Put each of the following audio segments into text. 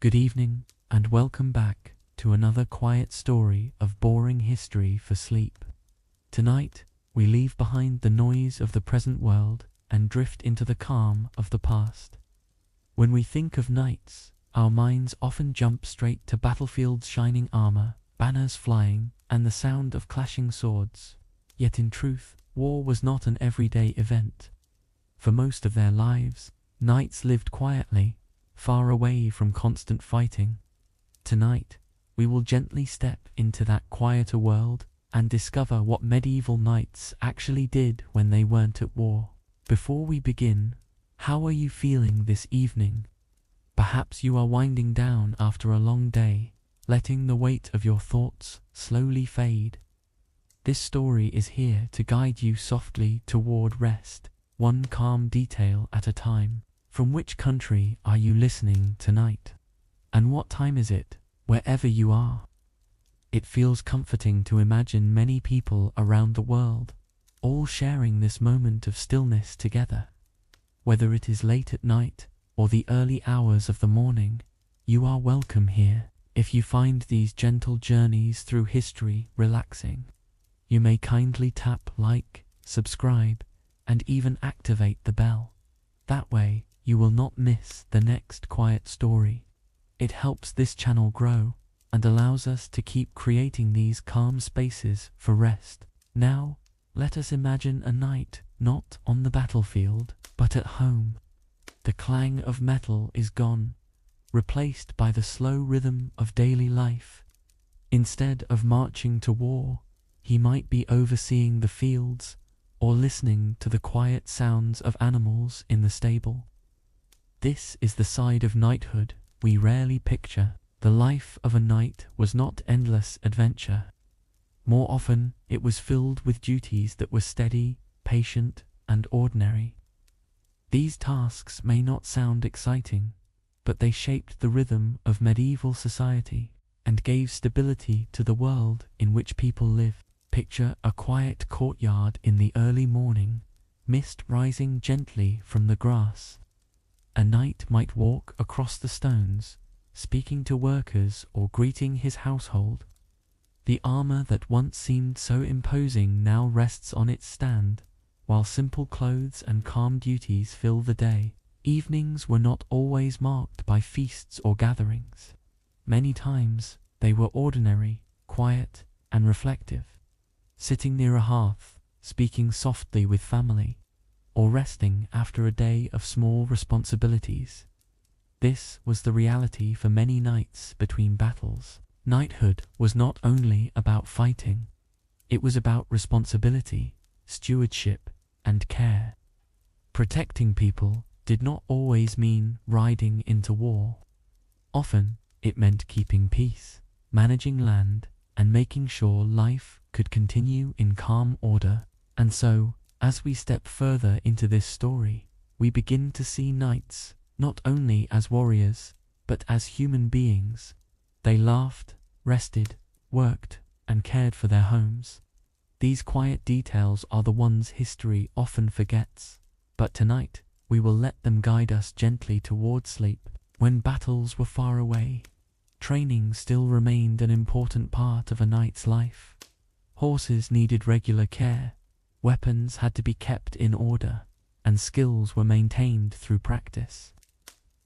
Good evening, and welcome back to another quiet story of boring history for sleep. Tonight, we leave behind the noise of the present world and drift into the calm of the past. When we think of knights, our minds often jump straight to battlefields' shining armor, banners flying, and the sound of clashing swords. Yet in truth, war was not an everyday event. For most of their lives, knights lived quietly, far away from constant fighting. Tonight, we will gently step into that quieter world and discover what medieval knights actually did when they weren't at war. Before we begin, how are you feeling this evening? Perhaps you are winding down after a long day, letting the weight of your thoughts slowly fade. This story is here to guide you softly toward rest, one calm detail at a time. From which country are you listening tonight? And what time is it, wherever you are? It feels comforting to imagine many people around the world, all sharing this moment of stillness together. Whether it is late at night or the early hours of the morning, you are welcome here. If you find these gentle journeys through history relaxing, you may kindly tap like, subscribe, and even activate the bell. That way, you will not miss the next quiet story. It helps this channel grow and allows us to keep creating these calm spaces for rest. Now, let us imagine a night not on the battlefield, but at home. The clang of metal is gone, replaced by the slow rhythm of daily life. Instead of marching to war, he might be overseeing the fields or listening to the quiet sounds of animals in the stable. This is the side of knighthood we rarely picture. The life of a knight was not endless adventure. More often, it was filled with duties that were steady, patient, and ordinary. These tasks may not sound exciting, but they shaped the rhythm of medieval society and gave stability to the world in which people live. Picture a quiet courtyard in the early morning, mist rising gently from the grass. A knight might walk across the stones, speaking to workers or greeting his household. The armor that once seemed so imposing now rests on its stand, while simple clothes and calm duties fill the day. Evenings were not always marked by feasts or gatherings. Many times, they were ordinary, quiet, and reflective. Sitting near a hearth, speaking softly with family, or resting after a day of small responsibilities. This was the reality for many knights between battles. Knighthood was not only about fighting, it was about responsibility, stewardship, and care. Protecting people did not always mean riding into war. Often, it meant keeping peace, managing land, and making sure life could continue in calm order. And so, as we step further into this story, we begin to see knights not only as warriors, but as human beings. They laughed, rested, worked, and cared for their homes. These quiet details are the ones history often forgets, but tonight we will let them guide us gently toward sleep. When battles were far away, training still remained an important part of a knight's life. Horses needed regular care, weapons had to be kept in order, and skills were maintained through practice.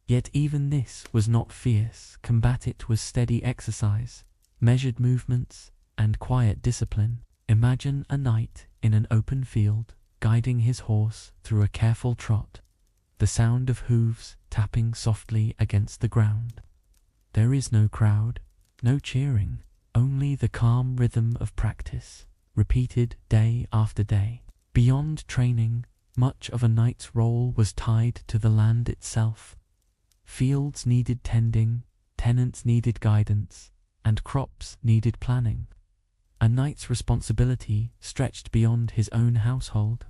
Yet even this was not fierce combat, it was steady exercise, measured movements, and quiet discipline. Imagine a knight in an open field, guiding his horse through a careful trot, the sound of hooves tapping softly against the ground. There is no crowd, no cheering, only the calm rhythm of practice, repeated day after day. Beyond training, much of a knight's role was tied to the land itself. Fields needed tending, tenants needed guidance, and crops needed planning. A knight's responsibility stretched beyond his own household,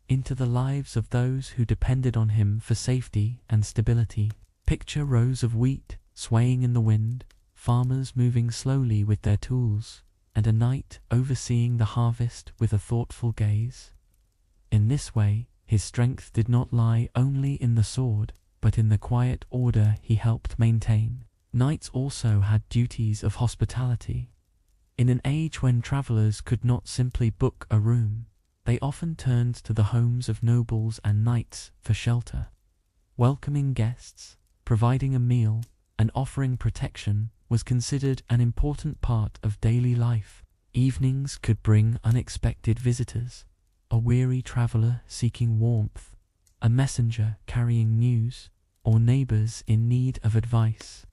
into the lives of those who depended on him for safety and stability. Picture rows of wheat swaying in the wind, farmers moving slowly with their tools, and a knight overseeing the harvest with a thoughtful gaze. In this way, his strength did not lie only in the sword, but in the quiet order he helped maintain. Knights also had duties of hospitality. In an age when travelers could not simply book a room, they often turned to the homes of nobles and knights for shelter. Welcoming guests, providing a meal, and offering protection was considered an important part of daily life. Evenings could bring unexpected visitors, a weary traveler seeking warmth, a messenger carrying news, or neighbors in need of advice.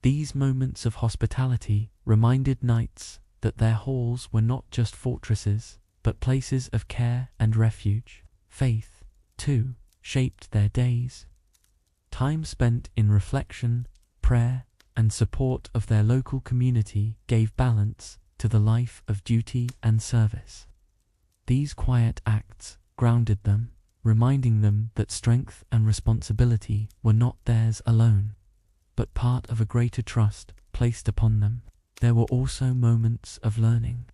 These moments of hospitality reminded knights that their halls were not just fortresses, but places of care and refuge. Faith, too, shaped their days. Time spent in reflection, prayer, and support of their local community gave balance to the life of duty and service. These quiet acts grounded them, reminding them that strength and responsibility were not theirs alone, but part of a greater trust placed upon them. There were also moments of learning.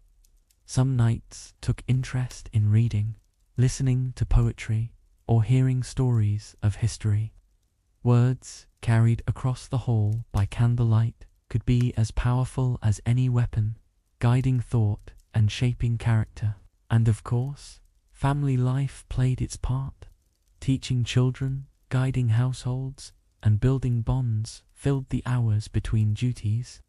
Some knights took interest in reading, listening to poetry, or hearing stories of history. Words carried across the hall by candlelight could be as powerful as any weapon, guiding thought and shaping character. And of course, family life played its part. Teaching children, guiding households, and building bonds filled the hours between duties.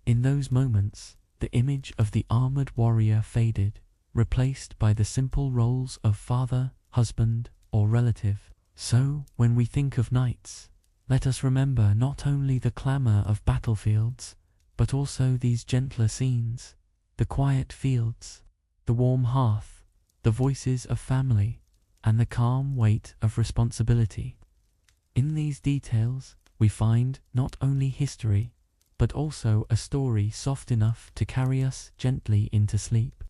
In those moments, the image of the armored warrior faded, replaced by the simple roles of father, husband, or relative. So, when we think of knights, let us remember not only the clamor of battlefields, but also these gentler scenes, the quiet fields, the warm hearth, the voices of family, and the calm weight of responsibility. In these details, we find not only history, but also a story soft enough to carry us gently into sleep.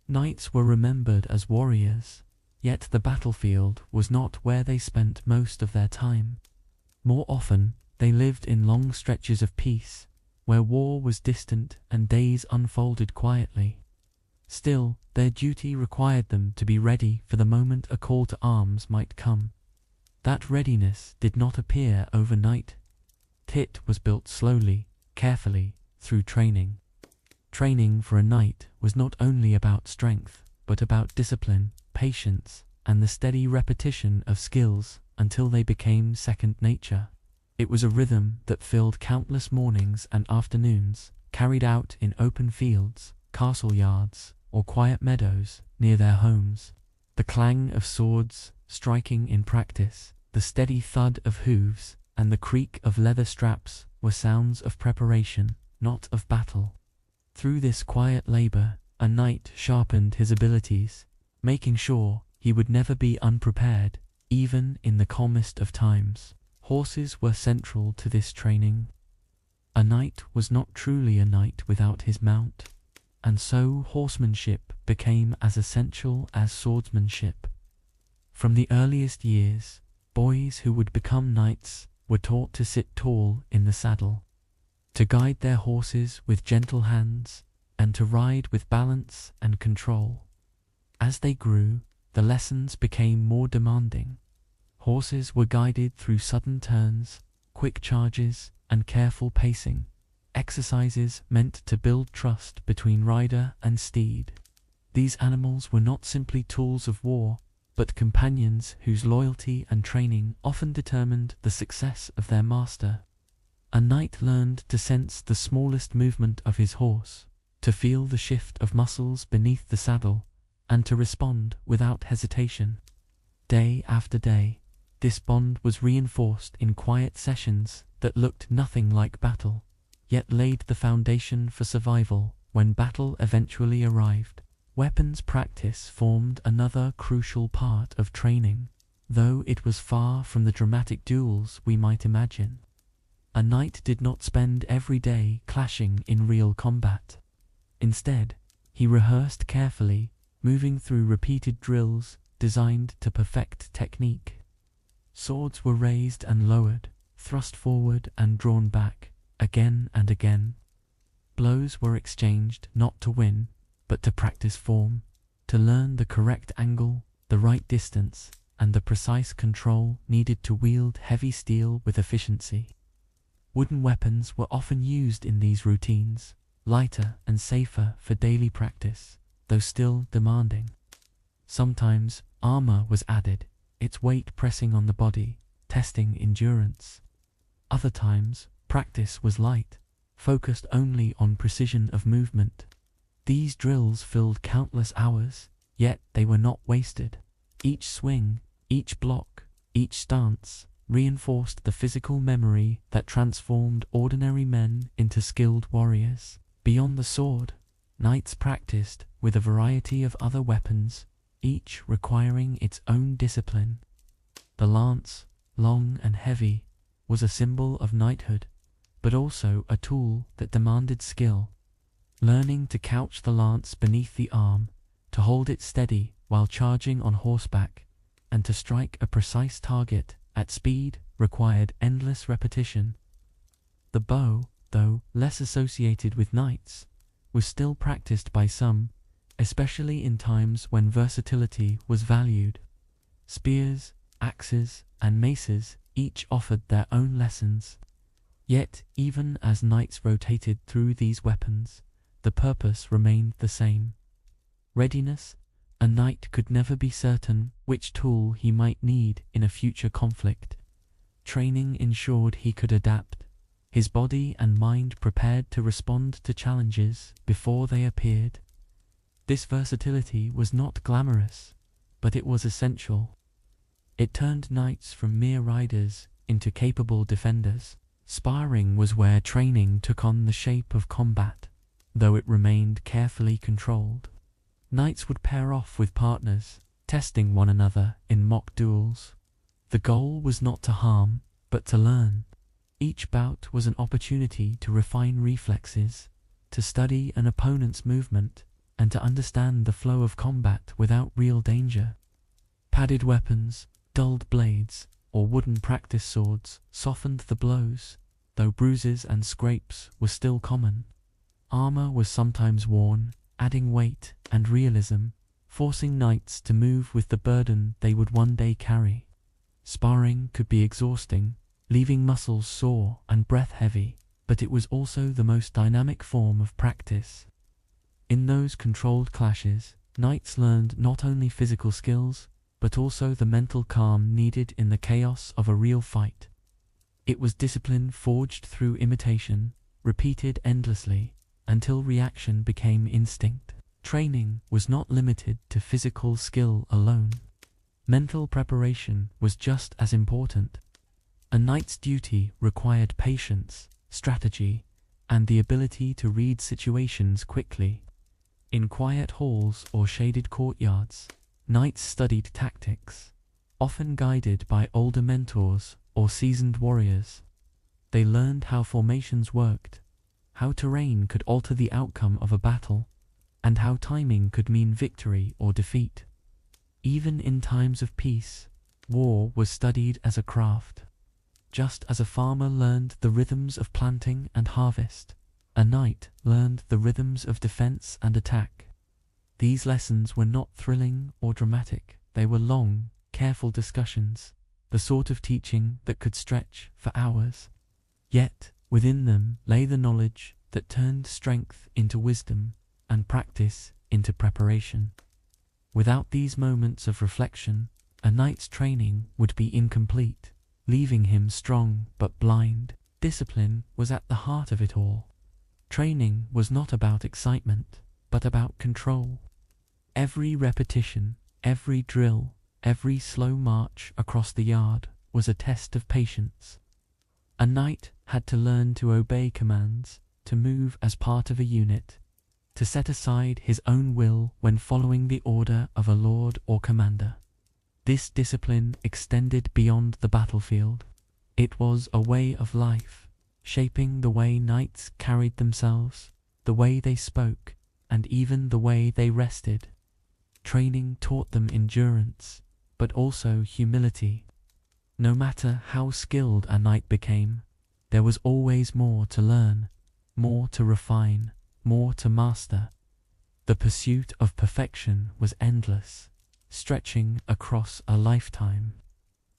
Knights were remembered as warriors, yet the battlefield was not where they spent most of their time. More often, they lived in long stretches of peace, where war was distant and days unfolded quietly. Still, their duty required them to be ready for the moment a call to arms might come. That readiness did not appear overnight. It was built slowly, carefully, through training. Training for a knight was not only about strength, but about discipline, patience, and the steady repetition of skills until they became second nature. It was a rhythm that filled countless mornings and afternoons, carried out in open fields, castle yards, or quiet meadows near their homes. The clang of swords striking in practice, the steady thud of hooves, and the creak of leather straps were sounds of preparation, not of battle. Through this quiet labor, a knight sharpened his abilities, making sure he would never be unprepared, even in the calmest of times. Horses were central to this training. A knight was not truly a knight without his mount, and so horsemanship became as essential as swordsmanship. From the earliest years, boys who would become knights were taught to sit tall in the saddle, to guide their horses with gentle hands, and to ride with balance and control. As they grew, the lessons became more demanding. Horses were guided through sudden turns, quick charges, and careful pacing, exercises meant to build trust between rider and steed. These animals were not simply tools of war, but companions whose loyalty and training often determined the success of their master. A knight learned to sense the smallest movement of his horse, to feel the shift of muscles beneath the saddle, and to respond without hesitation. Day after day, this bond was reinforced in quiet sessions that looked nothing like battle, yet laid the foundation for survival when battle eventually arrived. Weapons practice formed another crucial part of training, though it was far from the dramatic duels we might imagine. A knight did not spend every day clashing in real combat. Instead, he rehearsed carefully, moving through repeated drills designed to perfect technique. Swords were raised and lowered, thrust forward and drawn back, again and again. Blows were exchanged not to win, but to practice form, to learn the correct angle, the right distance, and the precise control needed to wield heavy steel with efficiency. Wooden weapons were often used in these routines, lighter and safer for daily practice, though still demanding. Sometimes armor was added, its weight pressing on the body, testing endurance. Other times, practice was light, focused only on precision of movement. These drills filled countless hours, yet they were not wasted. Each swing, each block, each stance reinforced the physical memory that transformed ordinary men into skilled warriors. Beyond the sword, knights practiced with a variety of other weapons, each requiring its own discipline. The lance, long and heavy, was a symbol of knighthood, but also a tool that demanded skill. Learning to couch the lance beneath the arm, to hold it steady while charging on horseback, and to strike a precise target at speed required endless repetition. The bow, though less associated with knights, was still practiced by some, especially in times when versatility was valued. Spears, axes, and maces each offered their own lessons. Yet, even as knights rotated through these weapons, the purpose remained the same. Readiness. A knight could never be certain which tool he might need in a future conflict. Training ensured he could adapt, his body and mind prepared to respond to challenges before they appeared. This versatility was not glamorous, but it was essential. It turned knights from mere riders into capable defenders. Sparring was where training took on the shape of combat, though it remained carefully controlled. Knights would pair off with partners, testing one another in mock duels. The goal was not to harm, but to learn. Each bout was an opportunity to refine reflexes, to study an opponent's movement, and to understand the flow of combat without real danger. Padded weapons, dulled blades, or wooden practice swords softened the blows, though bruises and scrapes were still common. Armor was sometimes worn, adding weight and realism, forcing knights to move with the burden they would one day carry. Sparring could be exhausting, leaving muscles sore and breath heavy, but it was also the most dynamic form of practice. In those controlled clashes, knights learned not only physical skills, but also the mental calm needed in the chaos of a real fight. It was discipline forged through imitation, repeated endlessly, until reaction became instinct. Training was not limited to physical skill alone. Mental preparation was just as important. A knight's duty required patience, strategy, and the ability to read situations quickly. In quiet halls or shaded courtyards, knights studied tactics, often guided by older mentors or seasoned warriors. They learned how formations worked, how terrain could alter the outcome of a battle, and how timing could mean victory or defeat. Even in times of peace, war was studied as a craft. Just as a farmer learned the rhythms of planting and harvest, a knight learned the rhythms of defense and attack. These lessons were not thrilling or dramatic, they were long, careful discussions, the sort of teaching that could stretch for hours. Yet, within them lay the knowledge that turned strength into wisdom and practice into preparation. Without these moments of reflection, a knight's training would be incomplete, leaving him strong but blind. Discipline was at the heart of it all. Training was not about excitement, but about control. Every repetition, every drill, every slow march across the yard was a test of patience. A knight had to learn to obey commands, to move as part of a unit, to set aside his own will when following the order of a lord or commander. This discipline extended beyond the battlefield. It was a way of life, shaping the way knights carried themselves, the way they spoke, and even the way they rested. Training taught them endurance, but also humility. No matter how skilled a knight became, there was always more to learn, more to refine, more to master. The pursuit of perfection was endless, stretching across a lifetime.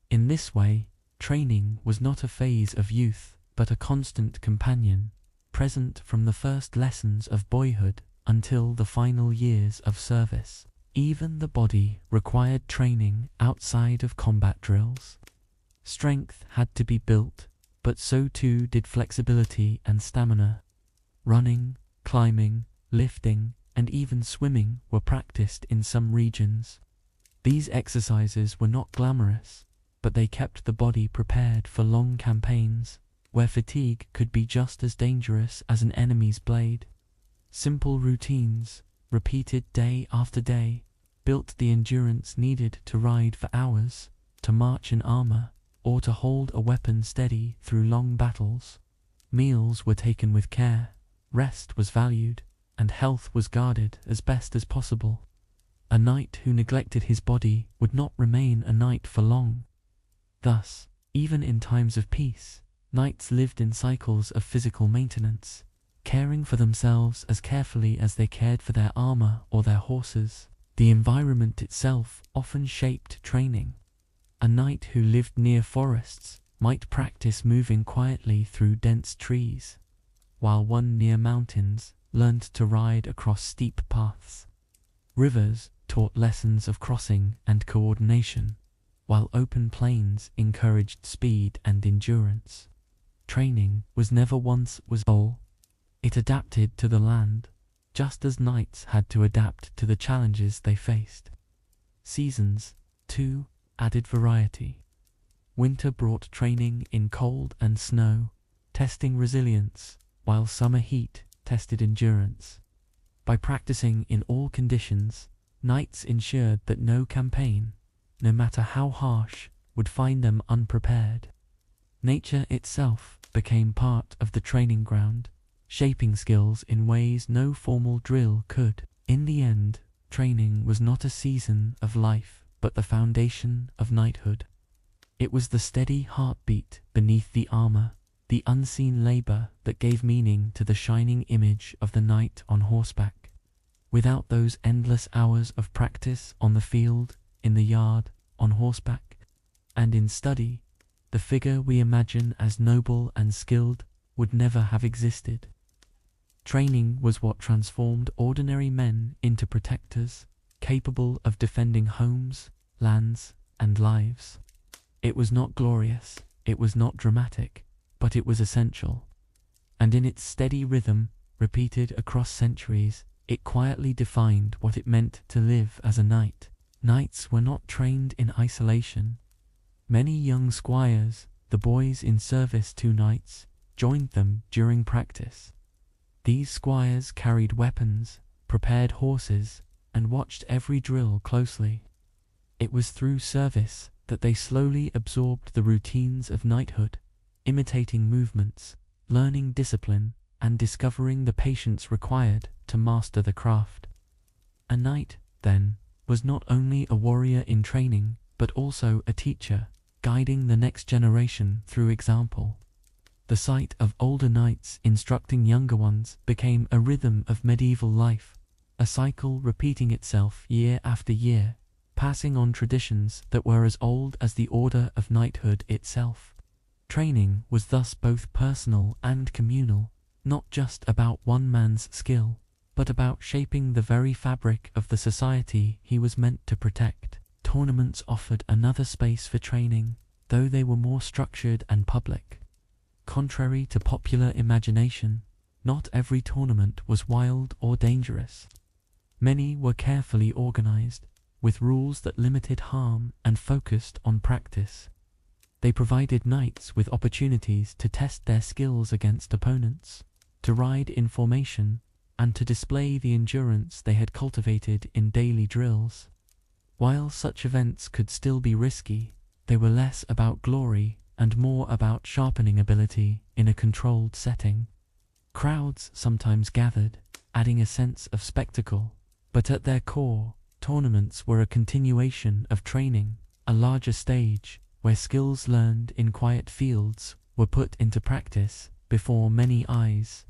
In this way, training was not a phase of youth, but a constant companion, present from the first lessons of boyhood until the final years of service. Even the body required training outside of combat drills. Strength had to be built, but so too did flexibility and stamina. Running, climbing, lifting, and even swimming were practiced in some regions. These exercises were not glamorous, but they kept the body prepared for long campaigns, where fatigue could be just as dangerous as an enemy's blade. Simple routines, repeated day after day, built the endurance needed to ride for hours, to march in armor, or to hold a weapon steady through long battles. Meals were taken with care, rest was valued, and health was guarded as best as possible. A knight who neglected his body would not remain a knight for long. Thus, even in times of peace, knights lived in cycles of physical maintenance, caring for themselves as carefully as they cared for their armor or their horses. The environment itself often shaped training. A knight who lived near forests might practice moving quietly through dense trees, while one near mountains learned to ride across steep paths. Rivers taught lessons of crossing and coordination, while open plains encouraged speed and endurance. Training was never once was all. It adapted to the land, just as knights had to adapt to the challenges they faced. Seasons, too, added variety. Winter brought training in cold and snow, testing resilience, while summer heat tested endurance. By practicing in all conditions, knights ensured that no campaign, no matter how harsh, would find them unprepared. Nature itself became part of the training ground, shaping skills in ways no formal drill could. In the end, training was not a season of life, but the foundation of knighthood. It was the steady heartbeat beneath the armor, the unseen labor that gave meaning to the shining image of the knight on horseback. Without those endless hours of practice on the field, in the yard, on horseback, and in study, the figure we imagine as noble and skilled would never have existed. Training was what transformed ordinary men into protectors, capable of defending homes, lands, and lives. It was not glorious, it was not dramatic, but it was essential. And in its steady rhythm, repeated across centuries, it quietly defined what it meant to live as a knight. Knights were not trained in isolation. Many young squires, the boys in service to knights, joined them during practice. These squires carried weapons, prepared horses, and watched every drill closely. It was through service that they slowly absorbed the routines of knighthood, imitating movements, learning discipline, and discovering the patience required to master the craft. A knight, then, was not only a warrior in training, but also a teacher, guiding the next generation through example. The sight of older knights instructing younger ones became a rhythm of medieval life, a cycle repeating itself year after year, passing on traditions that were as old as the order of knighthood itself. Training was thus both personal and communal, not just about one man's skill, but about shaping the very fabric of the society he was meant to protect. Tournaments offered another space for training, though they were more structured and public. Contrary to popular imagination, not every tournament was wild or dangerous. Many were carefully organized, with rules that limited harm and focused on practice. They provided knights with opportunities to test their skills against opponents, to ride in formation, and to display the endurance they had cultivated in daily drills. While such events could still be risky, they were less about glory and more about sharpening ability in a controlled setting. Crowds sometimes gathered, adding a sense of spectacle, but at their core, tournaments were a continuation of training, a larger stage where skills learned in quiet fields were put into practice before many eyes.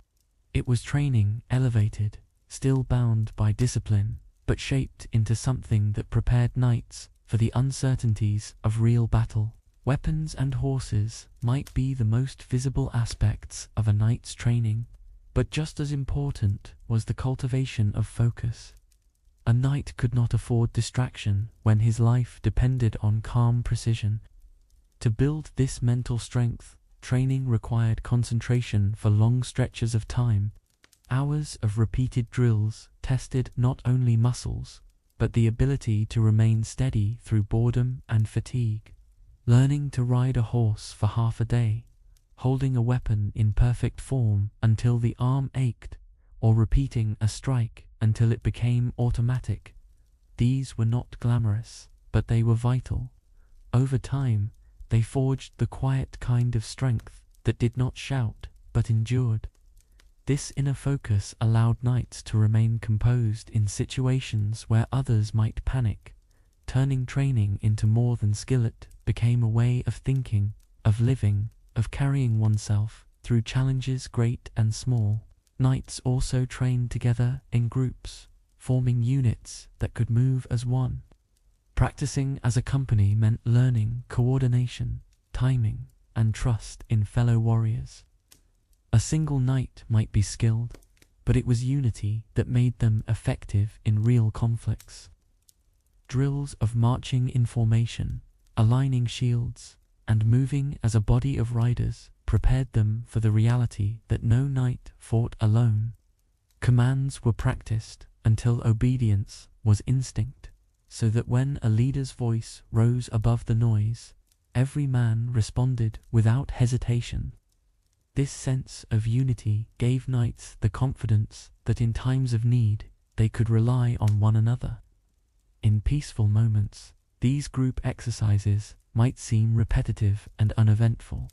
It was training elevated, still bound by discipline, but shaped into something that prepared knights for the uncertainties of real battle. Weapons and horses might be the most visible aspects of a knight's training, but just as important was the cultivation of focus. A knight could not afford distraction when his life depended on calm precision. To build this mental strength, training required concentration for long stretches of time. Hours of repeated drills tested not only muscles, but the ability to remain steady through boredom and fatigue. Learning to ride a horse for half a day, holding a weapon in perfect form until the arm ached, or repeating a strike until it became automatic. These were not glamorous, but they were vital. Over time, they forged the quiet kind of strength that did not shout, but endured. This inner focus allowed knights to remain composed in situations where others might panic. Turning training into more than skill, it became a way of thinking, of living, of carrying oneself through challenges great and small. Knights also trained together in groups, forming units that could move as one. Practicing as a company meant learning coordination, timing, and trust in fellow warriors. A single knight might be skilled, but it was unity that made them effective in real conflicts. Drills of marching in formation, aligning shields, and moving as a body of riders prepared them for the reality that no knight fought alone. Commands were practiced until obedience was instinct, so that when a leader's voice rose above the noise, every man responded without hesitation. This sense of unity gave knights the confidence that in times of need they could rely on one another. In peaceful moments, these group exercises might seem repetitive and uneventful.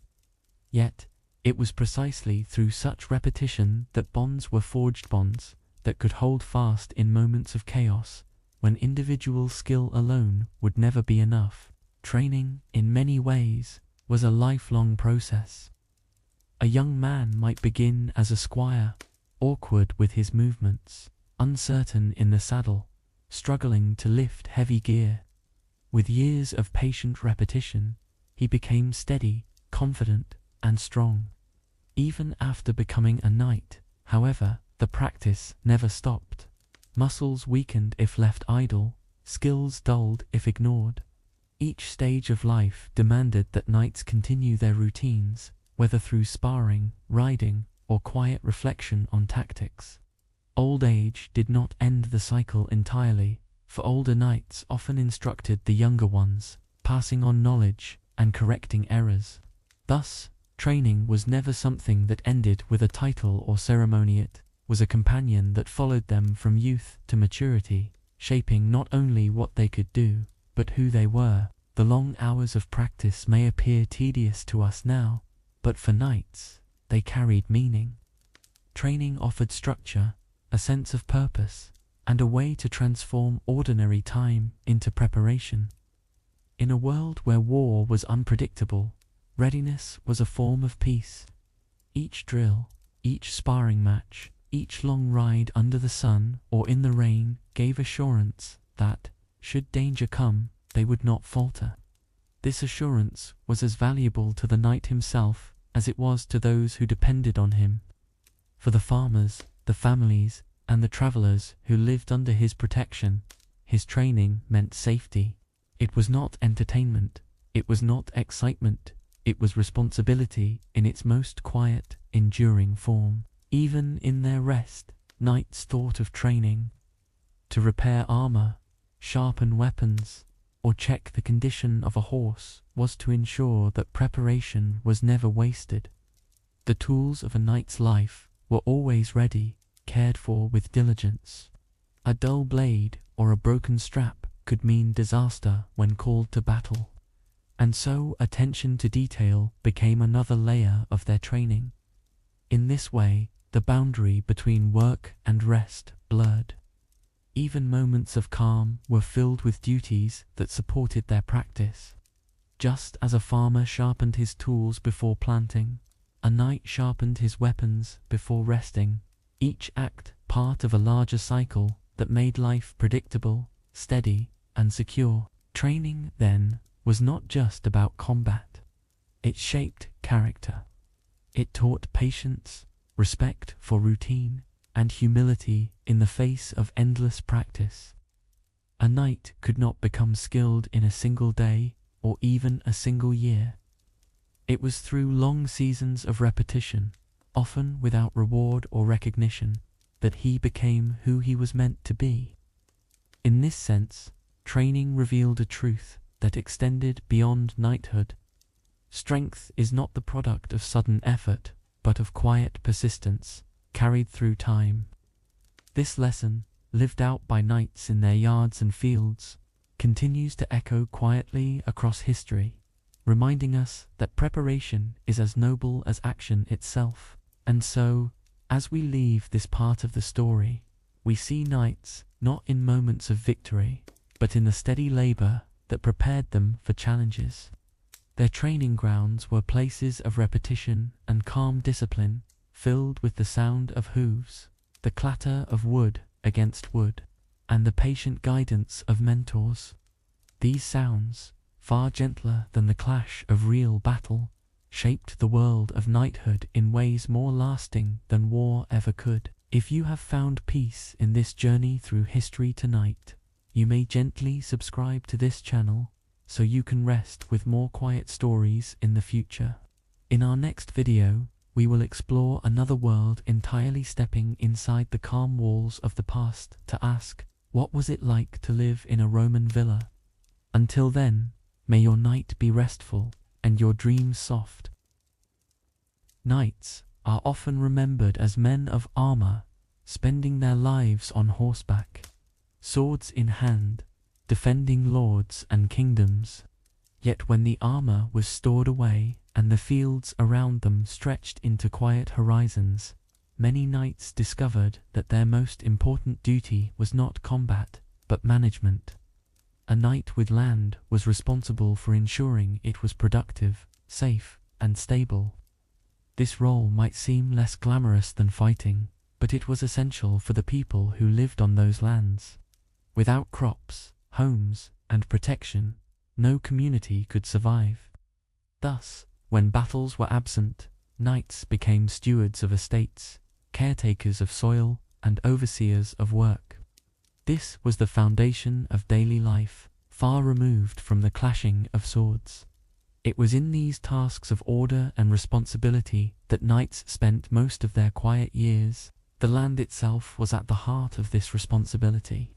Yet, it was precisely through such repetition that bonds were forged, bonds that could hold fast in moments of chaos, when individual skill alone would never be enough. Training, in many ways, was a lifelong process. A young man might begin as a squire, awkward with his movements, uncertain in the saddle, struggling to lift heavy gear. With years of patient repetition, he became steady, confident, and strong. Even after becoming a knight, however, the practice never stopped. Muscles weakened if left idle, skills dulled if ignored. Each stage of life demanded that knights continue their routines, whether through sparring, riding, or quiet reflection on tactics. Old age did not end the cycle entirely, for older knights often instructed the younger ones, passing on knowledge and correcting errors. Thus, training was never something that ended with a title or ceremony. It was a companion that followed them from youth to maturity, shaping not only what they could do, but who they were. The long hours of practice may appear tedious to us now, but for knights, they carried meaning. Training offered structure, a sense of purpose, and a way to transform ordinary time into preparation. In a world where war was unpredictable, readiness was a form of peace. Each drill, each sparring match, each long ride under the sun or in the rain gave assurance that, should danger come, they would not falter. This assurance was as valuable to the knight himself as it was to those who depended on him. For the farmers, the families, and the travelers who lived under his protection, his training meant safety. It was not entertainment, it was not excitement, it was responsibility in its most quiet, enduring form. Even in their rest, knights thought of training. To repair armor, sharpen weapons, or check the condition of a horse was to ensure that preparation was never wasted. The tools of a knight's life were always ready, cared for with diligence. A dull blade or a broken strap could mean disaster when called to battle. And so attention to detail became another layer of their training. In this way, the boundary between work and rest blurred. Even moments of calm were filled with duties that supported their practice. Just as a farmer sharpened his tools before planting, a knight sharpened his weapons before resting, each act part of a larger cycle that made life predictable, steady, and secure. Training, then, was not just about combat. It shaped character. It taught patience, respect for routine, and humility in the face of endless practice. A knight could not become skilled in a single day or even a single year. It was through long seasons of repetition, often without reward or recognition, that he became who he was meant to be. In this sense, training revealed a truth that extended beyond knighthood. Strength is not the product of sudden effort, but of quiet persistence, carried through time. This lesson, lived out by knights in their yards and fields, continues to echo quietly across history, reminding us that preparation is as noble as action itself. And so, as we leave this part of the story, we see knights not in moments of victory, but in the steady labor that prepared them for challenges. Their training grounds were places of repetition and calm discipline, filled with the sound of hooves, the clatter of wood against wood, and the patient guidance of mentors. These sounds, far gentler than the clash of real battle, shaped the world of knighthood in ways more lasting than war ever could. If you have found peace in this journey through history tonight, you may gently subscribe to this channel so you can rest with more quiet stories in the future. In our next video, we will explore another world entirely, stepping inside the calm walls of the past to ask, what was it like to live in a Roman villa? Until then, may your night be restful and your dreams soft. Knights are often remembered as men of armor, spending their lives on horseback, swords in hand, defending lords and kingdoms. Yet when the armor was stored away and the fields around them stretched into quiet horizons, many knights discovered that their most important duty was not combat, but management. A knight with land was responsible for ensuring it was productive, safe, and stable. This role might seem less glamorous than fighting, but it was essential for the people who lived on those lands. Without crops, homes, and protection, no community could survive. Thus, when battles were absent, knights became stewards of estates, caretakers of soil, and overseers of work. This was the foundation of daily life, far removed from the clashing of swords. It was in these tasks of order and responsibility that knights spent most of their quiet years. The land itself was at the heart of this responsibility.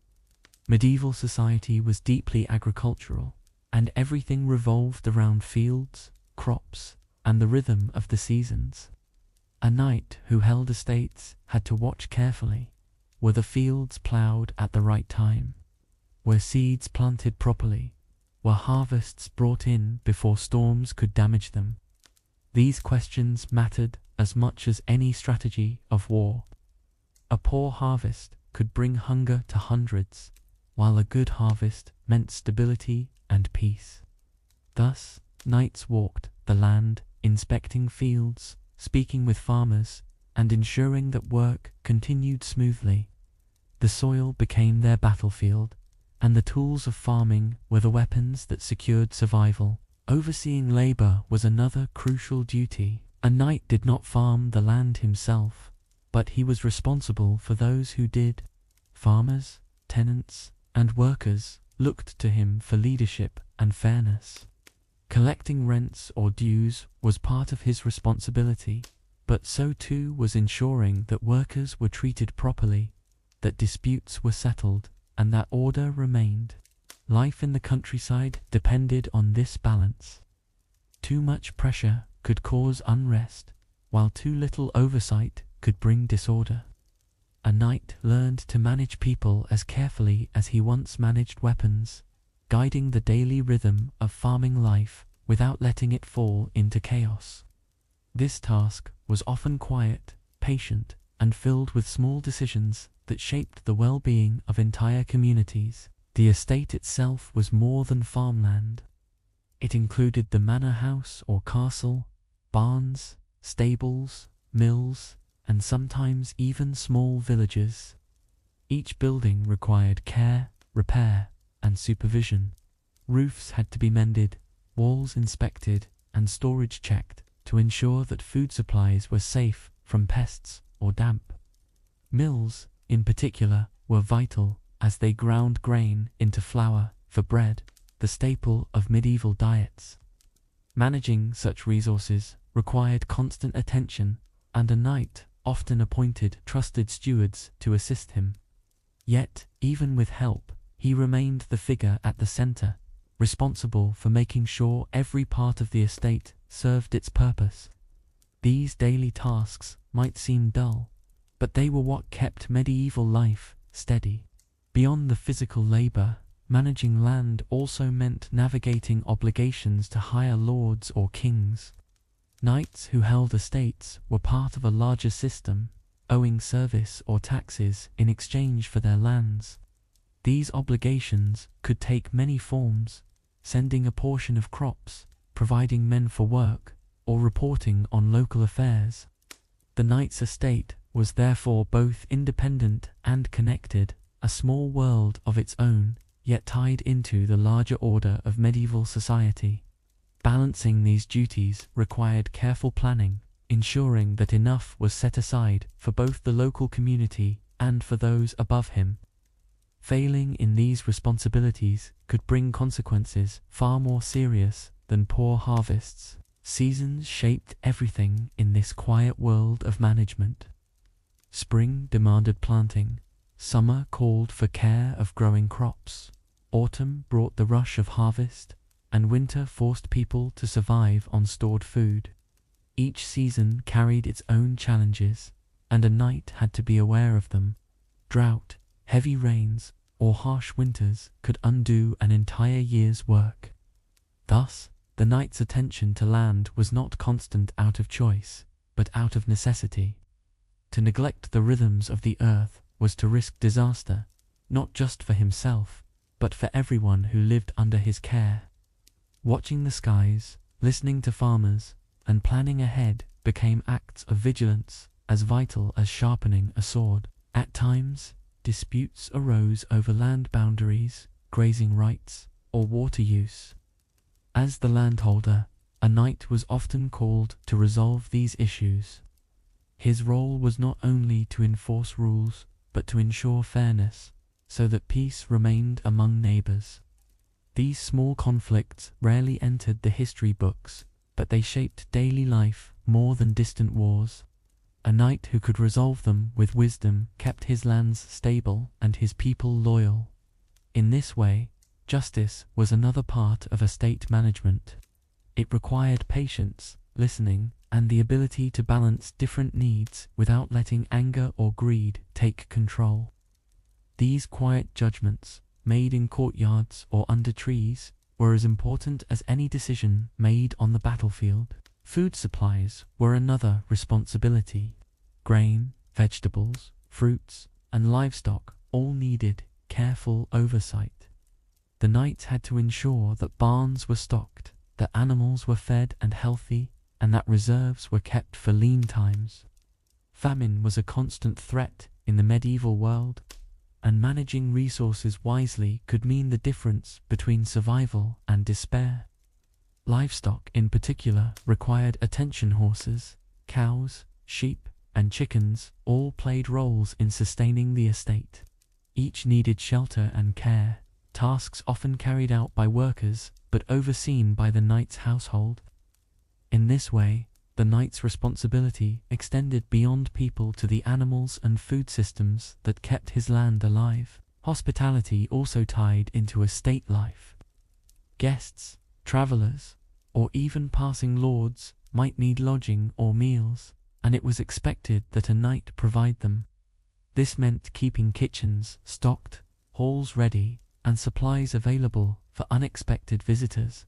Medieval society was deeply agricultural, and everything revolved around fields, crops, and the rhythm of the seasons. A knight who held estates had to watch carefully. Were the fields ploughed at the right time? Were seeds planted properly? Were harvests brought in before storms could damage them? These questions mattered as much as any strategy of war. A poor harvest could bring hunger to hundreds, while a good harvest meant stability and peace. Thus, knights walked the land, inspecting fields, speaking with farmers, and ensuring that work continued smoothly. The soil became their battlefield, and the tools of farming were the weapons that secured survival. Overseeing labor was another crucial duty. A knight did not farm the land himself, but he was responsible for those who did. Farmers, tenants, and workers looked to him for leadership and fairness. Collecting rents or dues was part of his responsibility, but so too was ensuring that workers were treated properly, that disputes were settled, and that order remained. Life in the countryside depended on this balance. Too much pressure could cause unrest, while too little oversight could bring disorder. A knight learned to manage people as carefully as he once managed weapons, guiding the daily rhythm of farming life without letting it fall into chaos. This task was often quiet, patient, and filled with small decisions that shaped the well-being of entire communities. The estate itself was more than farmland. It included the manor house or castle, barns, stables, mills, and sometimes even small villages. Each building required care, repair, and supervision. Roofs had to be mended, walls inspected, and storage checked to ensure that food supplies were safe from pests or damp. Mills, in particular, were vital as they ground grain into flour for bread, the staple of medieval diets. Managing such resources required constant attention, and a knight often appointed trusted stewards to assist him. Yet, even with help, he remained the figure at the center, responsible for making sure every part of the estate served its purpose. These daily tasks might seem dull, but they were what kept medieval life steady. Beyond the physical labor, managing land also meant navigating obligations to higher lords or kings. Knights who held estates were part of a larger system, owing service or taxes in exchange for their lands. These obligations could take many forms, sending a portion of crops, providing men for work, or reporting on local affairs. The knight's estate was therefore both independent and connected, a small world of its own, yet tied into the larger order of medieval society. Balancing these duties required careful planning, ensuring that enough was set aside for both the local community and for those above him. Failing in these responsibilities could bring consequences far more serious than poor harvests. Seasons shaped everything in this quiet world of management. Spring demanded planting, summer called for care of growing crops, autumn brought the rush of harvest, and winter forced people to survive on stored food. Each season carried its own challenges, and a knight had to be aware of them. Drought, heavy rains, or harsh winters could undo an entire year's work. Thus, the knight's attention to land was not constant out of choice, but out of necessity. To neglect the rhythms of the earth was to risk disaster, not just for himself, but for everyone who lived under his care. Watching the skies, listening to farmers, and planning ahead became acts of vigilance as vital as sharpening a sword. At times, disputes arose over land boundaries, grazing rights, or water use. As the landholder, a knight was often called to resolve these issues. His role was not only to enforce rules, but to ensure fairness, so that peace remained among neighbors. These small conflicts rarely entered the history books, but they shaped daily life more than distant wars. A knight who could resolve them with wisdom kept his lands stable and his people loyal. In this way, justice was another part of estate management. It required patience, listening, and the ability to balance different needs without letting anger or greed take control. These quiet judgments, made in courtyards or under trees, were as important as any decision made on the battlefield. Food supplies were another responsibility. Grain, vegetables, fruits, and livestock all needed careful oversight. The knights had to ensure that barns were stocked, that animals were fed and healthy, and that reserves were kept for lean times. Famine was a constant threat in the medieval world, and managing resources wisely could mean the difference between survival and despair. Livestock in particular required attention. Horses, cows, sheep, and chickens all played roles in sustaining the estate. Each needed shelter and care, tasks often carried out by workers but overseen by the knight's household. In this way, the knight's responsibility extended beyond people to the animals and food systems that kept his land alive. Hospitality also tied into estate life. Guests, travelers, or even passing lords might need lodging or meals, and it was expected that a knight provide them. This meant keeping kitchens stocked, halls ready, and supplies available for unexpected visitors.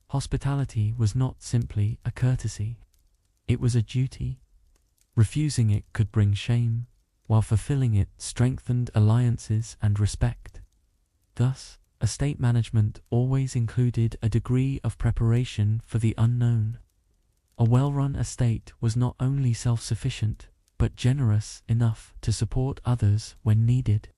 Hospitality was not simply a courtesy. It was a duty. Refusing it could bring shame, while fulfilling it strengthened alliances and respect. Thus, estate management always included a degree of preparation for the unknown. A well-run estate was not only self-sufficient, but generous enough to support others when needed.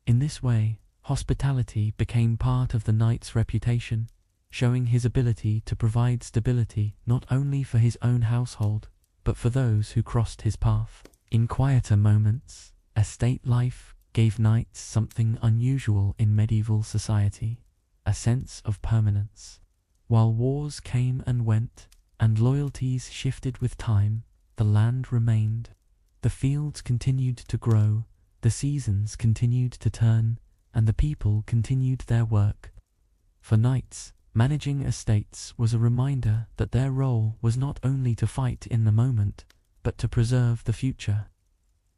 In this way, hospitality became part of the knight's reputation. showing his ability to provide stability not only for his own household, but for those who crossed his path. In quieter moments, estate life gave knights something unusual in medieval society, a sense of permanence. While wars came and went, and loyalties shifted with time, the land remained. The fields continued to grow, the seasons continued to turn, and the people continued their work. For knights, managing estates was a reminder that their role was not only to fight in the moment, but to preserve the future.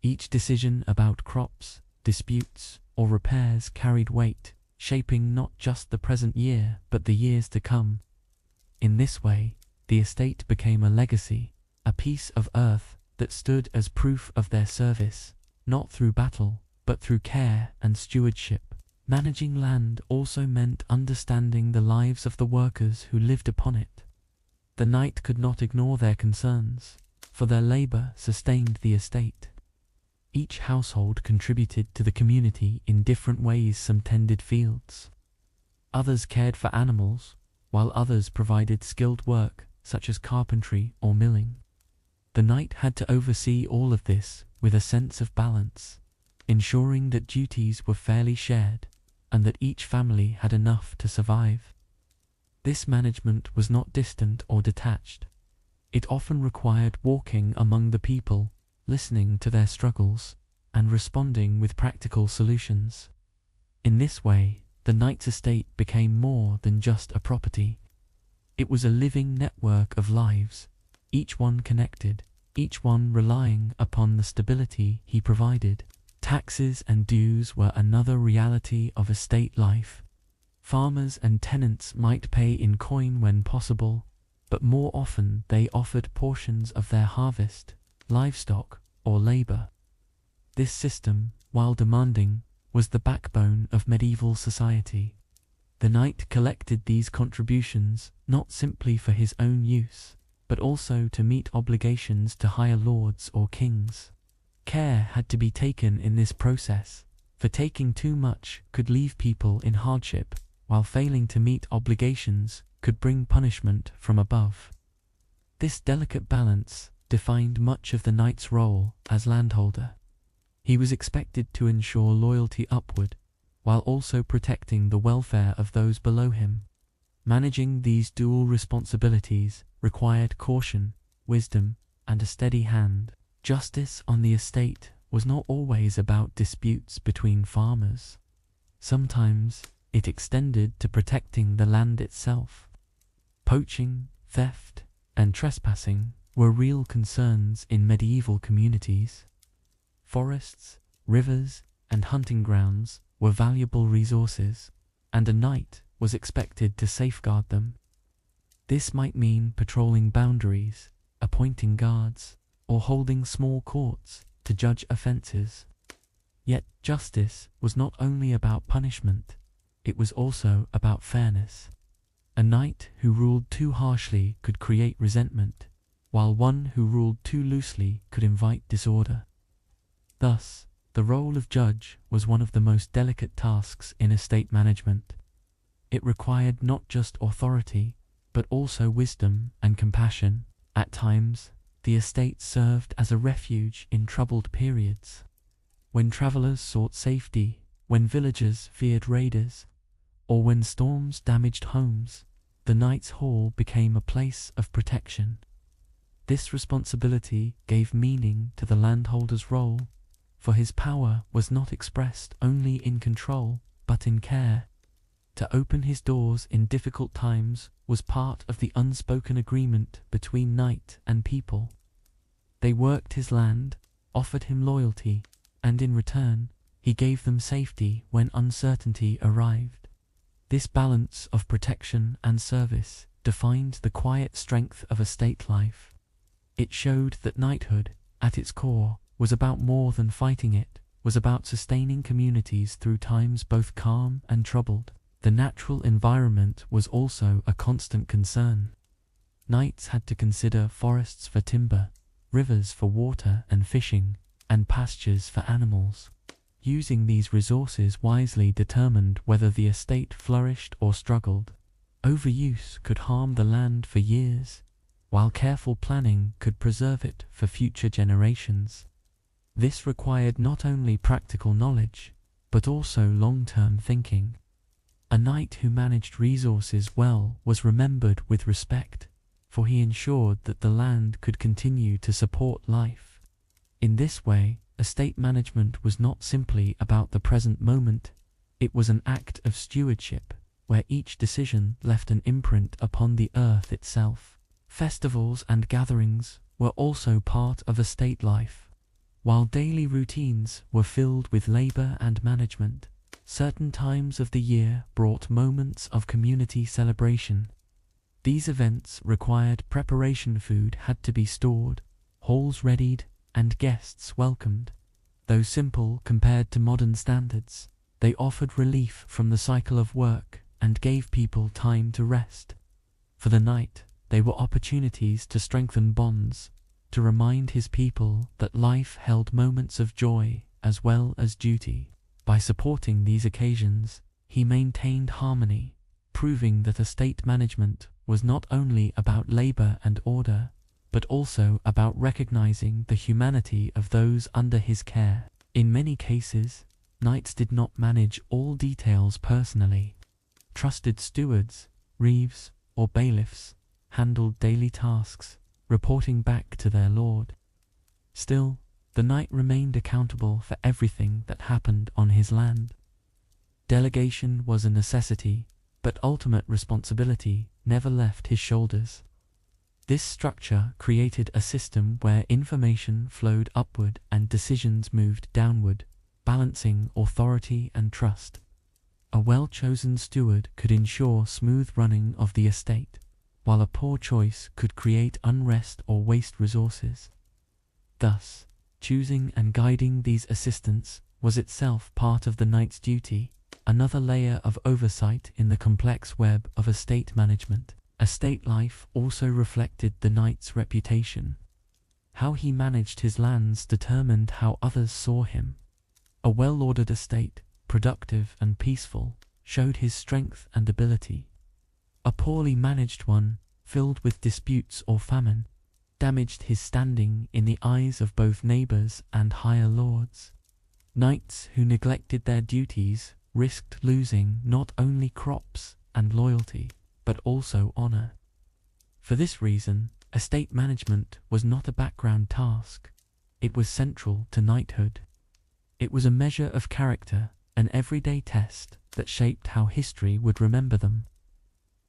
Each decision about crops, disputes, or repairs carried weight, shaping not just the present year but the years to come. In this way, the estate became a legacy, a piece of earth that stood as proof of their service, not through battle, but through care and stewardship. Managing land also meant understanding the lives of the workers who lived upon it. The knight could not ignore their concerns, for their labor sustained the estate. Each household contributed to the community in different ways. Some tended fields. Others cared for animals, while others provided skilled work, such as carpentry or milling. The knight had to oversee all of this with a sense of balance, ensuring that duties were fairly shared, and that each family had enough to survive. This management was not distant or detached. It often required walking among the people, listening to their struggles, and responding with practical solutions. In this way, the knight's estate became more than just a property. It was a living network of lives, each one connected, each one relying upon the stability he provided. Taxes and dues were another reality of estate life. Farmers and tenants might pay in coin when possible, but more often they offered portions of their harvest, livestock, or labor. This system, while demanding, was the backbone of medieval society. The knight collected these contributions not simply for his own use, but also to meet obligations to higher lords or kings. Care had to be taken in this process, for taking too much could leave people in hardship, while failing to meet obligations could bring punishment from above. This delicate balance defined much of the knight's role as landholder. He was expected to ensure loyalty upward, while also protecting the welfare of those below him. Managing these dual responsibilities required caution, wisdom, and a steady hand. Justice on the estate was not always about disputes between farmers. Sometimes it extended to protecting the land itself. Poaching, theft, and trespassing were real concerns in medieval communities. Forests, rivers, and hunting grounds were valuable resources, and a knight was expected to safeguard them. This might mean patrolling boundaries, appointing guards, or holding small courts to judge offences. Yet justice was not only about punishment, it was also about fairness. A knight who ruled too harshly could create resentment, while one who ruled too loosely could invite disorder. Thus, the role of judge was one of the most delicate tasks in estate management. It required not just authority, but also wisdom and compassion. At times, the estate served as a refuge in troubled periods. When travelers sought safety, when villagers feared raiders, or when storms damaged homes, the knight's hall became a place of protection. This responsibility gave meaning to the landholder's role, for his power was not expressed only in control, but in care. To open his doors in difficult times was part of the unspoken agreement between knight and people. They worked his land, offered him loyalty, and in return, he gave them safety when uncertainty arrived. This balance of protection and service defined the quiet strength of estate life. It showed that knighthood, at its core, was about more than fighting. It was about sustaining communities through times both calm and troubled. The natural environment was also a constant concern. Knights had to consider forests for timber, rivers for water and fishing, and pastures for animals. Using these resources wisely determined whether the estate flourished or struggled. Overuse could harm the land for years, while careful planning could preserve it for future generations. This required not only practical knowledge, but also long-term thinking. A knight who managed resources well was remembered with respect, for he ensured that the land could continue to support life. In this way, estate management was not simply about the present moment, it was an act of stewardship, where each decision left an imprint upon the earth itself. Festivals and gatherings were also part of estate life. While daily routines were filled with labor and management, certain times of the year brought moments of community celebration. These events required preparation. Food had to be stored, halls readied, and guests welcomed. Though simple compared to modern standards, they offered relief from the cycle of work and gave people time to rest. For the knight, they were opportunities to strengthen bonds, to remind his people that life held moments of joy as well as duty. By supporting these occasions, he maintained harmony, proving that estate management was not only about labor and order, but also about recognizing the humanity of those under his care. In many cases, knights did not manage all details personally. Trusted stewards, reeves, or bailiffs handled daily tasks, reporting back to their lord. Still, the knight remained accountable for everything that happened on his land. Delegation was a necessity, but ultimate responsibility never left his shoulders. This structure created a system where information flowed upward and decisions moved downward, balancing authority and trust. A well-chosen steward could ensure smooth running of the estate, while a poor choice could create unrest or waste resources. Thus, choosing and guiding these assistants was itself part of the knight's duty, another layer of oversight in the complex web of estate management. Estate life also reflected the knight's reputation. How he managed his lands determined how others saw him. A well-ordered estate, productive and peaceful, showed his strength and ability. A poorly managed one, filled with disputes or famine, damaged his standing in the eyes of both neighbors and higher lords. Knights who neglected their duties risked losing not only crops and loyalty, but also honor. For this reason, estate management was not a background task. It was central to knighthood. It was a measure of character, an everyday test that shaped how history would remember them.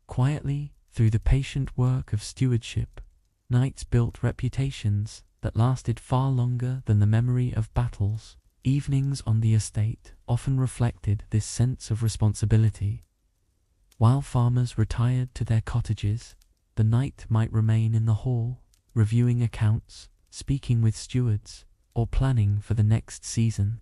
Quietly, through the patient work of stewardship, knights built reputations that lasted far longer than the memory of battles. Evenings on the estate often reflected this sense of responsibility. While farmers retired to their cottages, the knight might remain in the hall, reviewing accounts, speaking with stewards, or planning for the next season.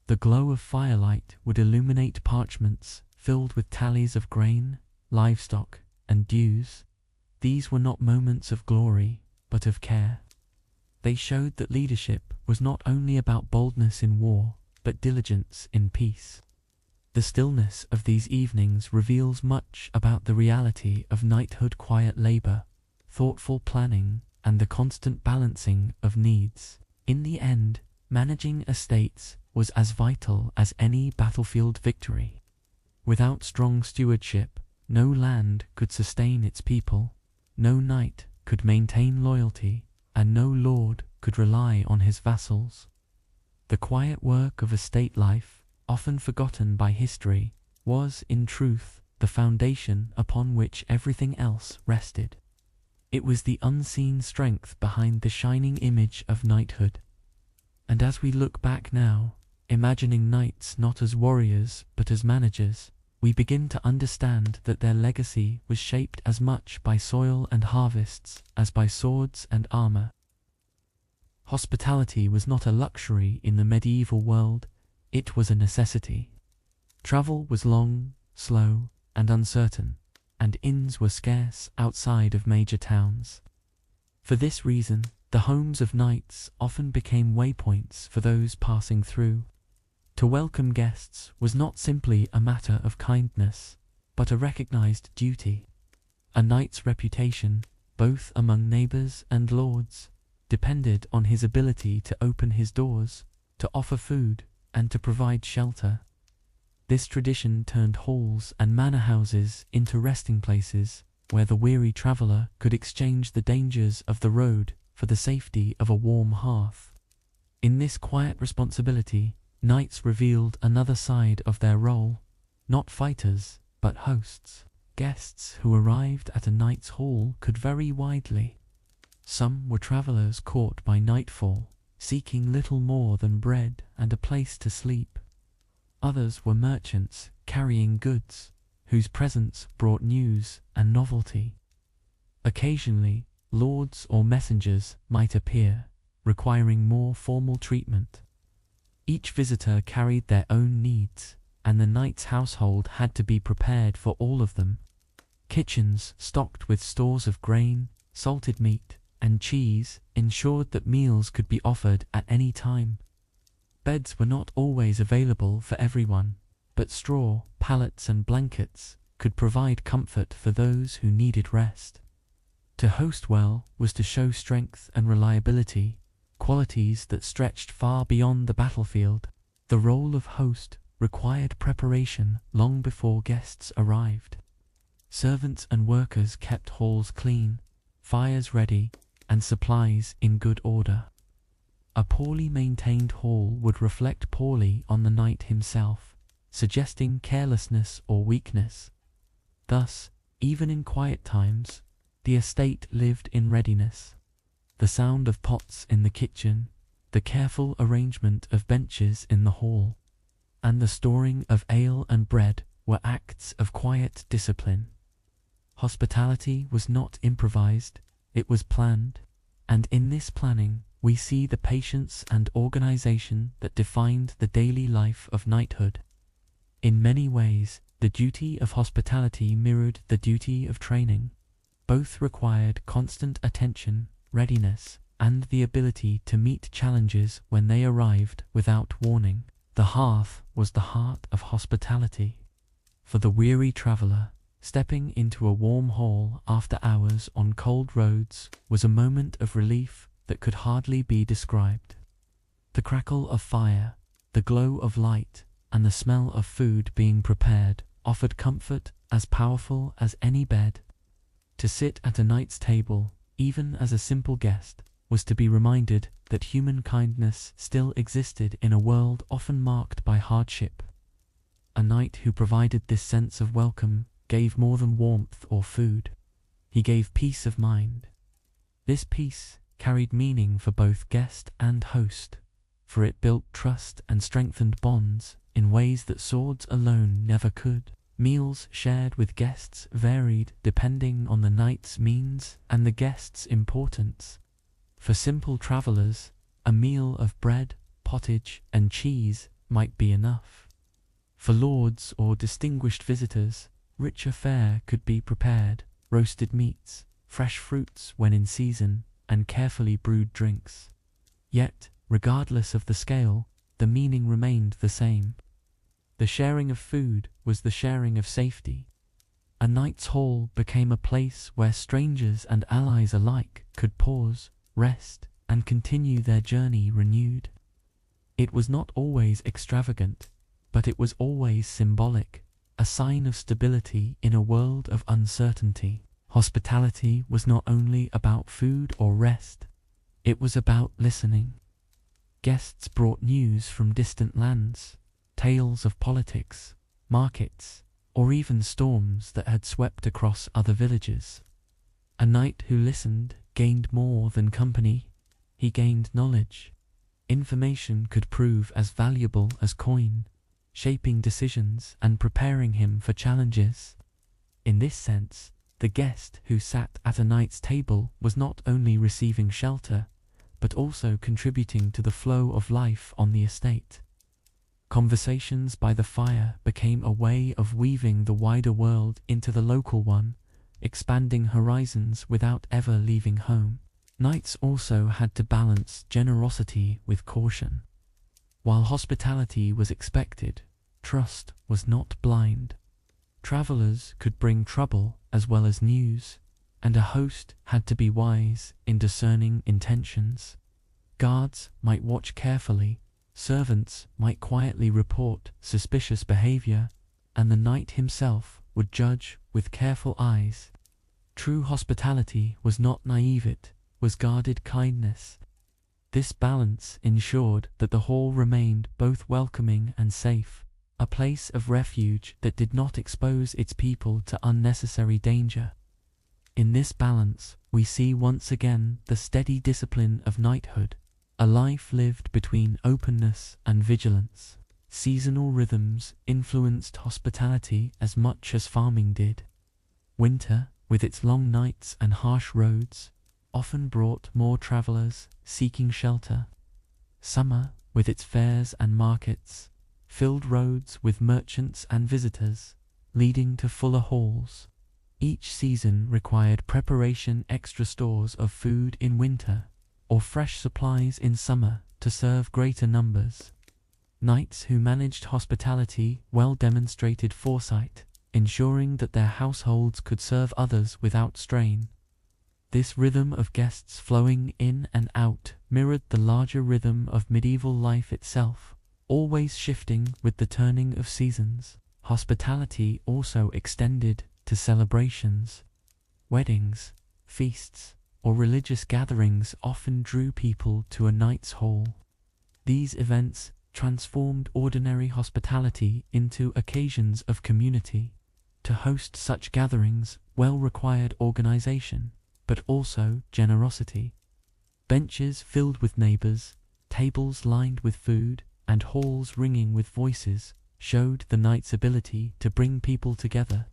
The glow of firelight would illuminate parchments filled with tallies of grain, livestock, and dues. These were not moments of glory, but of care. They showed that leadership was not only about boldness in war, but diligence in peace. The stillness of these evenings reveals much about the reality of knighthood: quiet labor, thoughtful planning, and the constant balancing of needs. In the end, managing estates was as vital as any battlefield victory. Without strong stewardship, no land could sustain its people, no knight could maintain loyalty, and no lord could rely on his vassals. The quiet work of estate life, often forgotten by history, was, in truth, the foundation upon which everything else rested. It was the unseen strength behind the shining image of knighthood. And as we look back now, imagining knights not as warriors but as managers, we begin to understand that their legacy was shaped as much by soil and harvests as by swords and armor. Hospitality was not a luxury in the medieval world, it was a necessity. Travel was long, slow, and uncertain, and inns were scarce outside of major towns. For this reason, the homes of knights often became waypoints for those passing through. To welcome guests was not simply a matter of kindness, but a recognized duty. A knight's reputation, both among neighbors and lords, depended on his ability to open his doors, to offer food, and to provide shelter. This tradition turned halls and manor houses into resting places where the weary traveler could exchange the dangers of the road for the safety of a warm hearth. In this quiet responsibility, knights revealed another side of their role, not fighters, but hosts. Guests who arrived at a knight's hall could vary widely. Some were travelers caught by nightfall, seeking little more than bread and a place to sleep. Others were merchants carrying goods, whose presence brought news and novelty. Occasionally, lords or messengers might appear, requiring more formal treatment. Each visitor carried their own needs, and the knight's household had to be prepared for all of them. Kitchens stocked with stores of grain, salted meat, and cheese ensured that meals could be offered at any time. Beds were not always available for everyone, but straw, pallets, and blankets could provide comfort for those who needed rest. To host well was to show strength and reliability, qualities that stretched far beyond the battlefield. The role of host required preparation long before guests arrived. Servants and workers kept halls clean, fires ready, and supplies in good order. A poorly maintained hall would reflect poorly on the knight himself, suggesting carelessness or weakness. Thus, even in quiet times, the estate lived in readiness. The sound of pots in the kitchen, the careful arrangement of benches in the hall, and the storing of ale and bread were acts of quiet discipline. Hospitality was not improvised, it was planned, and in this planning we see the patience and organization that defined the daily life of knighthood. In many ways, the duty of hospitality mirrored the duty of training. Both required constant attention, readiness, and the ability to meet challenges when they arrived without warning. The hearth was the heart of hospitality. For the weary traveler, stepping into a warm hall after hours on cold roads was a moment of relief that could hardly be described. The crackle of fire, the glow of light, and the smell of food being prepared offered comfort as powerful as any bed. To sit at a knight's table, even as a simple guest, was to be reminded that human kindness still existed in a world often marked by hardship. A knight who provided this sense of welcome gave more than warmth or food. He gave peace of mind. This peace carried meaning for both guest and host, for it built trust and strengthened bonds in ways that swords alone never could. Meals shared with guests varied depending on the knight's means and the guest's importance. For simple travelers, a meal of bread, pottage, and cheese might be enough. For lords or distinguished visitors, richer fare could be prepared: roasted meats, fresh fruits when in season, and carefully brewed drinks. Yet, regardless of the scale, the meaning remained the same. The sharing of food was the sharing of safety. A knight's hall became a place where strangers and allies alike could pause, rest, and continue their journey renewed. It was not always extravagant, but it was always symbolic, a sign of stability in a world of uncertainty. Hospitality was not only about food or rest, it was about listening. Guests brought news from distant lands, tales of politics, markets, or even storms that had swept across other villages. A knight who listened gained more than company, he gained knowledge. Information could prove as valuable as coin, shaping decisions and preparing him for challenges. In this sense, the guest who sat at a knight's table was not only receiving shelter, but also contributing to the flow of life on the estate. Conversations by the fire became a way of weaving the wider world into the local one, expanding horizons without ever leaving home. Knights also had to balance generosity with caution. While hospitality was expected, trust was not blind. Travelers could bring trouble as well as news, and a host had to be wise in discerning intentions. Guards might watch carefully, servants might quietly report suspicious behavior, and the knight himself would judge with careful eyes. True hospitality was not naive, it was guarded kindness. This balance ensured that the hall remained both welcoming and safe, a place of refuge that did not expose its people to unnecessary danger. In this balance, we see once again the steady discipline of knighthood, a life lived between openness and vigilance. Seasonal rhythms influenced hospitality as much as farming did. Winter, with its long nights and harsh roads, often brought more travelers seeking shelter. Summer, with its fairs and markets, filled roads with merchants and visitors, leading to fuller halls. Each season required preparation, extra stores of food in winter, or fresh supplies in summer to serve greater numbers. Knights who managed hospitality well demonstrated foresight, ensuring that their households could serve others without strain. This rhythm of guests flowing in and out mirrored the larger rhythm of medieval life itself, always shifting with the turning of seasons. Hospitality also extended to celebrations. Weddings, feasts, or religious gatherings often drew people to a knight's hall. These events transformed ordinary hospitality into occasions of community. To host such gatherings well required organization, but also generosity. Benches filled with neighbors, tables lined with food, and halls ringing with voices showed the knight's ability to bring people together.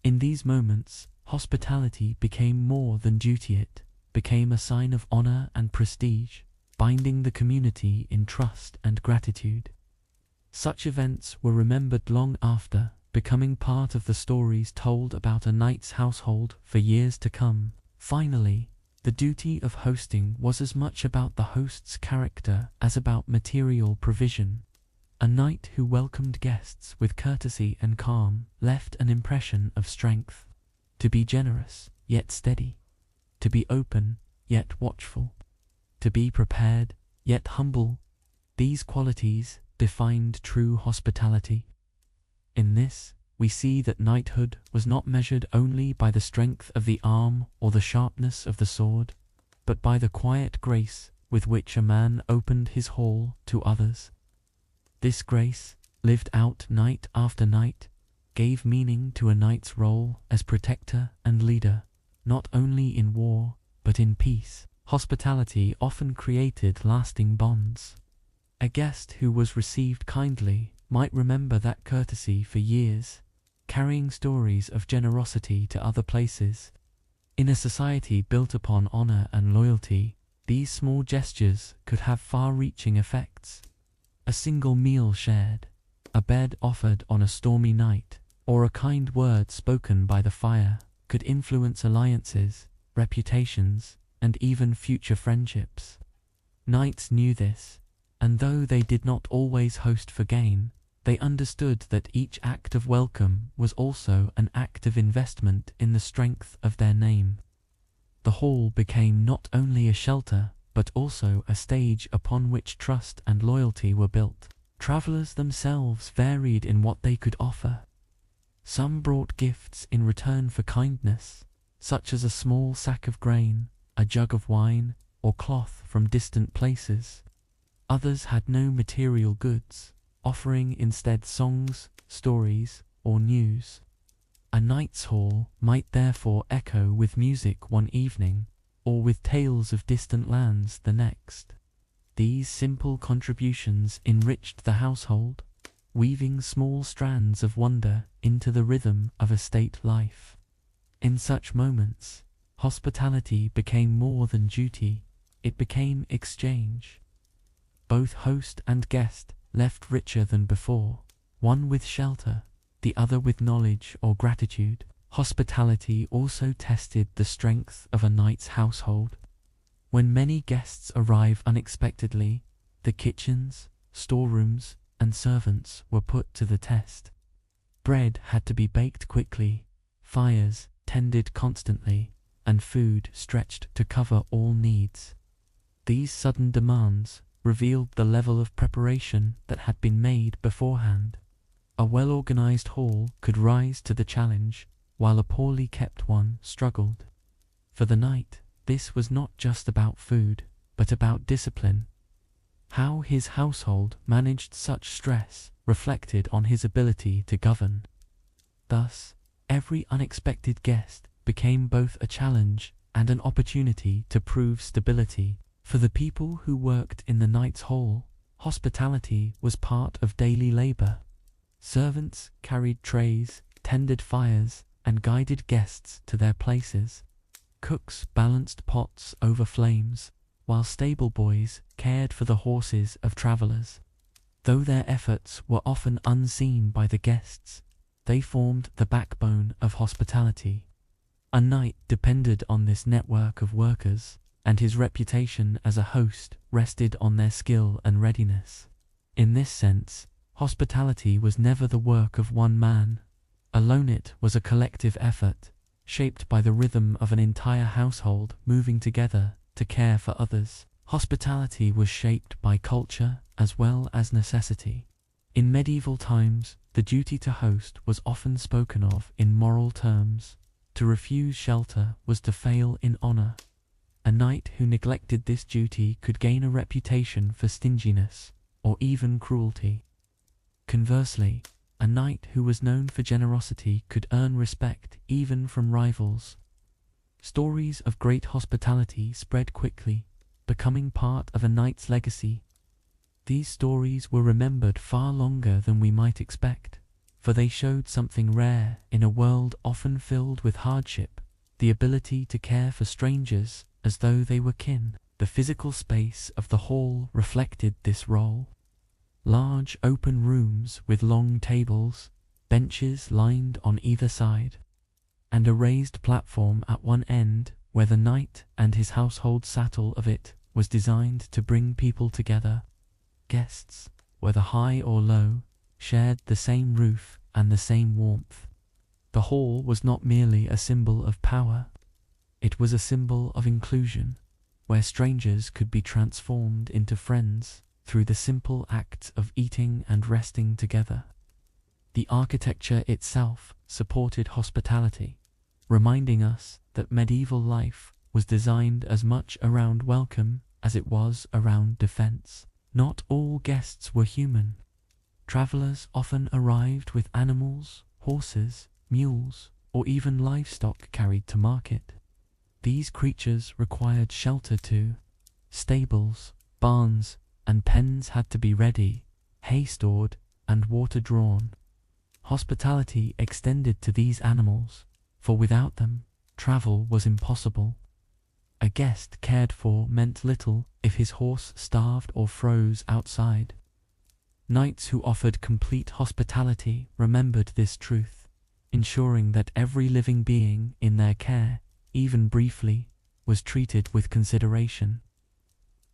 In these moments, hospitality became more than duty, it became a sign of honor and prestige, binding the community in trust and gratitude. Such events were remembered long after, becoming part of the stories told about a knight's household for years to come. Finally, the duty of hosting was as much about the host's character as about material provision. A knight who welcomed guests with courtesy and calm left an impression of strength. To be generous, yet steady. To be open, yet watchful. To be prepared, yet humble. These qualities defined true hospitality. In this, we see that knighthood was not measured only by the strength of the arm or the sharpness of the sword, but by the quiet grace with which a man opened his hall to others. This grace, lived out night after night, gave meaning to a knight's role as protector and leader, not only in war, but in peace. Hospitality often created lasting bonds. A guest who was received kindly might remember that courtesy for years, carrying stories of generosity to other places. In a society built upon honor and loyalty, these small gestures could have far-reaching effects. A single meal shared, a bed offered on a stormy night, or a kind word spoken by the fire could influence alliances, reputations, and even future friendships. Knights knew this, and though they did not always host for gain, they understood that each act of welcome was also an act of investment in the strength of their name. The hall became not only a shelter, but also a stage upon which trust and loyalty were built. Travelers themselves varied in what they could offer. Some brought gifts in return for kindness, such as a small sack of grain, a jug of wine, or cloth from distant places. Others had no material goods, offering instead songs, stories, or news. A knight's hall might therefore echo with music one evening, or with tales of distant lands the next. These simple contributions enriched the household, weaving small strands of wonder into the rhythm of a state life. In such moments, hospitality became more than duty, it became exchange. Both host and guest left richer than before, one with shelter, the other with knowledge or gratitude. Hospitality also tested the strength of a knight's household. When many guests arrive unexpectedly, the kitchens, storerooms, and servants were put to the test. Bread had to be baked quickly, fires tended constantly, and food stretched to cover all needs. These sudden demands revealed the level of preparation that had been made beforehand. A well-organized hall could rise to the challenge, while a poorly kept one struggled. For the knight, this was not just about food, but about discipline. How his household managed such stress reflected on his ability to govern. Thus, every unexpected guest became both a challenge and an opportunity to prove stability. For the people who worked in the knight's hall, hospitality was part of daily labor. Servants carried trays, tended fires, and guided guests to their places. Cooks balanced pots over flames, while stable boys cared for the horses of travelers. Though their efforts were often unseen by the guests, they formed the backbone of hospitality. A knight depended on this network of workers, and his reputation as a host rested on their skill and readiness. In this sense, hospitality was never the work of one man. Alone it was a collective effort, shaped by the rhythm of an entire household moving together to care for others. Hospitality was shaped by culture as well as necessity. In medieval times, the duty to host was often spoken of in moral terms. To refuse shelter was to fail in honor. A knight who neglected this duty could gain a reputation for stinginess or even cruelty. Conversely, a knight who was known for generosity could earn respect even from rivals. Stories of great hospitality spread quickly, becoming part of a knight's legacy. These stories were remembered far longer than we might expect, for they showed something rare in a world often filled with hardship: the ability to care for strangers as though they were kin. The physical space of the hall reflected this role. Large open rooms with long tables, benches lined on either side, and a raised platform at one end where the knight and his household sat. All of it was designed to bring people together. Guests, whether high or low, shared the same roof and the same warmth. The hall was not merely a symbol of power, it was a symbol of inclusion, where strangers could be transformed into friends through the simple acts of eating and resting together. The architecture itself supported hospitality, reminding us that medieval life was designed as much around welcome as it was around defense. Not all guests were human. Travelers often arrived with animals, horses, mules, or even livestock carried to market. These creatures required shelter too. Stables, barns, and pens had to be ready, hay stored, and water drawn. Hospitality extended to these animals, for without them, travel was impossible. A guest cared for meant little if his horse starved or froze outside. Knights who offered complete hospitality remembered this truth, ensuring that every living being in their care, even briefly, was treated with consideration.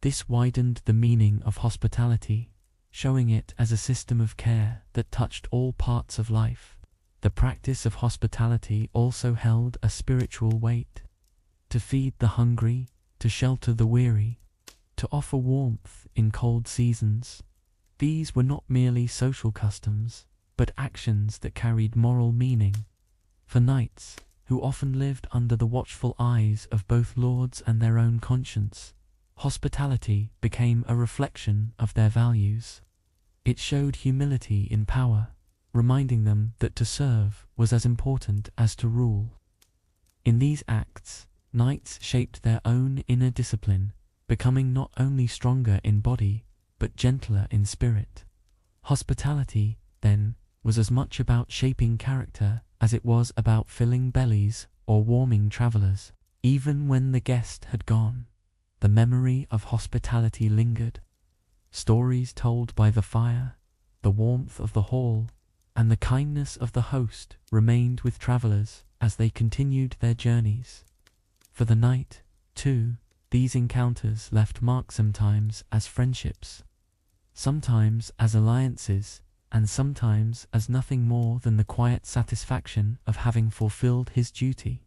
This widened the meaning of hospitality, showing it as a system of care that touched all parts of life. The practice of hospitality also held a spiritual weight. To feed the hungry, to shelter the weary, to offer warmth in cold seasons. These were not merely social customs, but actions that carried moral meaning. For knights, who often lived under the watchful eyes of both lords and their own conscience, hospitality became a reflection of their values. It showed humility in power, reminding them that to serve was as important as to rule. In these acts, knights shaped their own inner discipline, becoming not only stronger in body, but gentler in spirit. Hospitality, then, was as much about shaping character as it was about filling bellies or warming travelers. Even when the guest had gone, the memory of hospitality lingered. Stories told by the fire, the warmth of the hall, and the kindness of the host remained with travelers as they continued their journeys. For the knight, too, these encounters left marks, sometimes as friendships, sometimes as alliances, and sometimes as nothing more than the quiet satisfaction of having fulfilled his duty.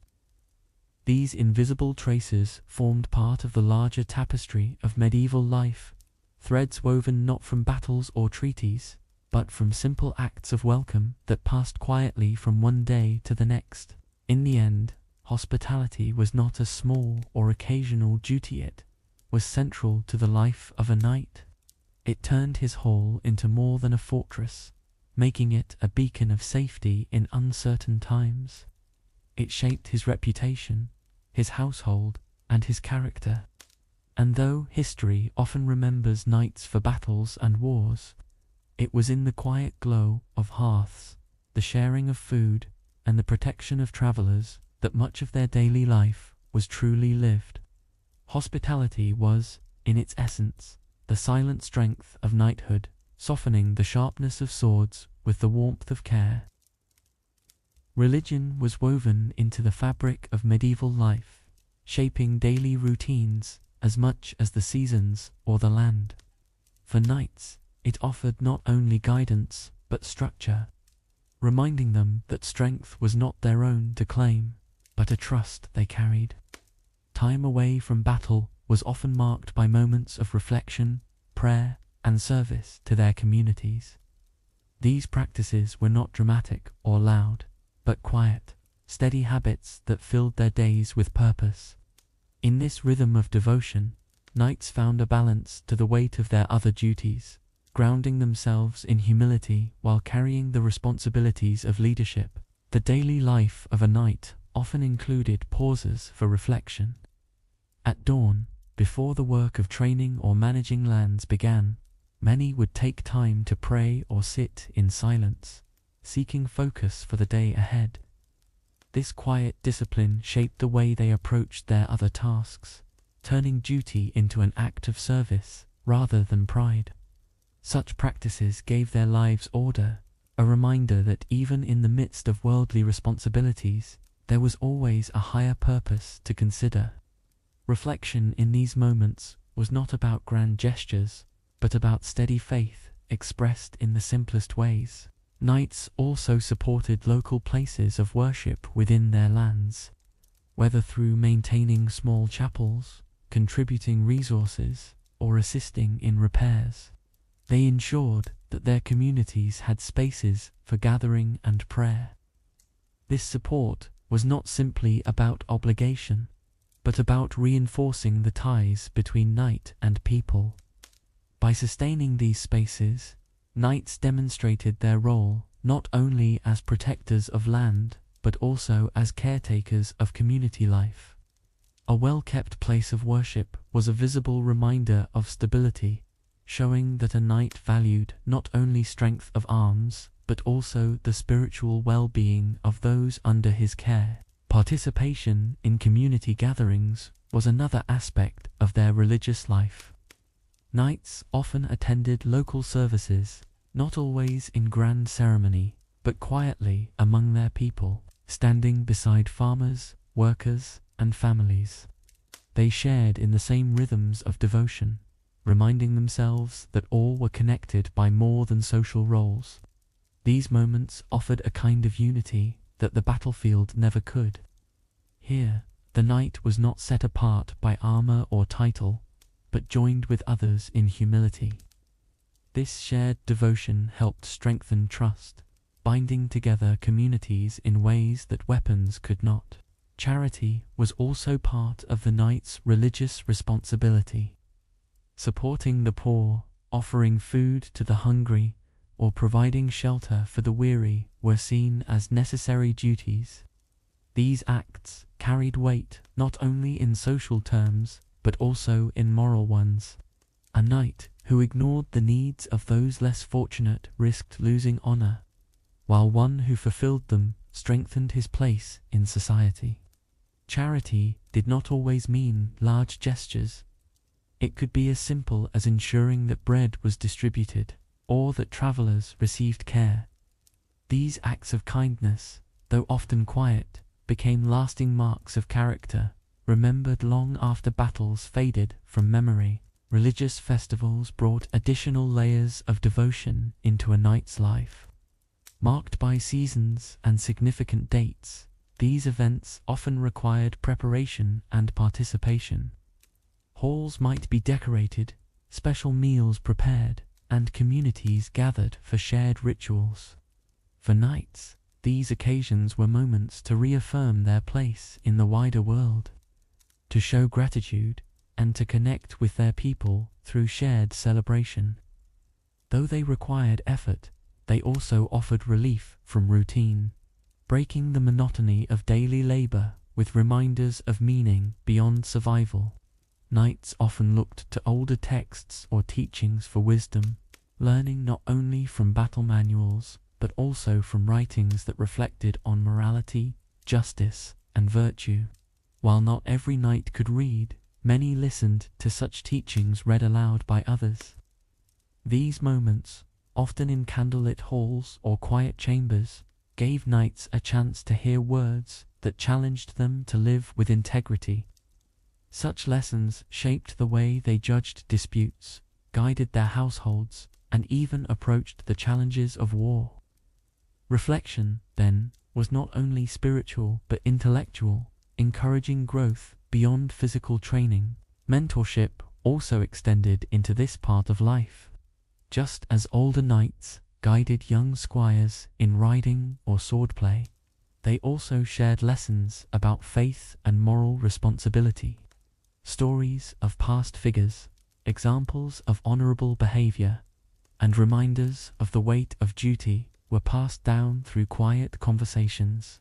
These invisible traces formed part of the larger tapestry of medieval life, threads woven not from battles or treaties, but from simple acts of welcome that passed quietly from one day to the next. In the end, hospitality was not a small or occasional duty, it was central to the life of a knight. It turned his hall into more than a fortress, making it a beacon of safety in uncertain times. It shaped his reputation, his household, and his character. And though history often remembers knights for battles and wars, it was in the quiet glow of hearths, the sharing of food, and the protection of travelers that much of their daily life was truly lived. Hospitality was, in its essence, the silent strength of knighthood, softening the sharpness of swords with the warmth of care. Religion was woven into the fabric of medieval life, shaping daily routines as much as the seasons or the land. For knights, it offered not only guidance but structure, reminding them that strength was not their own to claim, but a trust they carried. Time away from battle was often marked by moments of reflection, prayer, and service to their communities. These practices were not dramatic or loud, but quiet, steady habits that filled their days with purpose. In this rhythm of devotion, knights found a balance to the weight of their other duties, grounding themselves in humility while carrying the responsibilities of leadership. The daily life of a knight often included pauses for reflection. At dawn, before the work of training or managing lands began, many would take time to pray or sit in silence, seeking focus for the day ahead. This quiet discipline shaped the way they approached their other tasks, turning duty into an act of service rather than pride. Such practices gave their lives order, a reminder that even in the midst of worldly responsibilities, there was always a higher purpose to consider. Reflection in these moments was not about grand gestures, but about steady faith expressed in the simplest ways. Knights also supported local places of worship within their lands, whether through maintaining small chapels, contributing resources, or assisting in repairs. They ensured that their communities had spaces for gathering and prayer. This support was not simply about obligation, but about reinforcing the ties between knight and people. By sustaining these spaces, knights demonstrated their role not only as protectors of land, but also as caretakers of community life. A well-kept place of worship was a visible reminder of stability, showing that a knight valued not only strength of arms, but also the spiritual well-being of those under his care. Participation in community gatherings was another aspect of their religious life. Knights often attended local services, not always in grand ceremony, but quietly among their people, standing beside farmers, workers, and families. They shared in the same rhythms of devotion, reminding themselves that all were connected by more than social roles. These moments offered a kind of unity that the battlefield never could. Here, the knight was not set apart by armor or title, but joined with others in humility. This shared devotion helped strengthen trust, binding together communities in ways that weapons could not. Charity was also part of the knight's religious responsibility. Supporting the poor, offering food to the hungry, or providing shelter for the weary were seen as necessary duties. These acts carried weight not only in social terms, but also in moral ones. A knight who ignored the needs of those less fortunate risked losing honor, while one who fulfilled them strengthened his place in society. Charity did not always mean large gestures. It could be as simple as ensuring that bread was distributed, or that travelers received care. These acts of kindness, though often quiet, became lasting marks of character, remembered long after battles faded from memory. religious festivals brought additional layers of devotion into a knight's life. Marked by seasons and significant dates, these events often required preparation and participation. Halls might be decorated, special meals prepared, and communities gathered for shared rituals. For knights, these occasions were moments to reaffirm their place in the wider world, to show gratitude, and to connect with their people through shared celebration. Though they required effort, they also offered relief from routine, breaking the monotony of daily labor with reminders of meaning beyond survival. Knights often looked to older texts or teachings for wisdom, learning not only from battle manuals, but also from writings that reflected on morality, justice, and virtue. While not every knight could read, many listened to such teachings read aloud by others. These moments, often in candlelit halls or quiet chambers, gave knights a chance to hear words that challenged them to live with integrity. Such lessons shaped the way they judged disputes, guided their households, and even approached the challenges of war. Reflection, then, was not only spiritual but intellectual, encouraging growth beyond physical training. Mentorship also extended into this part of life. Just as older knights guided young squires in riding or swordplay, they also shared lessons about faith and moral responsibility. Stories of past figures, examples of honorable behavior, and reminders of the weight of duty were passed down through quiet conversations.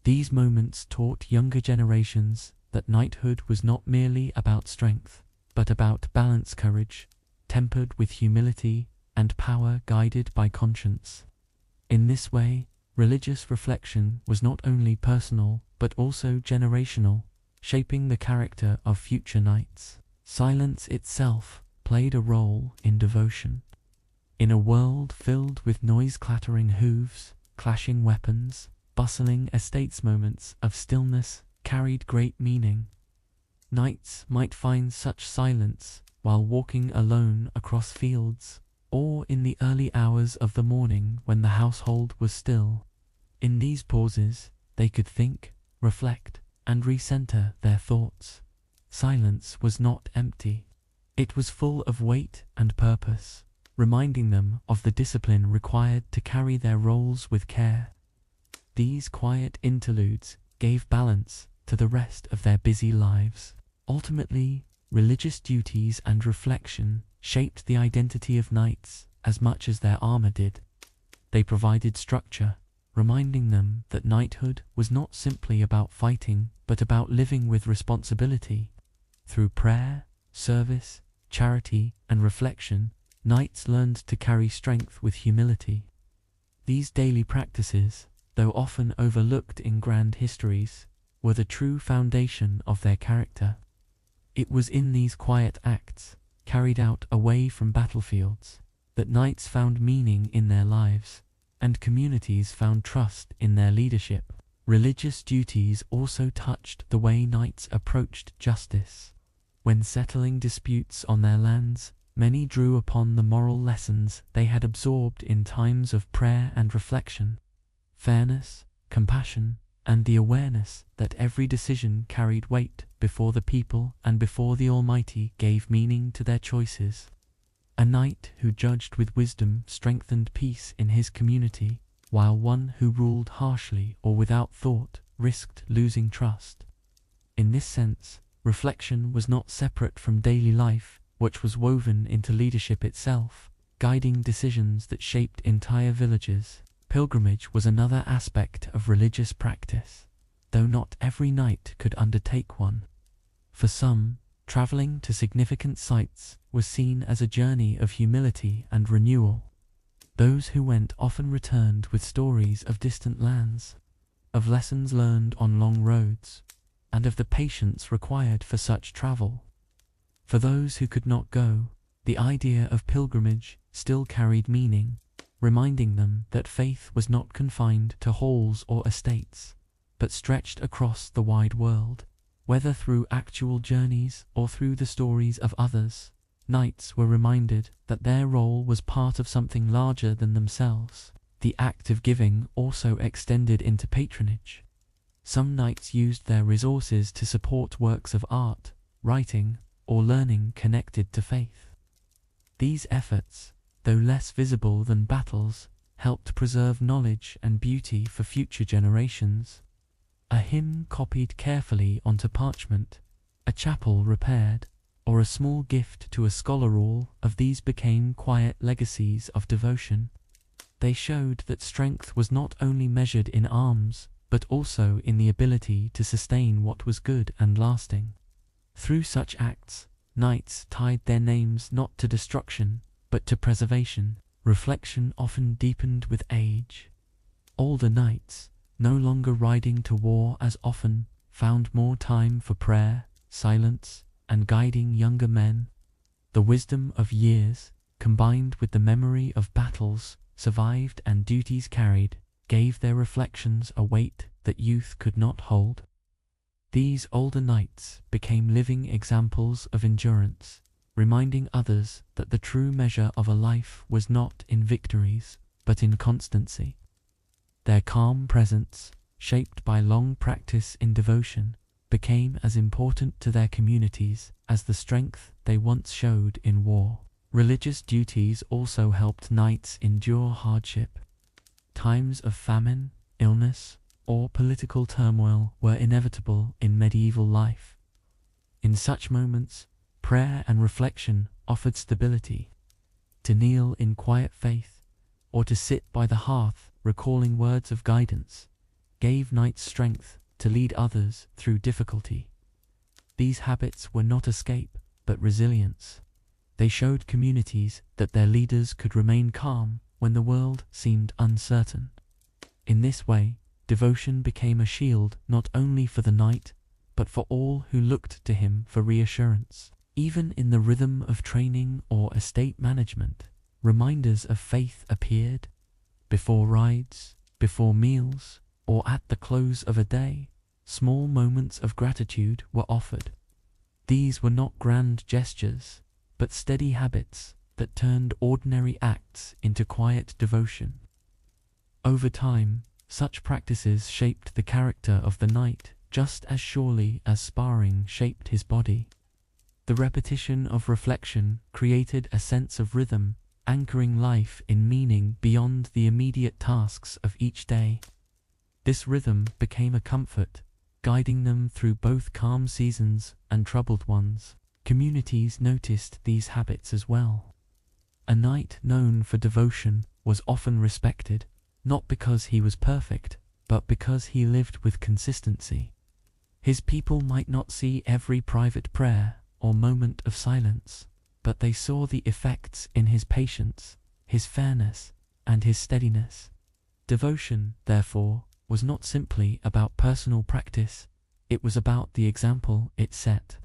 These moments taught younger generations that knighthood was not merely about strength, but about balanced courage, tempered with humility, and power guided by conscience. In this way, religious reflection was not only personal, but also generational, shaping the character of future knights. Silence itself played a role in devotion. In a world filled with noise-clattering hooves, clashing weapons, bustling estates, moments of stillness carried great meaning. Knights might find such silence while walking alone across fields, or in the early hours of the morning when the household was still. In these pauses, they could think, reflect, and recenter their thoughts. Silence was not empty. It was full of weight and purpose, reminding them of the discipline required to carry their roles with care. These quiet interludes gave balance to the rest of their busy lives. Ultimately, religious duties and reflection shaped the identity of knights as much as their armor did. They provided structure, reminding them that knighthood was not simply about fighting, but about living with responsibility. Through prayer, service, charity, and reflection, knights learned to carry strength with humility. These daily practices, though often overlooked in grand histories, were the true foundation of their character. It was in these quiet acts, carried out away from battlefields, that knights found meaning in their lives, and communities found trust in their leadership. Religious duties also touched the way knights approached justice. When settling disputes on their lands, many drew upon the moral lessons they had absorbed in times of prayer and reflection. Fairness, compassion, and the awareness that every decision carried weight before the people and before the Almighty gave meaning to their choices. A knight who judged with wisdom strengthened peace in his community, while one who ruled harshly or without thought risked losing trust. In this sense, reflection was not separate from daily life, which was woven into leadership itself, guiding decisions that shaped entire villages. Pilgrimage was another aspect of religious practice, though not every knight could undertake one. For some, traveling to significant sites was seen as a journey of humility and renewal. Those who went often returned with stories of distant lands, of lessons learned on long roads, and of the patience required for such travel. For those who could not go, the idea of pilgrimage still carried meaning, reminding them that faith was not confined to halls or estates, but stretched across the wide world. Whether through actual journeys or through the stories of others, knights were reminded that their role was part of something larger than themselves. The act of giving also extended into patronage. Some knights used their resources to support works of art, writing, or learning connected to faith. These efforts, though less visible than battles, helped preserve knowledge and beauty for future generations. A hymn copied carefully onto parchment, a chapel repaired, or a small gift to a scholar, all of these became quiet legacies of devotion. They showed that strength was not only measured in arms, but also in the ability to sustain what was good and lasting. Through such acts, knights tied their names not to destruction, but to preservation. Reflection often deepened with age. Older knights, no longer riding to war as often, found more time for prayer, silence, and guiding younger men. The wisdom of years, combined with the memory of battles survived and duties carried, gave their reflections a weight that youth could not hold. These older knights became living examples of endurance, reminding others that the true measure of a life was not in victories, but in constancy. Their calm presence, shaped by long practice in devotion, became as important to their communities as the strength they once showed in war. Religious duties also helped knights endure hardship. Times of famine, illness, or political turmoil were inevitable in medieval life. In such moments, prayer and reflection offered stability. To kneel in quiet faith, or to sit by the hearth recalling words of guidance, gave knights strength to lead others through difficulty. These habits were not escape, but resilience. They showed communities that their leaders could remain calm when the world seemed uncertain. In this way, devotion became a shield not only for the knight, but for all who looked to him for reassurance. Even in the rhythm of training or estate management, reminders of faith appeared. Before rides, before meals, or at the close of a day, small moments of gratitude were offered. These were not grand gestures, but steady habits that turned ordinary acts into quiet devotion. Over time, such practices shaped the character of the knight just as surely as sparring shaped his body. The repetition of reflection created a sense of rhythm, anchoring life in meaning beyond the immediate tasks of each day. This rhythm became a comfort, guiding them through both calm seasons and troubled ones. Communities noticed these habits as well. A knight known for devotion was often respected, not because he was perfect, but because he lived with consistency. His people might not see every private prayer or moment of silence, but they saw the effects in his patience, his fairness, and his steadiness. Devotion, therefore, was not simply about personal practice, it was about the example it set.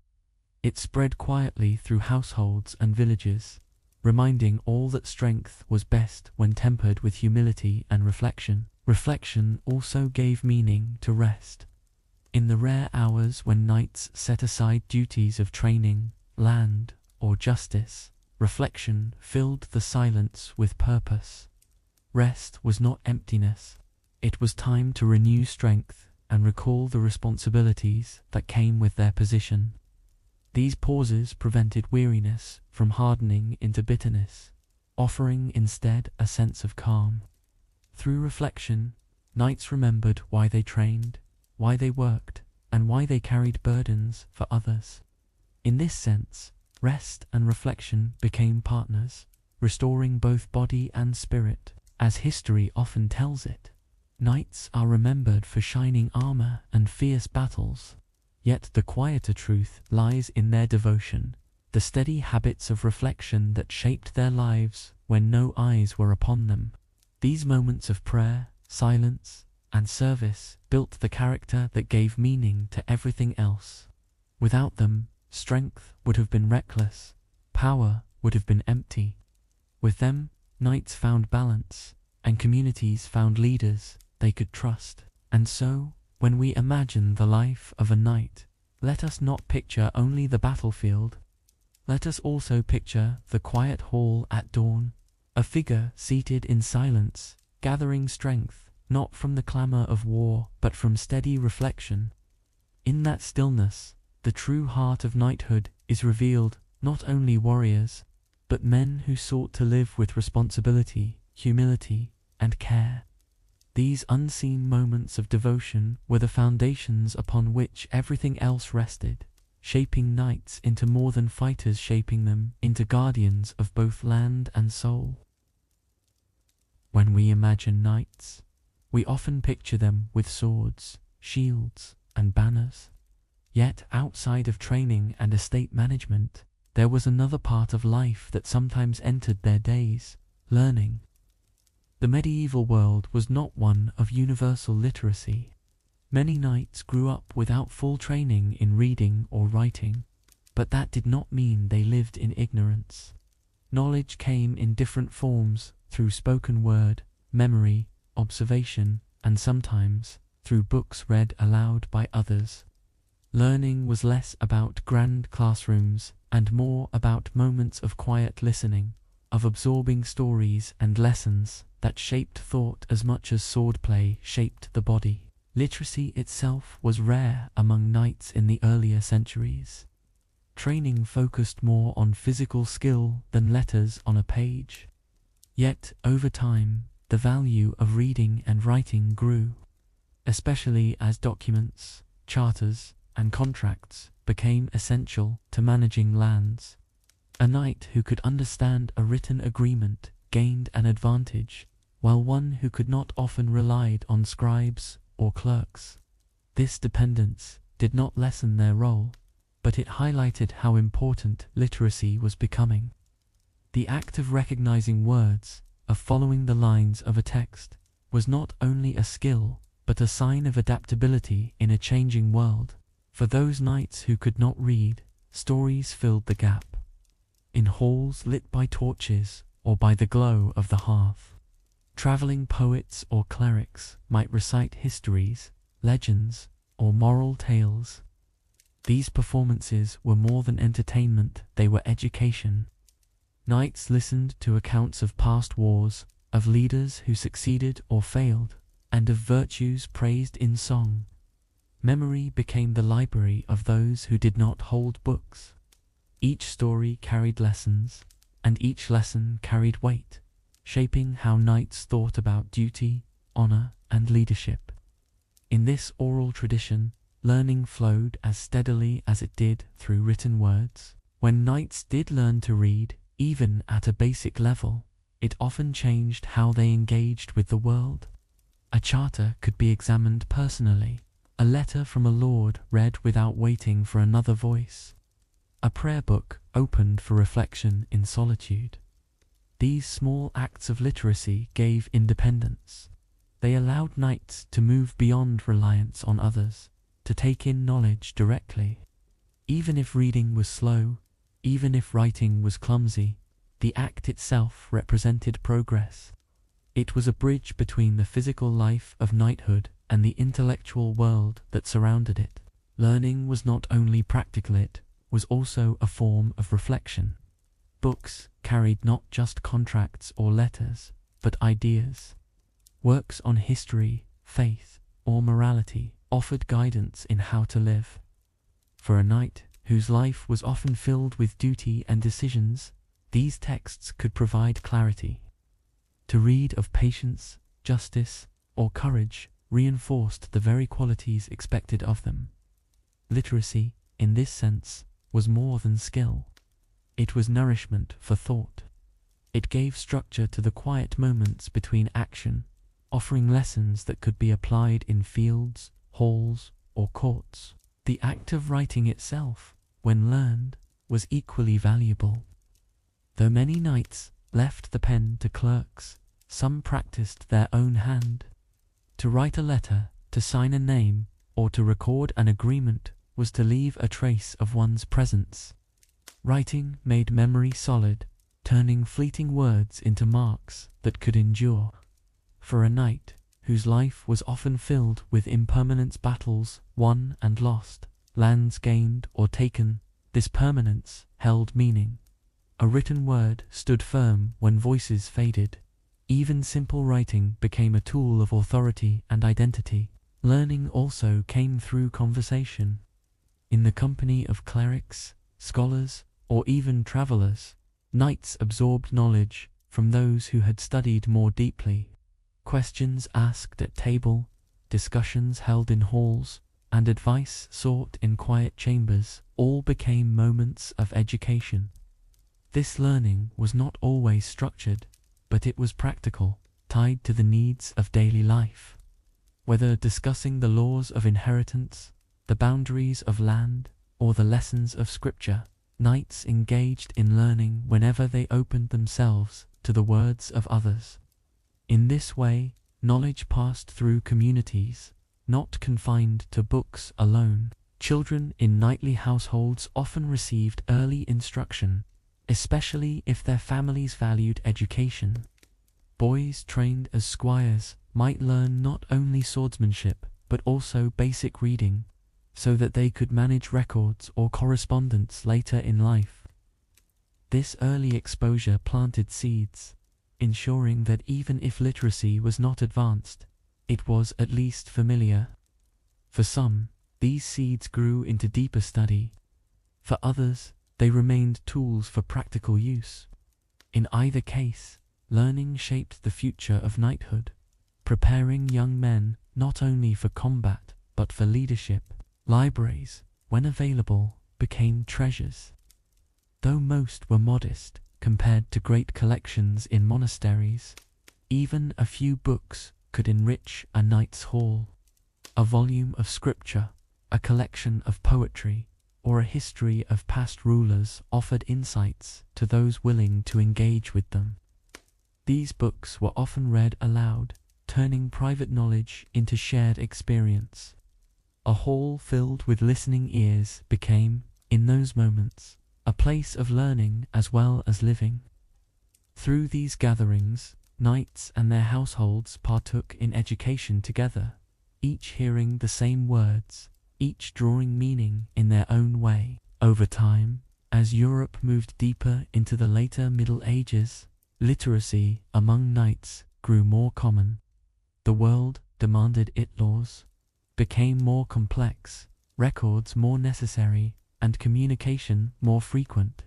It spread quietly through households and villages, reminding all that strength was best when tempered with humility and reflection. Reflection also gave meaning to rest. In the rare hours when knights set aside duties of training, land, or justice, reflection filled the silence with purpose. Rest was not emptiness, it was time to renew strength and recall the responsibilities that came with their position. These pauses prevented weariness from hardening into bitterness, offering instead a sense of calm. Through reflection, knights remembered why they trained, why they worked, and why they carried burdens for others. In this sense, rest and reflection became partners, restoring both body and spirit. As history often tells it, knights are remembered for shining armor and fierce battles, yet the quieter truth lies in their devotion, the steady habits of reflection that shaped their lives when no eyes were upon them. These moments of prayer, silence, and service built the character that gave meaning to everything else. Without them, strength would have been reckless, power would have been empty. With them, knights found balance, and communities found leaders they could trust. And so, when we imagine the life of a knight, let us not picture only the battlefield. Let us also picture the quiet hall at dawn, a figure seated in silence, gathering strength, not from the clamor of war, but from steady reflection. In that stillness, the true heart of knighthood is revealed, not only warriors, but men who sought to live with responsibility, humility, and care. These unseen moments of devotion were the foundations upon which everything else rested, shaping knights into more than fighters, shaping them into guardians of both land and soul. When we imagine knights, we often picture them with swords, shields, and banners. Yet outside of training and estate management, there was another part of life that sometimes entered their days: learning. The medieval world was not one of universal literacy. Many knights grew up without full training in reading or writing, but that did not mean they lived in ignorance. Knowledge came in different forms, through spoken word, memory, observation, and sometimes through books read aloud by others. Learning was less about grand classrooms and more about moments of quiet listening, of absorbing stories and lessons that shaped thought as much as swordplay shaped the body. Literacy itself was rare among knights in the earlier centuries. Training focused more on physical skill than letters on a page. Yet, over time, the value of reading and writing grew, especially as documents, charters, and contracts became essential to managing lands. A knight who could understand a written agreement gained an advantage, while one who could not often relied on scribes or clerks. This dependence did not lessen their role, but it highlighted how important literacy was becoming. The act of recognizing words, of following the lines of a text, was not only a skill, but a sign of adaptability in a changing world. For those knights who could not read, stories filled the gap. In halls lit by torches or by the glow of the hearth, traveling poets or clerics might recite histories, legends, or moral tales. These performances were more than entertainment, they were education. Knights listened to accounts of past wars, of leaders who succeeded or failed, and of virtues praised in song. Memory became the library of those who did not hold books. Each story carried lessons, and each lesson carried weight, shaping how knights thought about duty, honor, and leadership. In this oral tradition, learning flowed as steadily as it did through written words. When knights did learn to read, even at a basic level, it often changed how they engaged with the world. A charter could be examined personally, a letter from a lord read without waiting for another voice, a prayer book opened for reflection in solitude. These small acts of literacy gave independence. They allowed knights to move beyond reliance on others, to take in knowledge directly. Even if reading was slow, even if writing was clumsy, the act itself represented progress. It was a bridge between the physical life of knighthood and the intellectual world that surrounded it. Learning was not only practical, it was also a form of reflection. Books carried not just contracts or letters, but ideas. Works on history, faith, or morality offered guidance in how to live. For a knight whose life was often filled with duty and decisions, these texts could provide clarity. To read of patience, justice, or courage reinforced the very qualities expected of them. Literacy, in this sense, was more than skill. It was nourishment for thought. It gave structure to the quiet moments between action, offering lessons that could be applied in fields, halls, or courts. The act of writing itself, when learned, was equally valuable. Though many knights left the pen to clerks, some practiced their own hand. To write a letter, to sign a name, or to record an agreement was to leave a trace of one's presence. Writing made memory solid, turning fleeting words into marks that could endure. For a knight, whose life was often filled with impermanent battles won and lost, lands gained or taken, This permanence held meaning. A written word stood firm when voices faded. Even simple writing became a tool of authority and identity. Learning also came through conversation. In the company of clerics, scholars, or even travelers, knights absorbed knowledge from those who had studied more deeply. Questions asked at table, discussions held in halls, and advice sought in quiet chambers all became moments of education. This learning was not always structured, but it was practical, tied to the needs of daily life. Whether discussing the laws of inheritance, the boundaries of land, or the lessons of scripture, knights engaged in learning whenever they opened themselves to the words of others. In this way, knowledge passed through communities, not confined to books alone. Children in knightly households often received early instruction, especially if their families valued education. Boys trained as squires might learn not only swordsmanship, but also basic reading, so that they could manage records or correspondence later in life. This early exposure planted seeds, ensuring that even if literacy was not advanced, it was at least familiar. For some, these seeds grew into deeper study. For others, they remained tools for practical use. In either case, learning shaped the future of knighthood, preparing young men not only for combat, but for leadership. Libraries, when available, became treasures. Though most were modest compared to great collections in monasteries, even a few books could enrich a knight's hall. A volume of scripture, a collection of poetry, or a history of past rulers offered insights to those willing to engage with them. These books were often read aloud, turning private knowledge into shared experience. A hall filled with listening ears became, in those moments, a place of learning as well as living. Through these gatherings, knights and their households partook in education together, each hearing the same words, each drawing meaning in their own way. Over time, as Europe moved deeper into the later Middle Ages, literacy among knights grew more common. The world demanded it. Laws became more complex, records more necessary, and communication more frequent.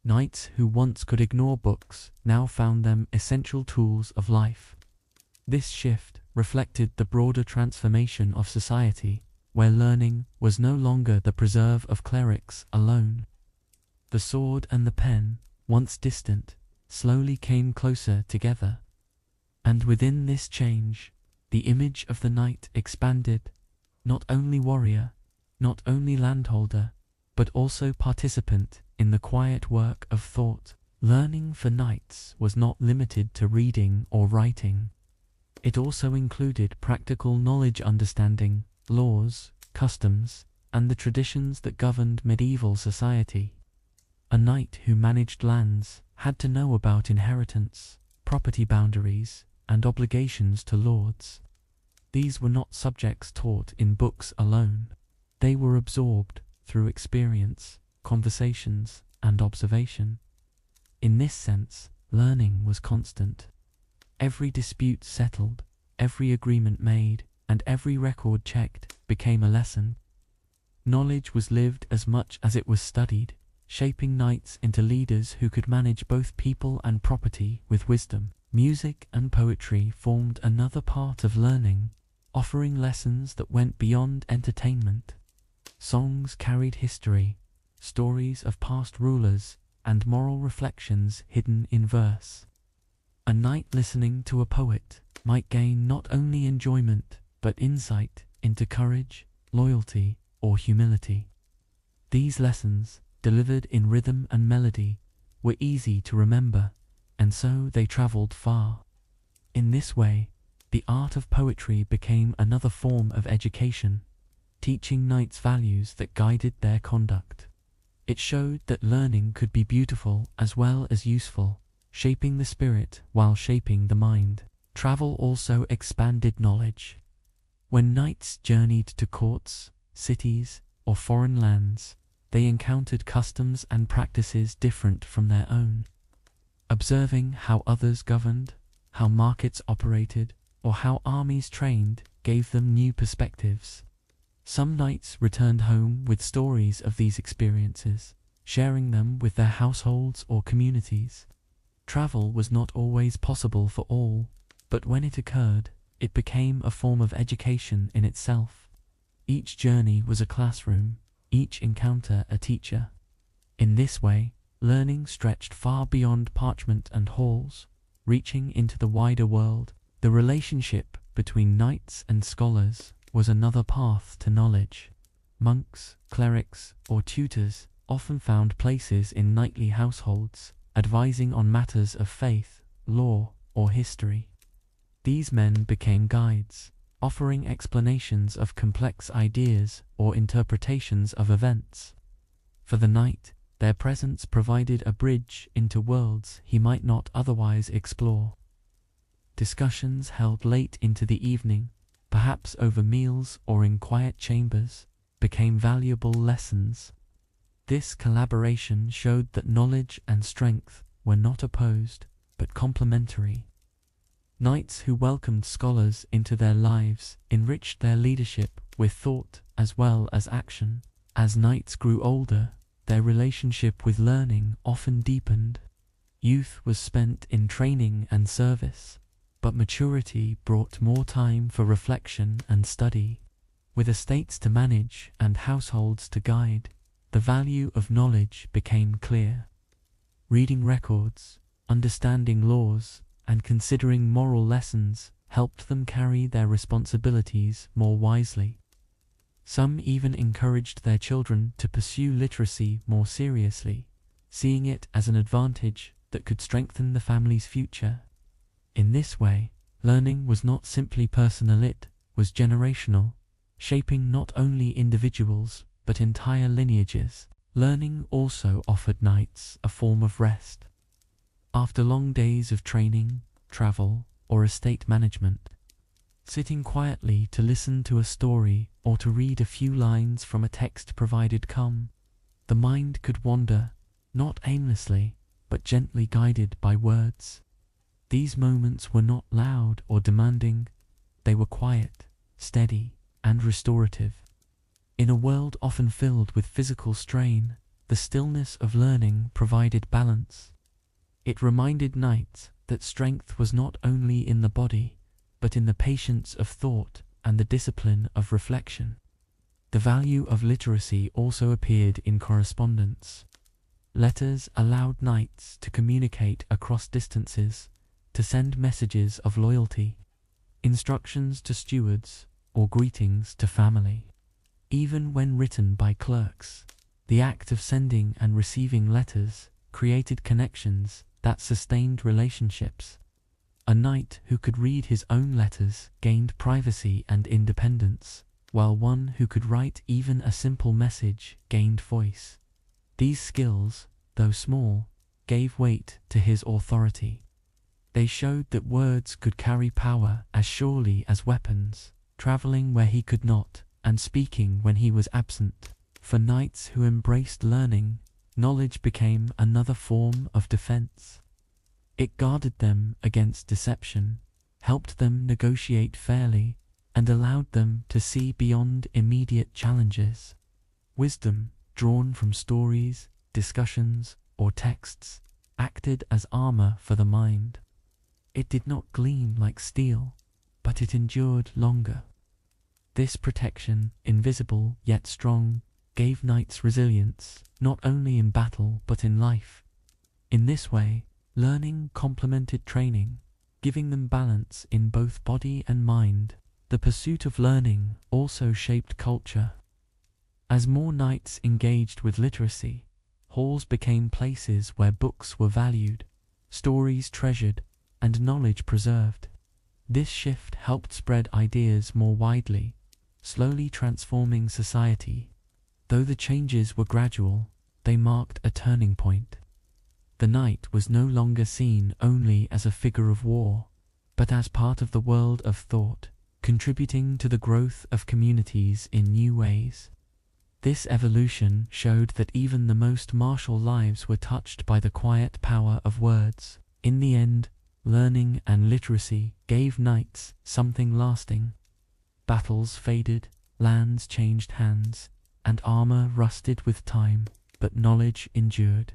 Knights who once could ignore books now found them essential tools of life. This shift reflected the broader transformation of society, where learning was no longer the preserve of clerics alone. The sword and the pen, once distant, slowly came closer together. And within this change, the image of the knight expanded, not only warrior, not only landholder, but also participant in the quiet work of thought. Learning for knights was not limited to reading or writing. It also included practical knowledge, understanding laws, customs, and the traditions that governed medieval society. A knight who managed lands had to know about inheritance, property boundaries, and obligations to lords. These were not subjects taught in books alone. They were absorbed through experience, conversations, and observation. In this sense, learning was constant. Every dispute settled, every agreement made, and every record checked became a lesson. Knowledge was lived as much as it was studied, shaping knights into leaders who could manage both people and property with wisdom. Music and poetry formed another part of learning, offering lessons that went beyond entertainment. Songs carried history, stories of past rulers, and moral reflections hidden in verse. A knight listening to a poet might gain not only enjoyment, but insight into courage, loyalty, or humility. These lessons, delivered in rhythm and melody, were easy to remember, and so they traveled far. In this way, the art of poetry became another form of education, teaching knights values that guided their conduct. It showed that learning could be beautiful as well as useful, shaping the spirit while shaping the mind. Travel also expanded knowledge. When knights journeyed to courts, cities, or foreign lands, they encountered customs and practices different from their own. Observing how others governed, how markets operated, or how armies trained gave them new perspectives. Some knights returned home with stories of these experiences, sharing them with their households or communities. Travel was not always possible for all, but when it occurred, it became a form of education in itself. Each journey was a classroom, each encounter a teacher. In this way, learning stretched far beyond parchment and halls, reaching into the wider world. The relationship between knights and scholars was another path to knowledge. Monks, clerics, or tutors often found places in knightly households, advising on matters of faith, law, or history. These men became guides, offering explanations of complex ideas or interpretations of events. For the knight, their presence provided a bridge into worlds he might not otherwise explore. Discussions held late into the evening, perhaps over meals or in quiet chambers, became valuable lessons. This collaboration showed that knowledge and strength were not opposed, but complementary. Knights who welcomed scholars into their lives enriched their leadership with thought as well as action. As knights grew older, their relationship with learning often deepened. Youth was spent in training and service, but maturity brought more time for reflection and study. With estates to manage and households to guide, the value of knowledge became clear. Reading records, understanding laws, and considering moral lessons helped them carry their responsibilities more wisely. Some even encouraged their children to pursue literacy more seriously, seeing it as an advantage that could strengthen the family's future. In this way, learning was not simply personal, it was generational, shaping not only individuals but entire lineages. Learning also offered knights a form of rest. After long days of training, travel, or estate management, sitting quietly to listen to a story or to read a few lines from a text provided calm. The mind could wander, not aimlessly, but gently guided by words. These moments were not loud or demanding, they were quiet, steady, and restorative. In a world often filled with physical strain, the stillness of learning provided balance. It reminded knights that strength was not only in the body, but in the patience of thought and the discipline of reflection. The value of literacy also appeared in correspondence. Letters allowed knights to communicate across distances, to send messages of loyalty, instructions to stewards, or greetings to family. Even when written by clerks, the act of sending and receiving letters created connections that sustained relationships. A knight who could read his own letters gained privacy and independence, while one who could write even a simple message gained voice. These skills, though small, gave weight to his authority. They showed that words could carry power as surely as weapons, traveling where he could not, and speaking when he was absent. For knights who embraced learning, knowledge became another form of defense. It guarded them against deception, helped them negotiate fairly, and allowed them to see beyond immediate challenges. Wisdom, drawn from stories, discussions, or texts, acted as armor for the mind. It did not gleam like steel, but it endured longer. This protection, invisible yet strong, gave knights resilience, not only in battle but in life. In this way, learning complemented training, giving them balance in both body and mind. The pursuit of learning also shaped culture. As more knights engaged with literacy, halls became places where books were valued, stories treasured, and knowledge preserved. This shift helped spread ideas more widely, slowly transforming society. Though the changes were gradual, they marked a turning point. The knight was no longer seen only as a figure of war, but as part of the world of thought, contributing to the growth of communities in new ways. This evolution showed that even the most martial lives were touched by the quiet power of words. In the end, learning and literacy gave knights something lasting. Battles faded, lands changed hands, and armor rusted with time, but knowledge endured.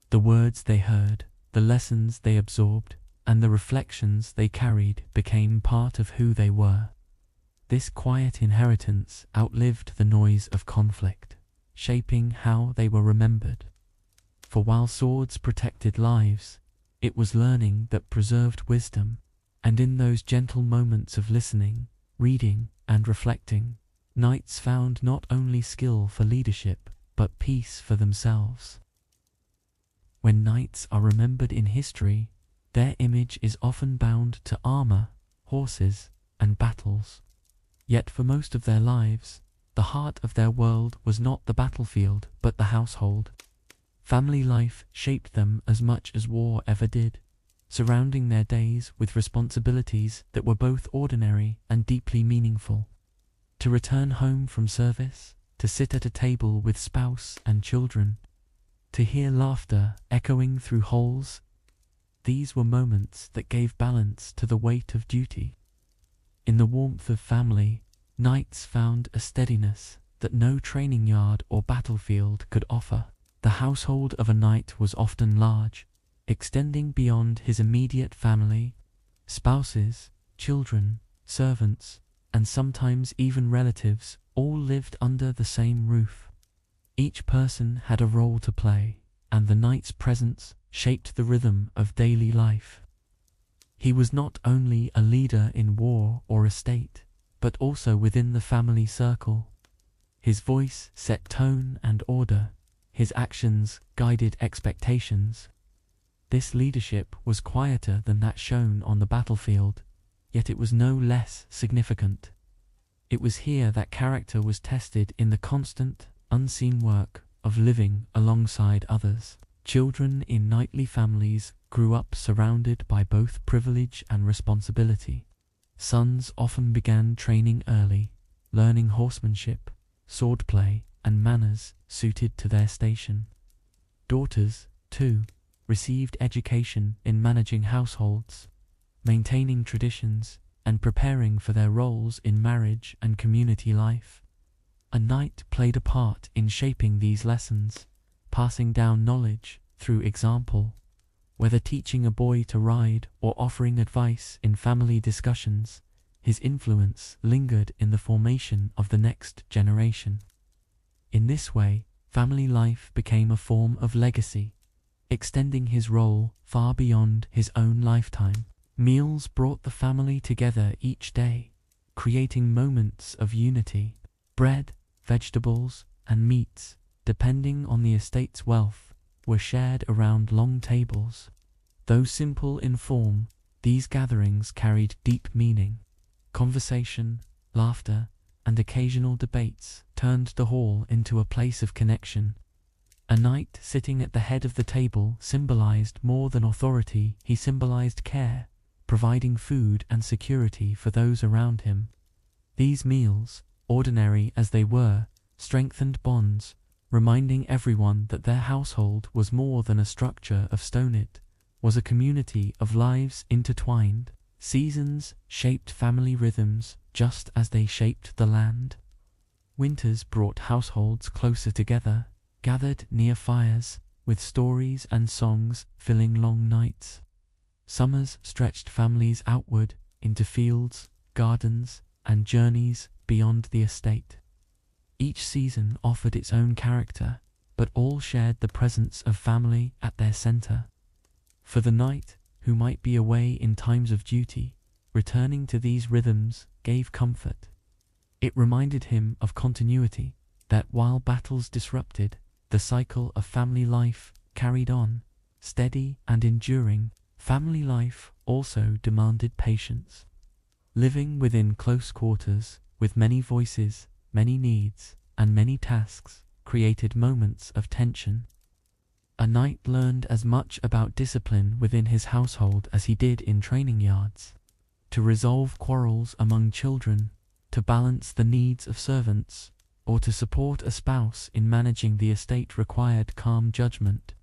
The words they heard, the lessons they absorbed, and the reflections they carried became part of who they were. This quiet inheritance outlived the noise of conflict, shaping how they were remembered. For while swords protected lives, it was learning that preserved wisdom, and in those gentle moments of listening, reading, and reflecting, knights found not only skill for leadership, but peace for themselves. When knights are remembered in history, their image is often bound to armor, horses, and battles. Yet for most of their lives, the heart of their world was not the battlefield, but the household. Family life shaped them as much as war ever did, surrounding their days with responsibilities that were both ordinary and deeply meaningful. To return home from service, to sit at a table with spouse and children, to hear laughter echoing through halls, these were moments that gave balance to the weight of duty. In the warmth of family, knights found a steadiness that no training yard or battlefield could offer. The household of a knight was often large, extending beyond his immediate family. Spouses, children, servants, and sometimes even relatives all lived under the same roof. Each person had a role to play, and the knight's presence shaped the rhythm of daily life. He was not only a leader in war or estate, but also within the family circle. His voice set tone and order, his actions guided expectations. This leadership was quieter than that shown on the battlefield, yet it was no less significant. It was here that character was tested in the constant, unseen work of living alongside others. Children in knightly families grew up surrounded by both privilege and responsibility. Sons often began training early, learning horsemanship, swordplay, and manners suited to their station. Daughters, too, received education in managing households, maintaining traditions, and preparing for their roles in marriage and community life. A knight played a part in shaping these lessons, passing down knowledge through example. Whether teaching a boy to ride or offering advice in family discussions, his influence lingered in the formation of the next generation. In this way, family life became a form of legacy, extending his role far beyond his own lifetime. Meals brought the family together each day, creating moments of unity. Bread, vegetables, and meats, depending on the estate's wealth, were shared around long tables. Though simple in form, these gatherings carried deep meaning. Conversation, laughter, and occasional debates turned the hall into a place of connection. A knight sitting at the head of the table symbolized more than authority, he symbolized care, providing food and security for those around him. These meals, ordinary as they were, strengthened bonds, reminding everyone that their household was more than a structure of stone. It was a community of lives intertwined. Seasons shaped family rhythms just as they shaped the land. Winters brought households closer together, gathered near fires, with stories and songs filling long nights. Summers stretched families outward into fields, gardens, and journeys beyond the estate. Each season offered its own character, but all shared the presence of family at their center. For the knight, who might be away in times of duty, returning to these rhythms gave comfort. It reminded him of continuity, that while battles disrupted, the cycle of family life carried on, steady and enduring. Family life also demanded patience. Living within close quarters, with many voices, many needs, and many tasks, created moments of tension. A knight learned as much about discipline within his household as he did in training yards. To resolve quarrels among children, to balance the needs of servants, or to support a spouse in managing the estate required calm judgment.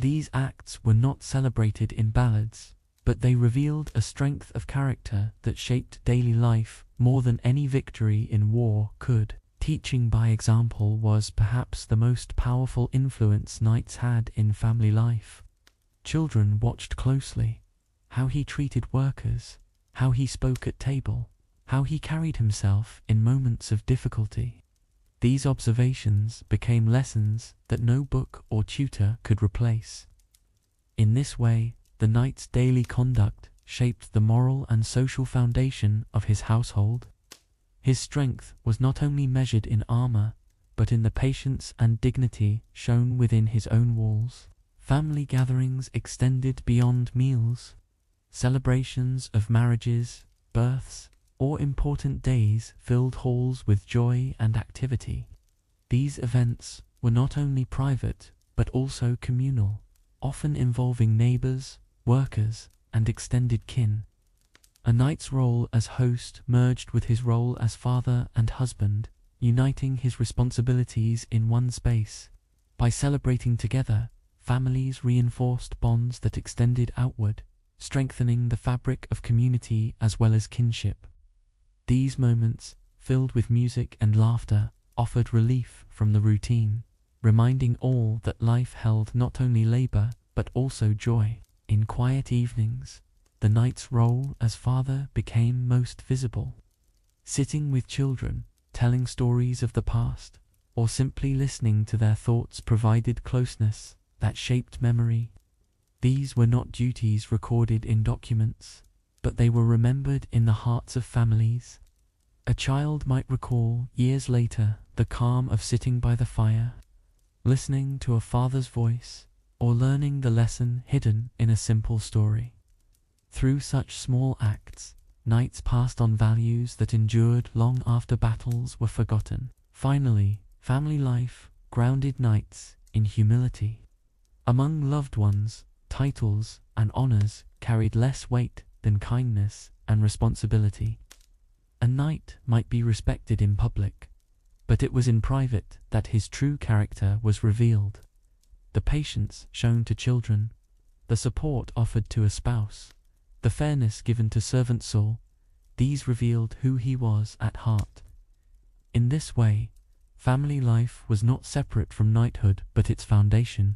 These acts were not celebrated in ballads, but they revealed a strength of character that shaped daily life more than any victory in war could. Teaching by example was perhaps the most powerful influence knights had in family life. Children watched closely how he treated workers, how he spoke at table, how he carried himself in moments of difficulty. These observations became lessons that no book or tutor could replace. In this way, the knight's daily conduct shaped the moral and social foundation of his household. His strength was not only measured in armor, but in the patience and dignity shown within his own walls. Family gatherings extended beyond meals. Celebrations of marriages, births, or important days filled halls with joy and activity. These events were not only private, but also communal, often involving neighbors, workers, and extended kin. A knight's role as host merged with his role as father and husband, uniting his responsibilities in one space. By celebrating together, families reinforced bonds that extended outward, strengthening the fabric of community as well as kinship. These moments, filled with music and laughter, offered relief from the routine, reminding all that life held not only labor but also joy. In quiet evenings, the knight's role as father became most visible. Sitting with children, telling stories of the past, or simply listening to their thoughts provided closeness that shaped memory. These were not duties recorded in documents, but they were remembered in the hearts of families. A child might recall, years later, the calm of sitting by the fire, listening to a father's voice, or learning the lesson hidden in a simple story. Through such small acts, knights passed on values that endured long after battles were forgotten. Finally, family life grounded knights in humility. Among loved ones, titles and honors carried less weight than kindness and responsibility. A knight might be respected in public, but it was in private that his true character was revealed. The patience shown to children, the support offered to a spouse, the fairness given to servant soul, these revealed who he was at heart. In this way, family life was not separate from knighthood but its foundation.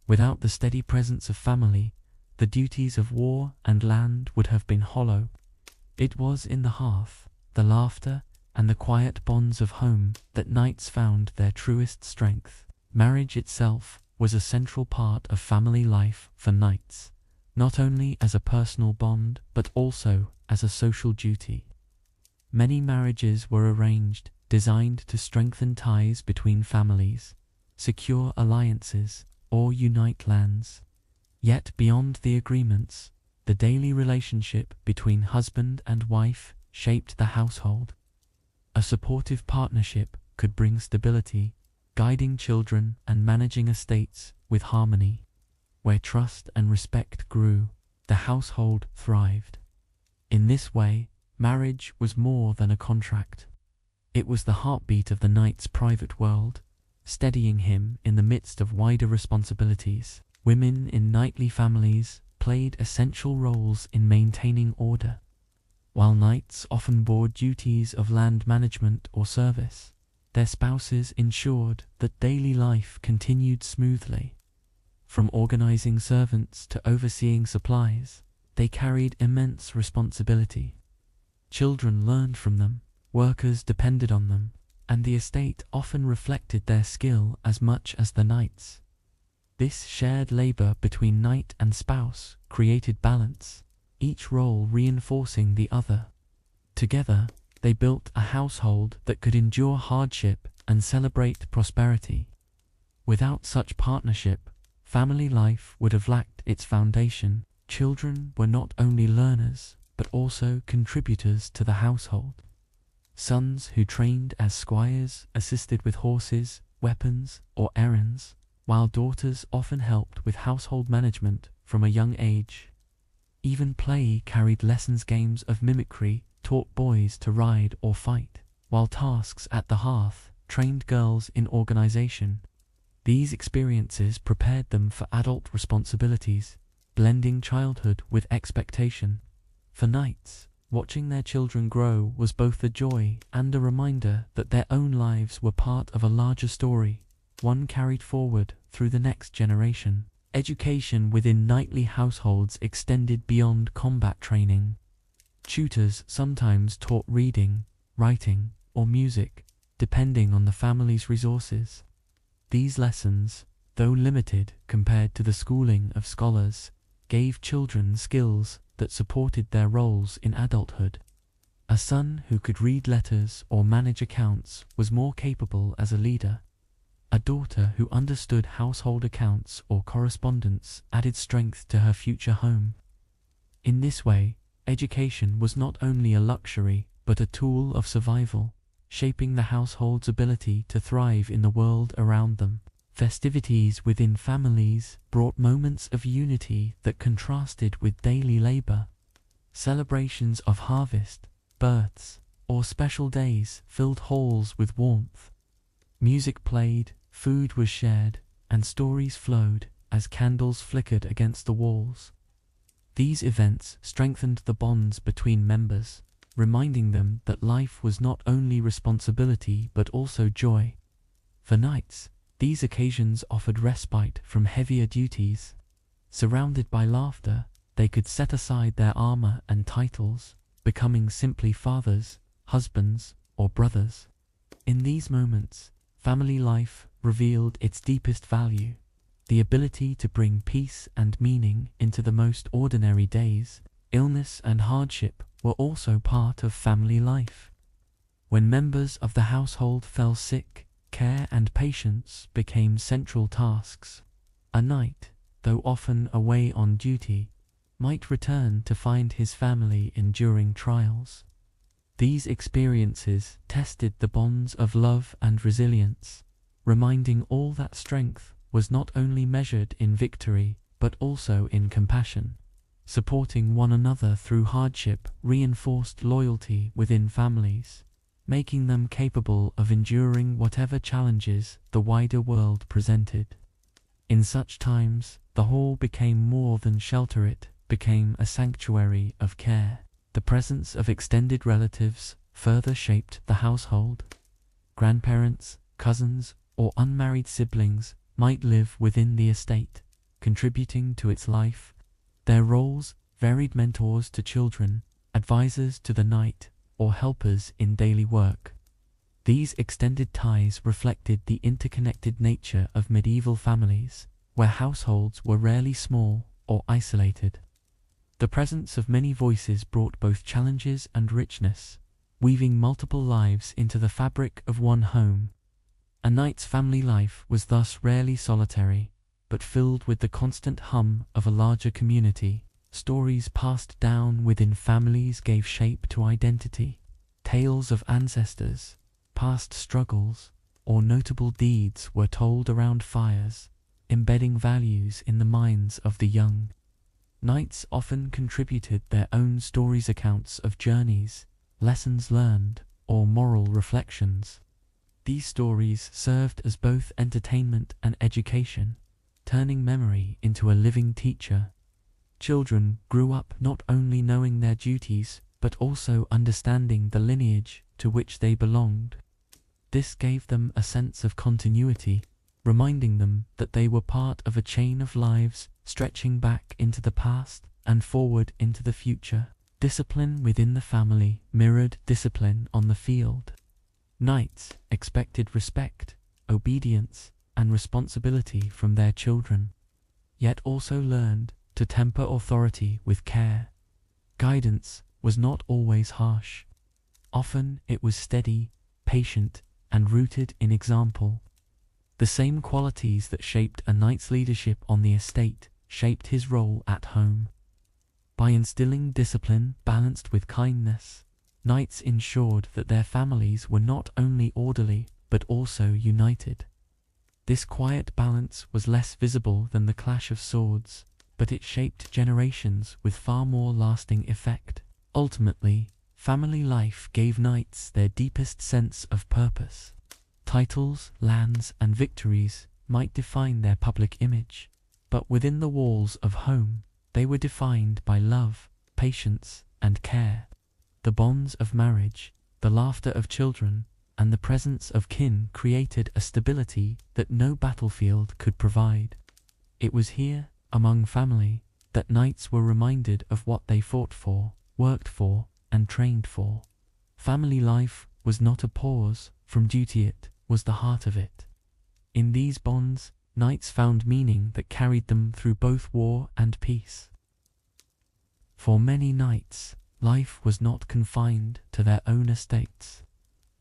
Without the steady presence of family, the duties of war and land would have been hollow. It was in the hearth, the laughter, and the quiet bonds of home that knights found their truest strength. Marriage itself was a central part of family life for knights, not only as a personal bond but also as a social duty. Many marriages were arranged, designed to strengthen ties between families, secure alliances, or unite lands. Yet beyond the agreements, the daily relationship between husband and wife shaped the household. A supportive partnership could bring stability, guiding children and managing estates with harmony. Where trust and respect grew, the household thrived. In this way, marriage was more than a contract. It was the heartbeat of the knight's private world, steadying him in the midst of wider responsibilities. Women in knightly families played essential roles in maintaining order. While knights often bore duties of land management or service, their spouses ensured that daily life continued smoothly. From organizing servants to overseeing supplies, they carried immense responsibility. Children learned from them, workers depended on them, and the estate often reflected their skill as much as the knights. This shared labor between knight and spouse created balance, each role reinforcing the other. Together, they built a household that could endure hardship and celebrate prosperity. Without such partnership, family life would have lacked its foundation. Children were not only learners, but also contributors to the household. Sons who trained as squires assisted with horses, weapons, or errands, while daughters often helped with household management from a young age. Even play carried lessons. Games of mimicry taught boys to ride or fight, while tasks at the hearth trained girls in organization. These experiences prepared them for adult responsibilities, blending childhood with expectation. For knights, watching their children grow was both a joy and a reminder that their own lives were part of a larger story, one carried forward through the next generation. Education within knightly households extended beyond combat training. Tutors sometimes taught reading, writing, or music, depending on the family's resources. These lessons, though limited compared to the schooling of scholars, gave children skills that supported their roles in adulthood. A son who could read letters or manage accounts was more capable as a leader. A daughter who understood household accounts or correspondence added strength to her future home. In this way, education was not only a luxury but a tool of survival, shaping the household's ability to thrive in the world around them. Festivities within families brought moments of unity that contrasted with daily labor. Celebrations of harvest, births, or special days filled halls with warmth. Music played, food was shared, and stories flowed as candles flickered against the walls. These events strengthened the bonds between members, reminding them that life was not only responsibility but also joy. For knights, these occasions offered respite from heavier duties. Surrounded by laughter, they could set aside their armor and titles, becoming simply fathers, husbands, or brothers. In these moments, family life revealed its deepest value, the ability to bring peace and meaning into the most ordinary days. Illness and hardship were also part of family life. When members of the household fell sick, care and patience became central tasks. A knight, though often away on duty, might return to find his family enduring trials. These experiences tested the bonds of love and resilience, reminding all that strength was not only measured in victory but also in compassion. Supporting one another through hardship reinforced loyalty within families, making them capable of enduring whatever challenges the wider world presented. In such times, the hall became more than shelter, it became a sanctuary of care. The presence of extended relatives further shaped the household. Grandparents, cousins, or unmarried siblings might live within the estate, contributing to its life. Their roles varied: mentors to children, advisors to the knight, or helpers in daily work. These extended ties reflected the interconnected nature of medieval families, where households were rarely small or isolated. The presence of many voices brought both challenges and richness, weaving multiple lives into the fabric of one home. A knight's family life was thus rarely solitary, but filled with the constant hum of a larger community. Stories passed down within families gave shape to identity. Tales of ancestors, past struggles, or notable deeds were told around fires, embedding values in the minds of the young. Knights often contributed their own stories, accounts of journeys, lessons learned, or moral reflections. These stories served as both entertainment and education, turning memory into a living teacher. Children grew up not only knowing their duties, but also understanding the lineage to which they belonged. This gave them a sense of continuity, reminding them that they were part of a chain of lives stretching back into the past and forward into the future. Discipline within the family mirrored discipline on the field. Knights expected respect, obedience, and responsibility from their children, yet also learned to temper authority with care. Guidance was not always harsh. Often it was steady, patient, and rooted in example. The same qualities that shaped a knight's leadership on the estate shaped his role at home. By instilling discipline balanced with kindness, knights ensured that their families were not only orderly but also united. This quiet balance was less visible than the clash of swords, but it shaped generations with far more lasting effect. Ultimately, family life gave knights their deepest sense of purpose. Titles, lands, and victories might define their public image, but within the walls of home, they were defined by love, patience, and care. The bonds of marriage, the laughter of children, and the presence of kin created a stability that no battlefield could provide. It was here, among family, that knights were reminded of what they fought for, worked for, and trained for. Family life was not a pause from duty, it was the heart of it. In these bonds, knights found meaning that carried them through both war and peace. For many knights, life was not confined to their own estates.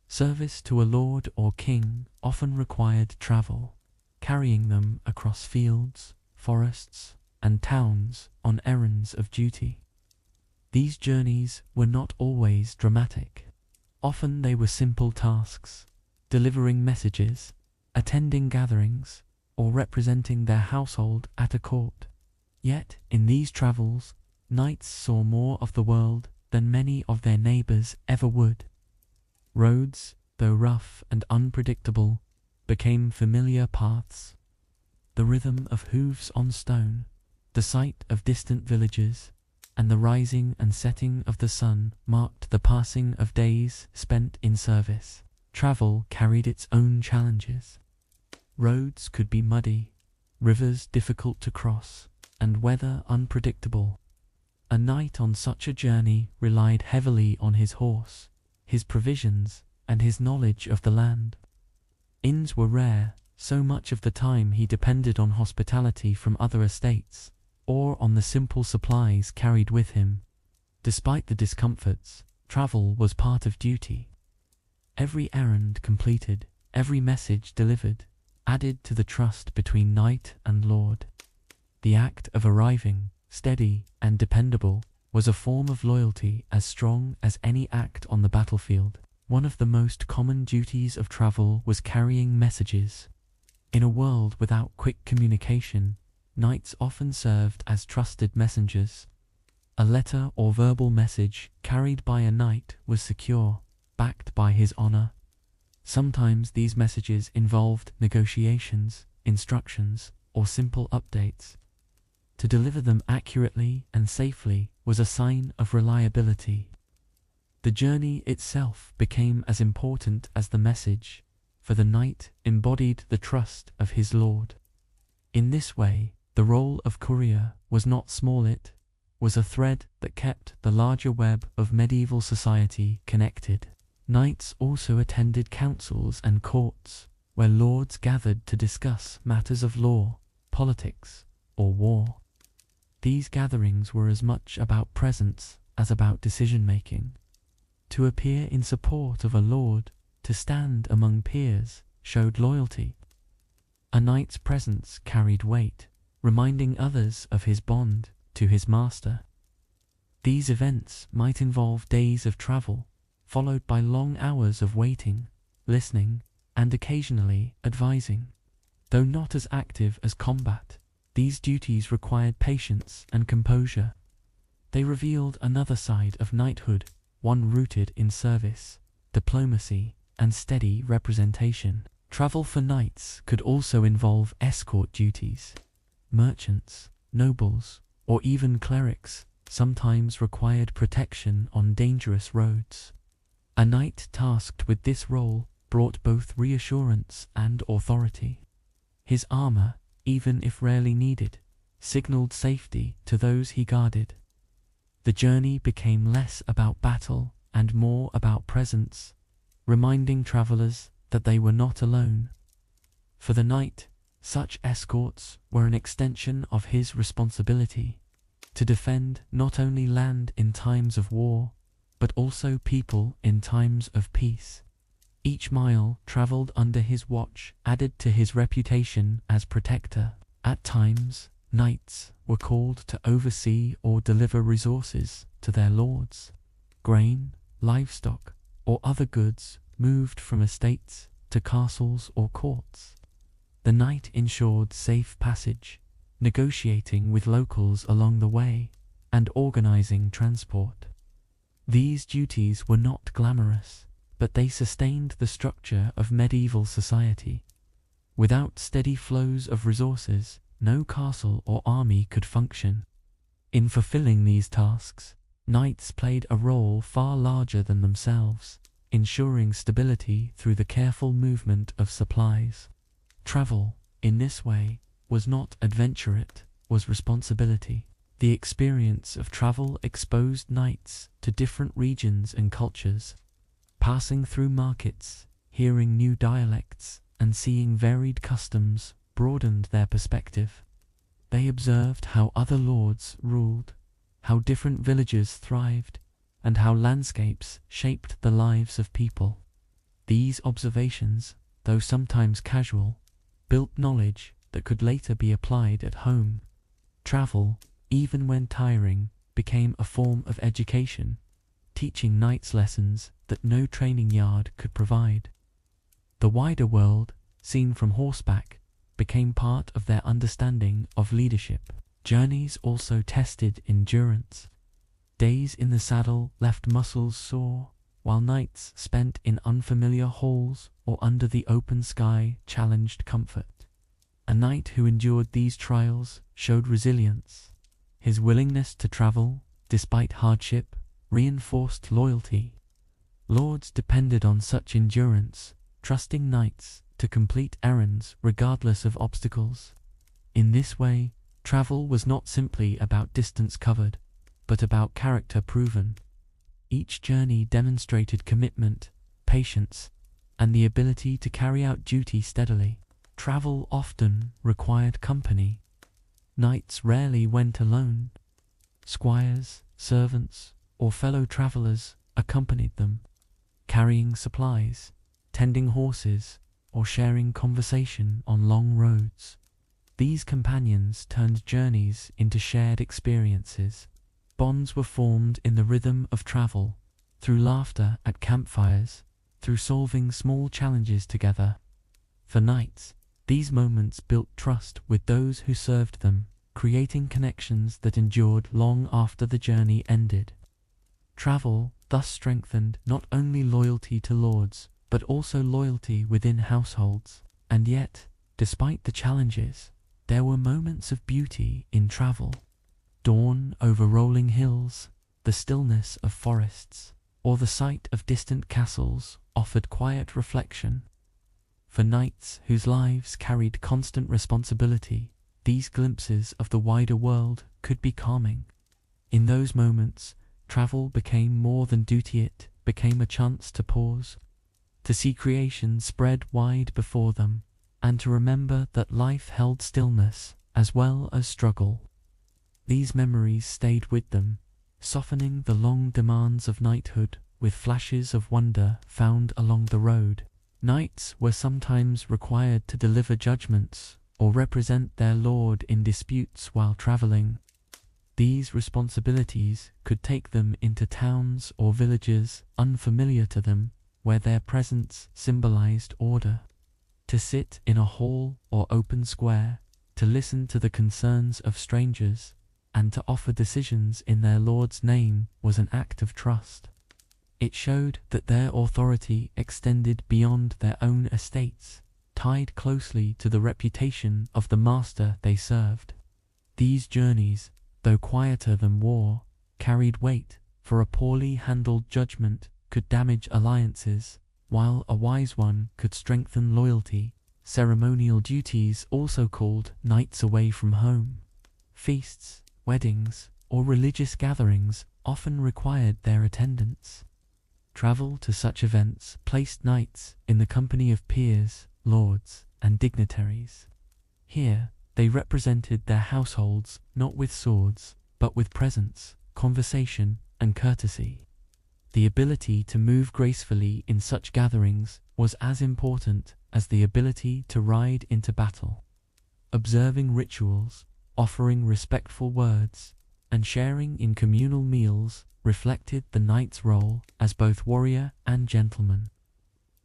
Service to a lord or king often required travel, carrying them across fields, forests, and towns on errands of duty. These journeys were not always dramatic. Often they were simple tasks, delivering messages, attending gatherings, or representing their household at a court. Yet, in these travels, knights saw more of the world than many of their neighbors ever would. Roads, though rough and unpredictable, became familiar paths. The rhythm of hooves on stone, the sight of distant villages, and the rising and setting of the sun marked the passing of days spent in service. Travel carried its own challenges. Roads could be muddy, rivers difficult to cross, and weather unpredictable. A knight on such a journey relied heavily on his horse, his provisions, and his knowledge of the land. Inns were rare, so much of the time he depended on hospitality from other estates, or on the simple supplies carried with him. Despite the discomforts, travel was part of duty. Every errand completed, every message delivered, added to the trust between knight and lord. The act of arriving, steady and dependable, was a form of loyalty as strong as any act on the battlefield. One of the most common duties of travel was carrying messages. In a world without quick communication, knights often served as trusted messengers. A letter or verbal message carried by a knight was secure, backed by his honor. Sometimes these messages involved negotiations, instructions, or simple updates. To deliver them accurately and safely was a sign of reliability. The journey itself became as important as the message, for the knight embodied the trust of his lord. In this way, the role of courier was not small, it was a thread that kept the larger web of medieval society connected. Knights also attended councils and courts, where lords gathered to discuss matters of law, politics, or war. These gatherings were as much about presence as about decision-making. To appear in support of a lord, to stand among peers, showed loyalty. A knight's presence carried weight, reminding others of his bond to his master. These events might involve days of travel, followed by long hours of waiting, listening, and occasionally advising. Though not as active as combat, these duties required patience and composure. They revealed another side of knighthood, one rooted in service, diplomacy, and steady representation. Travel for knights could also involve escort duties. Merchants, nobles, or even clerics sometimes required protection on dangerous roads. A knight tasked with this role brought both reassurance and authority. His armor, even if rarely needed, signaled safety to those he guarded. The journey became less about battle and more about presence, reminding travelers that they were not alone. For the knight, such escorts were an extension of his responsibility to defend not only land in times of war, but also people in times of peace. Each mile traveled under his watch added to his reputation as protector. At times, knights were called to oversee or deliver resources to their lords. Grain, livestock, or other goods moved from estates to castles or courts. The knight ensured safe passage, negotiating with locals along the way, and organizing transport. These duties were not glamorous, but they sustained the structure of medieval society. Without steady flows of resources, no castle or army could function. In fulfilling these tasks, knights played a role far larger than themselves, ensuring stability through the careful movement of supplies. Travel, in this way, was not adventure, it was responsibility. The experience of travel exposed knights to different regions and cultures. Passing through markets, hearing new dialects, and seeing varied customs broadened their perspective. They observed how other lords ruled, how different villages thrived, and how landscapes shaped the lives of people. These observations, though sometimes casual, built knowledge that could later be applied at home. Travel, even when tiring, became a form of education, teaching knights lessons that no training yard could provide. The wider world, seen from horseback, became part of their understanding of leadership. Journeys also tested endurance. Days in the saddle left muscles sore, while nights spent in unfamiliar halls or under the open sky challenged comfort. A knight who endured these trials showed resilience. His willingness to travel, despite hardship, reinforced loyalty. Lords depended on such endurance, trusting knights to complete errands regardless of obstacles. In this way, travel was not simply about distance covered, but about character proven. Each journey demonstrated commitment, patience, and the ability to carry out duty steadily. Travel often required company. Knights rarely went alone. Squires, servants, or fellow travelers accompanied them, carrying supplies, tending horses, or sharing conversation on long roads. These companions turned journeys into shared experiences. Bonds were formed in the rhythm of travel, through laughter at campfires, through solving small challenges together. For knights, these moments built trust with those who served them, creating connections that endured long after the journey ended. Travel thus strengthened not only loyalty to lords, but also loyalty within households. And yet, despite the challenges, there were moments of beauty in travel. Dawn over rolling hills, the stillness of forests, or the sight of distant castles offered quiet reflection. For knights whose lives carried constant responsibility, these glimpses of the wider world could be calming. In those moments, travel became more than duty, it became a chance to pause, to see creation spread wide before them, and to remember that life held stillness as well as struggle. These memories stayed with them, softening the long demands of knighthood with flashes of wonder found along the road. Knights were sometimes required to deliver judgments or represent their lord in disputes while traveling. These responsibilities could take them into towns or villages unfamiliar to them, where their presence symbolized order. To sit in a hall or open square, to listen to the concerns of strangers, and to offer decisions in their lord's name was an act of trust. It showed that their authority extended beyond their own estates, tied closely to the reputation of the master they served. These journeys, though quieter than war, carried weight, for a poorly handled judgment could damage alliances, while a wise one could strengthen loyalty. Ceremonial duties also called knights away from home. Feasts, weddings, or religious gatherings often required their attendance. Travel to such events placed knights in the company of peers, lords, and dignitaries. Here, they represented their households not with swords, but with presence, conversation, and courtesy. The ability to move gracefully in such gatherings was as important as the ability to ride into battle. Observing rituals, offering respectful words, and sharing in communal meals reflected the knight's role as both warrior and gentleman.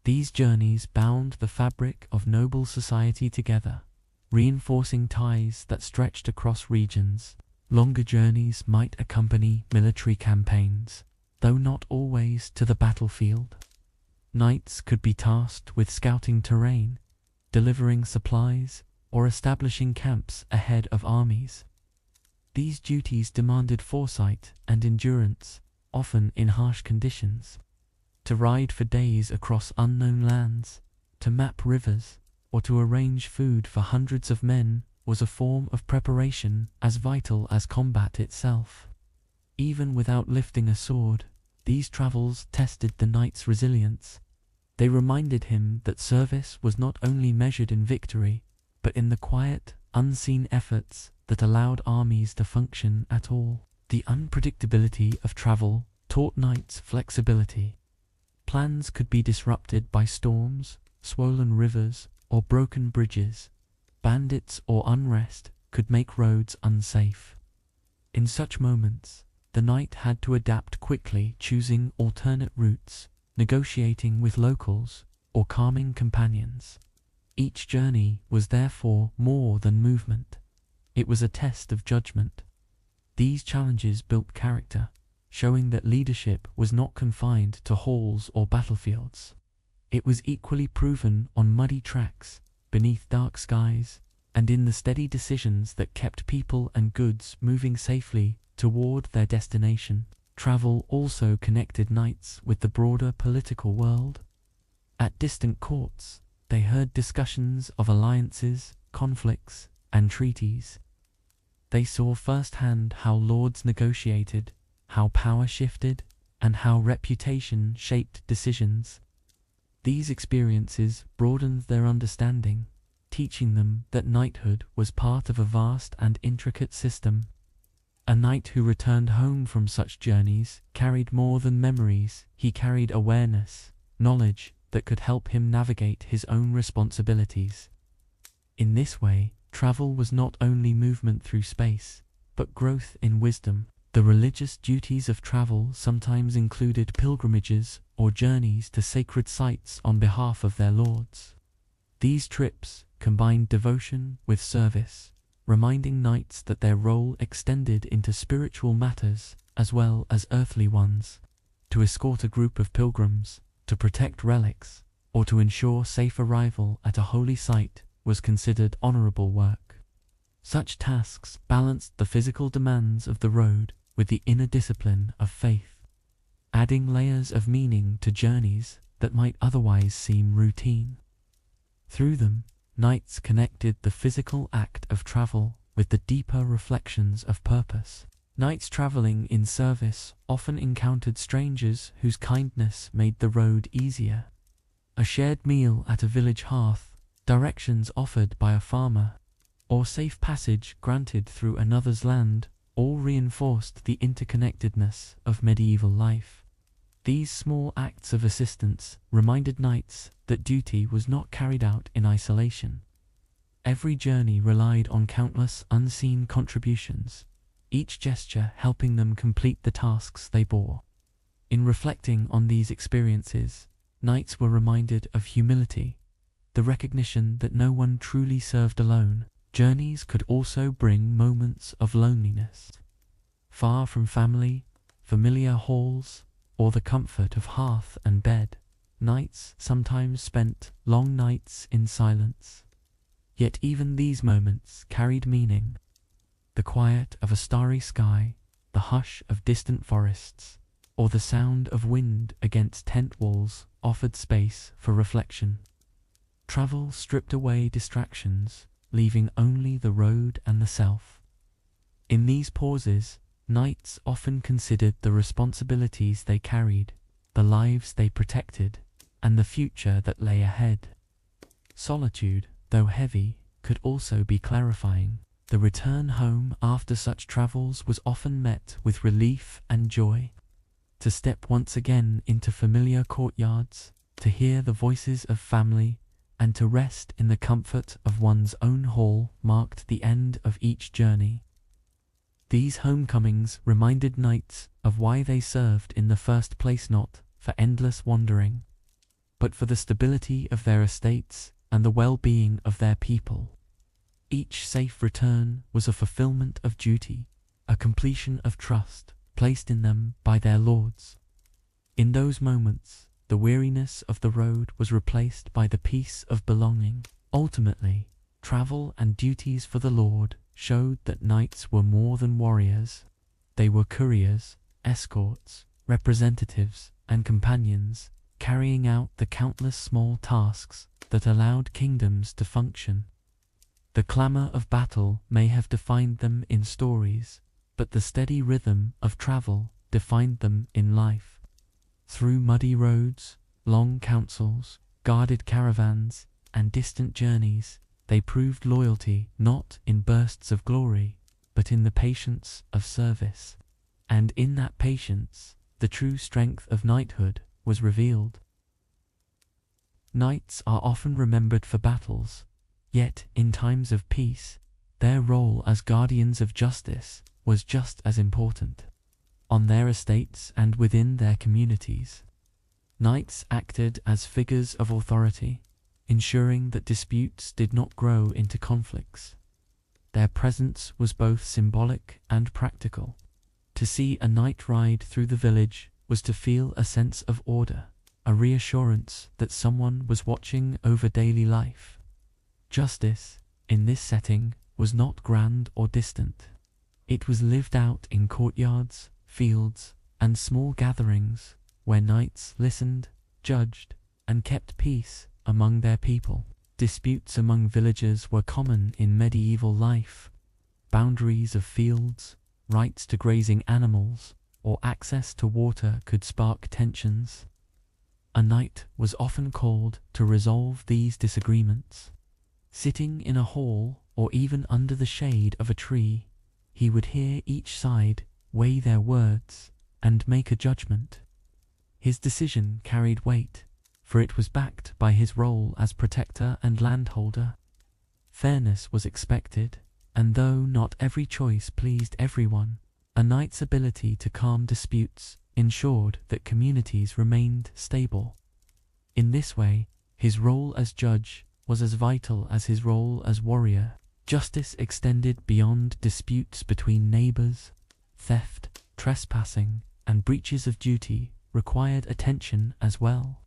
These journeys bound the fabric of noble society together, reinforcing ties that stretched across regions. Longer journeys might accompany military campaigns, though not always to the battlefield. Knights could be tasked with scouting terrain, delivering supplies, or establishing camps ahead of armies. These duties demanded foresight and endurance, often in harsh conditions. To ride for days across unknown lands, to map rivers, or to arrange food for hundreds of men was a form of preparation as vital as combat itself. Even without lifting a sword, these travels tested the knight's resilience. They reminded him that service was not only measured in victory, but in the quiet, unseen efforts that allowed armies to function at all. The unpredictability of travel taught knights flexibility. Plans could be disrupted by storms, swollen rivers, or broken bridges. Bandits or unrest could make roads unsafe. In such moments, the knight had to adapt quickly, choosing alternate routes, negotiating with locals, or calming companions. Each journey was therefore more than movement. It was a test of judgment. These challenges built character, showing that leadership was not confined to halls or battlefields. It was equally proven on muddy tracks, beneath dark skies, and in the steady decisions that kept people and goods moving safely toward their destination. Travel also connected knights with the broader political world. At distant courts, they heard discussions of alliances, conflicts, and treaties. They saw firsthand how lords negotiated, how power shifted, and how reputation shaped decisions. These experiences broadened their understanding, teaching them that knighthood was part of a vast and intricate system. A knight who returned home from such journeys carried more than memories. He carried awareness, knowledge that could help him navigate his own responsibilities. In this way, travel was not only movement through space, but growth in wisdom. The religious duties of travel sometimes included pilgrimages or journeys to sacred sites on behalf of their lords. These trips combined devotion with service, reminding knights that their role extended into spiritual matters as well as earthly ones. To escort a group of pilgrims, to protect relics, or to ensure safe arrival at a holy site was considered honorable work. Such tasks balanced the physical demands of the road with the inner discipline of faith, adding layers of meaning to journeys that might otherwise seem routine. Through them, knights connected the physical act of travel with the deeper reflections of purpose. Knights traveling in service often encountered strangers whose kindness made the road easier. A shared meal at a village hearth, directions offered by a farmer, or safe passage granted through another's land all reinforced the interconnectedness of medieval life. These small acts of assistance reminded knights that duty was not carried out in isolation. Every journey relied on countless unseen contributions, each gesture helping them complete the tasks they bore. In reflecting on these experiences, knights were reminded of humility, the recognition that no one truly served alone. Journeys could also bring moments of loneliness. Far from family, familiar halls, or the comfort of hearth and bed, knights sometimes spent long nights in silence. Yet even these moments carried meaning. The quiet of a starry sky, the hush of distant forests, or the sound of wind against tent walls offered space for reflection. Travel stripped away distractions, leaving only the road and the self. In these pauses, knights often considered the responsibilities they carried, the lives they protected, and the future that lay ahead. Solitude, though heavy, could also be clarifying. The return home after such travels was often met with relief and joy. To step once again into familiar courtyards, to hear the voices of family, and to rest in the comfort of one's own hall marked the end of each journey. These homecomings reminded knights of why they served in the first place, not for endless wandering, but for the stability of their estates and the well-being of their people. Each safe return was a fulfillment of duty, a completion of trust placed in them by their lords. In those moments, the weariness of the road was replaced by the peace of belonging. Ultimately, travel and duties for the Lord showed that knights were more than warriors. They were couriers, escorts, representatives, and companions, carrying out the countless small tasks that allowed kingdoms to function. The clamor of battle may have defined them in stories, but the steady rhythm of travel defined them in life. Through muddy roads, long councils, guarded caravans, and distant journeys, they proved loyalty not in bursts of glory, but in the patience of service. And in that patience, the true strength of knighthood was revealed. Knights are often remembered for battles, yet in times of peace, their role as guardians of justice was just as important. On their estates and within their communities, knights acted as figures of authority, ensuring that disputes did not grow into conflicts. Their presence was both symbolic and practical. To see a knight ride through the village was to feel a sense of order, a reassurance that someone was watching over daily life. Justice, in this setting, was not grand or distant. It was lived out in courtyards, fields, and small gatherings, where knights listened, judged, and kept peace among their people. Disputes among villagers were common in medieval life. Boundaries of fields, rights to grazing animals, or access to water could spark tensions. A knight was often called to resolve these disagreements. Sitting in a hall or even under the shade of a tree, he would hear each side, weigh their words, and make a judgment. His decision carried weight, for it was backed by his role as protector and landholder. Fairness was expected, and though not every choice pleased everyone, a knight's ability to calm disputes ensured that communities remained stable. In this way, his role as judge was as vital as his role as warrior. Justice extended beyond disputes between neighbors. Theft, trespassing, and breaches of duty required attention as well.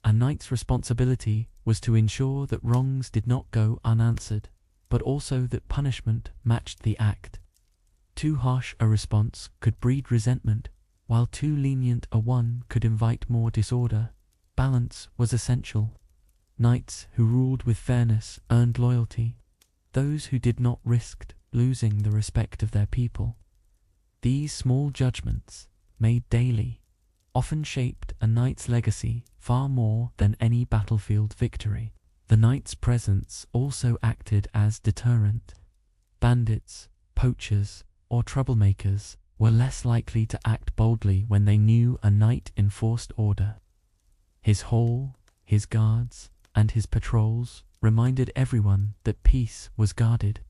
A knight's responsibility was to ensure that wrongs did not go unanswered, but also that punishment matched the act. Too harsh a response could breed resentment, while too lenient a one could invite more disorder. Balance was essential. Knights who ruled with fairness earned loyalty. Those who did not risked losing the respect of their people. These small judgments, made daily, often shaped a knight's legacy far more than any battlefield victory. The knight's presence also acted as deterrent. Bandits, poachers, or troublemakers were less likely to act boldly when they knew a knight enforced order. His hall, his guards, and his patrols reminded everyone that peace was guarded.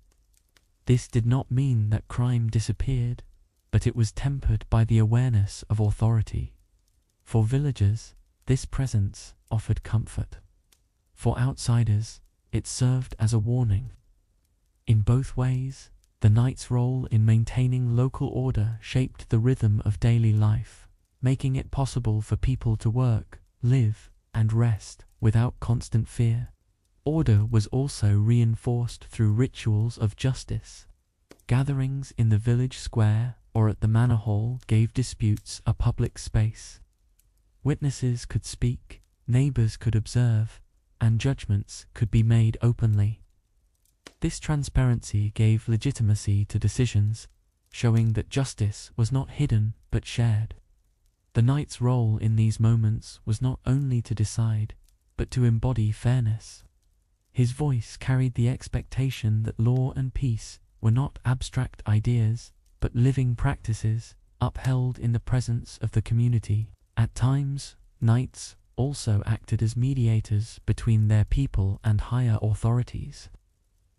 This did not mean that crime disappeared, but it was tempered by the awareness of authority. For villagers, this presence offered comfort. For outsiders, it served as a warning. In both ways, the knight's role in maintaining local order shaped the rhythm of daily life, making it possible for people to work, live, and rest without constant fear. Order was also reinforced through rituals of justice. Gatherings in the village square or at the manor hall gave disputes a public space. Witnesses could speak, neighbors could observe, and judgments could be made openly. This transparency gave legitimacy to decisions, showing that justice was not hidden but shared. The knight's role in these moments was not only to decide, but to embody fairness. His voice carried the expectation that law and peace were not abstract ideas, but living practices, upheld in the presence of the community. At times, knights also acted as mediators between their people and higher authorities.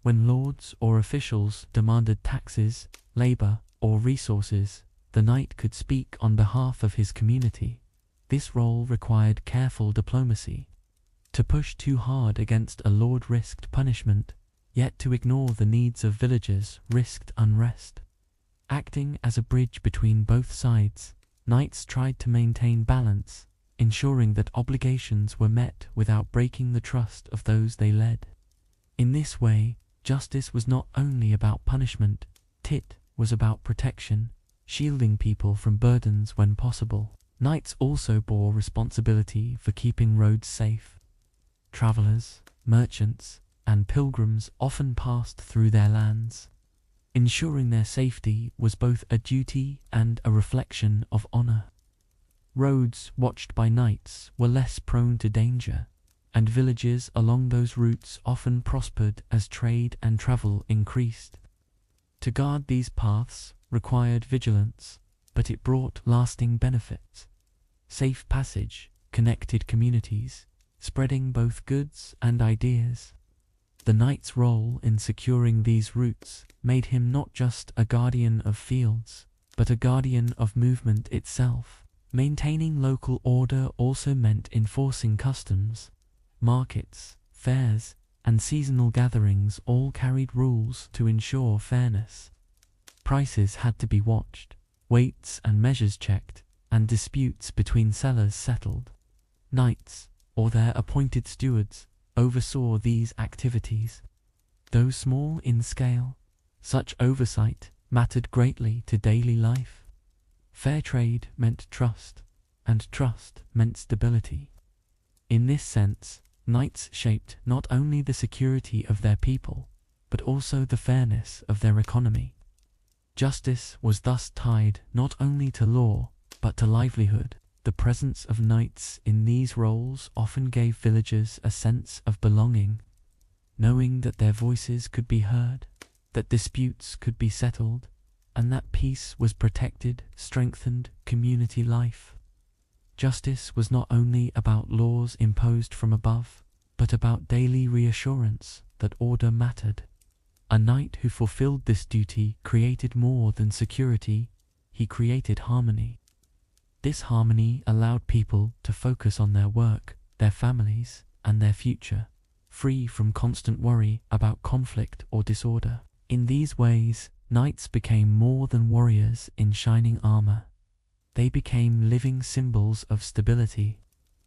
When lords or officials demanded taxes, labor, or resources, the knight could speak on behalf of his community. This role required careful diplomacy. To push too hard against a lord risked punishment, yet to ignore the needs of villagers risked unrest. Acting as a bridge between both sides, knights tried to maintain balance, ensuring that obligations were met without breaking the trust of those they led. In this way, justice was not only about punishment, it was about protection, shielding people from burdens when possible. Knights also bore responsibility for keeping roads safe. Travelers, merchants, and pilgrims often passed through their lands. Ensuring their safety was both a duty and a reflection of honor. Roads watched by knights were less prone to danger, and villages along those routes often prospered as trade and travel increased. To guard these paths required vigilance, but it brought lasting benefits. Safe passage connected communities, spreading both goods and ideas. The knight's role in securing these routes made him not just a guardian of fields, but a guardian of movement itself. Maintaining local order also meant enforcing customs. Markets, fairs, and seasonal gatherings all carried rules to ensure fairness. Prices had to be watched, weights and measures checked, and disputes between sellers settled. Knights, or their appointed stewards, oversaw these activities. Though small in scale, such oversight mattered greatly to daily life. Fair trade meant trust, and trust meant stability. In this sense, knights shaped not only the security of their people, but also the fairness of their economy. Justice was thus tied not only to law, but to livelihood. The presence of knights in these roles often gave villagers a sense of belonging, knowing that their voices could be heard, that disputes could be settled, and that peace was protected, strengthened community life. Justice was not only about laws imposed from above, but about daily reassurance that order mattered. A knight who fulfilled this duty created more than security, he created harmony. This harmony allowed people to focus on their work, their families, and their future, free from constant worry about conflict or disorder. In these ways, knights became more than warriors in shining armor. They became living symbols of stability.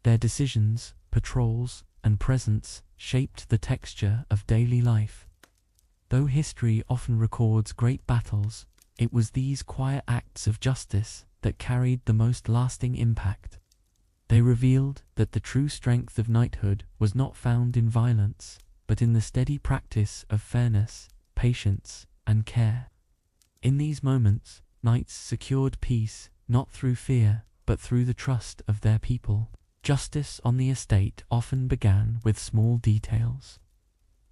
Their decisions, patrols, and presence shaped the texture of daily life. Though history often records great battles, it was these quiet acts of justice that carried the most lasting impact. They revealed that the true strength of knighthood was not found in violence, but in the steady practice of fairness, patience, and care. In these moments, knights secured peace, not through fear, but through the trust of their people. Justice on the estate often began with small details.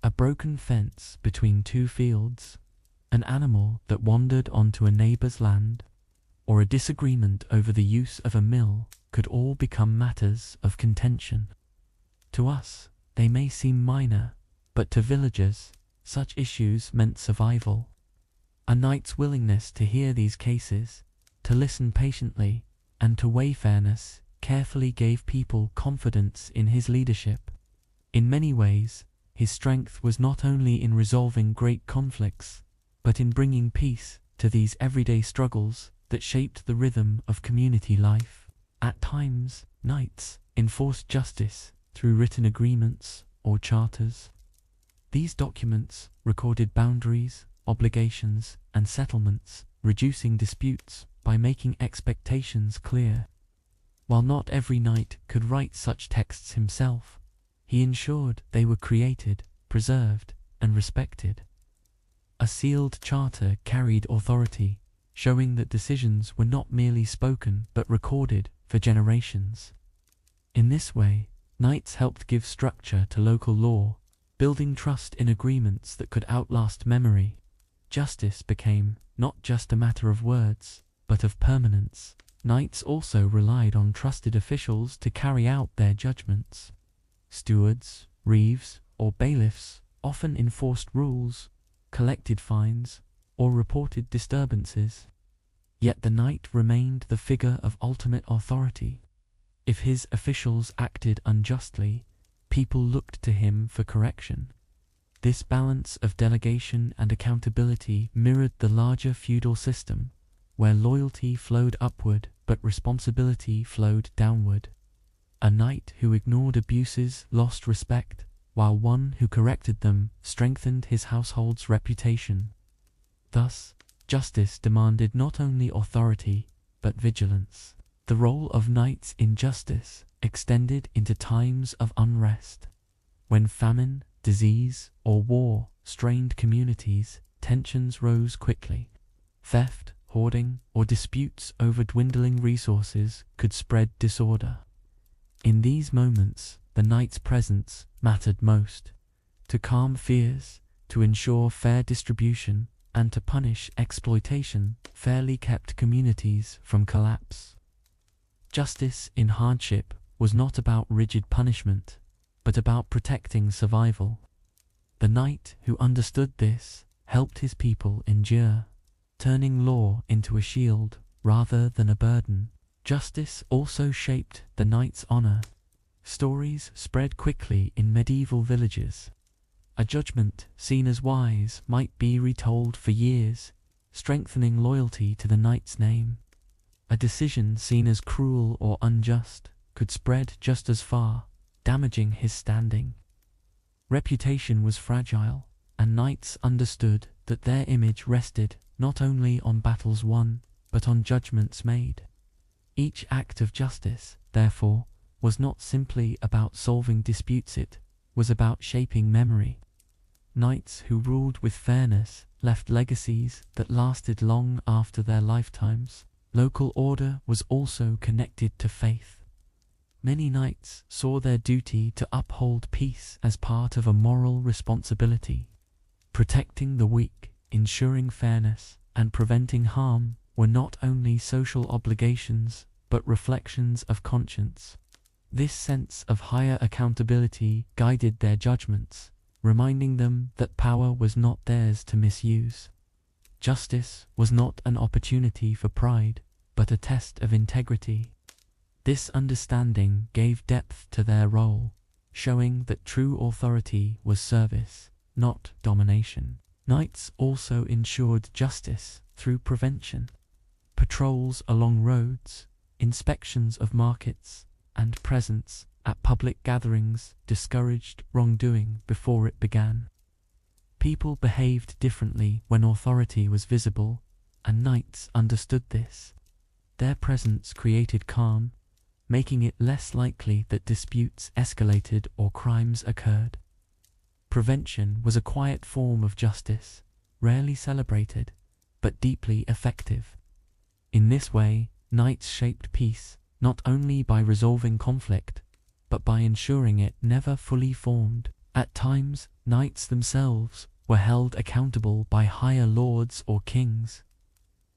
A broken fence between two fields, an animal that wandered onto a neighbor's land, or a disagreement over the use of a mill could all become matters of contention. To us, they may seem minor, but to villagers, such issues meant survival. A knight's willingness to hear these cases, to listen patiently, and to weigh fairness carefully gave people confidence in his leadership. In many ways, his strength was not only in resolving great conflicts, but in bringing peace to these everyday struggles that shaped the rhythm of community life. At times, knights enforced justice through written agreements or charters. These documents recorded boundaries, obligations, and settlements, reducing disputes by making expectations clear. While not every knight could write such texts himself, he ensured they were created, preserved, and respected. A sealed charter carried authority, showing that decisions were not merely spoken but recorded for generations. In this way, knights helped give structure to local law, building trust in agreements that could outlast memory. Justice became not just a matter of words, but of permanence. Knights also relied on trusted officials to carry out their judgments. Stewards, reeves, or bailiffs often enforced rules, collected fines, or reported disturbances. Yet the knight remained the figure of ultimate authority. If his officials acted unjustly, people looked to him for correction. This balance of delegation and accountability mirrored the larger feudal system, where loyalty flowed upward but responsibility flowed downward. A knight who ignored abuses lost respect, while one who corrected them strengthened his household's reputation. Thus, justice demanded not only authority, but vigilance. The role of knights in justice extended into times of unrest. When famine, disease, or war strained communities, tensions rose quickly. Theft, hoarding, or disputes over dwindling resources could spread disorder. In these moments, the knight's presence mattered most, to calm fears, to ensure fair distribution, and to punish exploitation fairly kept communities from collapse. Justice in hardship was not about rigid punishment, but about protecting survival. The knight who understood this helped his people endure, turning law into a shield rather than a burden. Justice also shaped the knight's honor. Stories spread quickly in medieval villages. A judgment seen as wise might be retold for years, strengthening loyalty to the knight's name. A decision seen as cruel or unjust could spread just as far, damaging his standing. Reputation was fragile, and knights understood that their image rested not only on battles won, but on judgments made. Each act of justice, therefore, was not simply about solving disputes, it was about shaping memory. Knights who ruled with fairness left legacies that lasted long after their lifetimes. Local order was also connected to faith. Many knights saw their duty to uphold peace as part of a moral responsibility. Protecting the weak, ensuring fairness, and preventing harm were not only social obligations, but reflections of conscience. This sense of higher accountability guided their judgments, reminding them that power was not theirs to misuse. Justice was not an opportunity for pride, but a test of integrity. This understanding gave depth to their role, showing that true authority was service, not domination. Knights also ensured justice through prevention. Patrols along roads, inspections of markets, and presence at public gatherings discouraged wrongdoing before it began. People behaved differently when authority was visible, and knights understood this. Their presence created calm, making it less likely that disputes escalated or crimes occurred. Prevention was a quiet form of justice, rarely celebrated, but deeply effective. In this way, knights shaped peace, not only by resolving conflict, but by ensuring it never fully formed. At times, knights themselves were held accountable by higher lords or kings.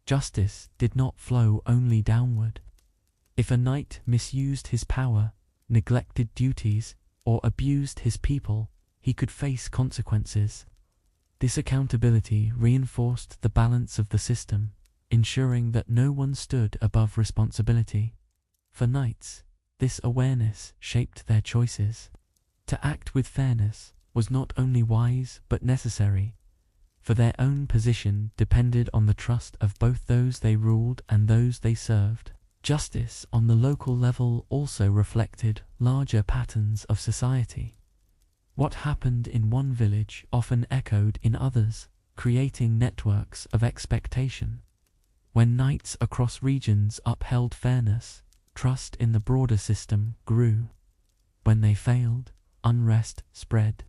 Justice did not flow only downward. If a knight misused his power, neglected duties, or abused his people, he could face consequences. This accountability reinforced the balance of the system, ensuring that no one stood above responsibility. For knights, this awareness shaped their choices. To act with fairness was not only wise but necessary, for their own position depended on the trust of both those they ruled and those they served. Justice on the local level also reflected larger patterns of society. What happened in one village often echoed in others, creating networks of expectation. When knights across regions upheld fairness, trust in the broader system grew. When they failed, unrest spread.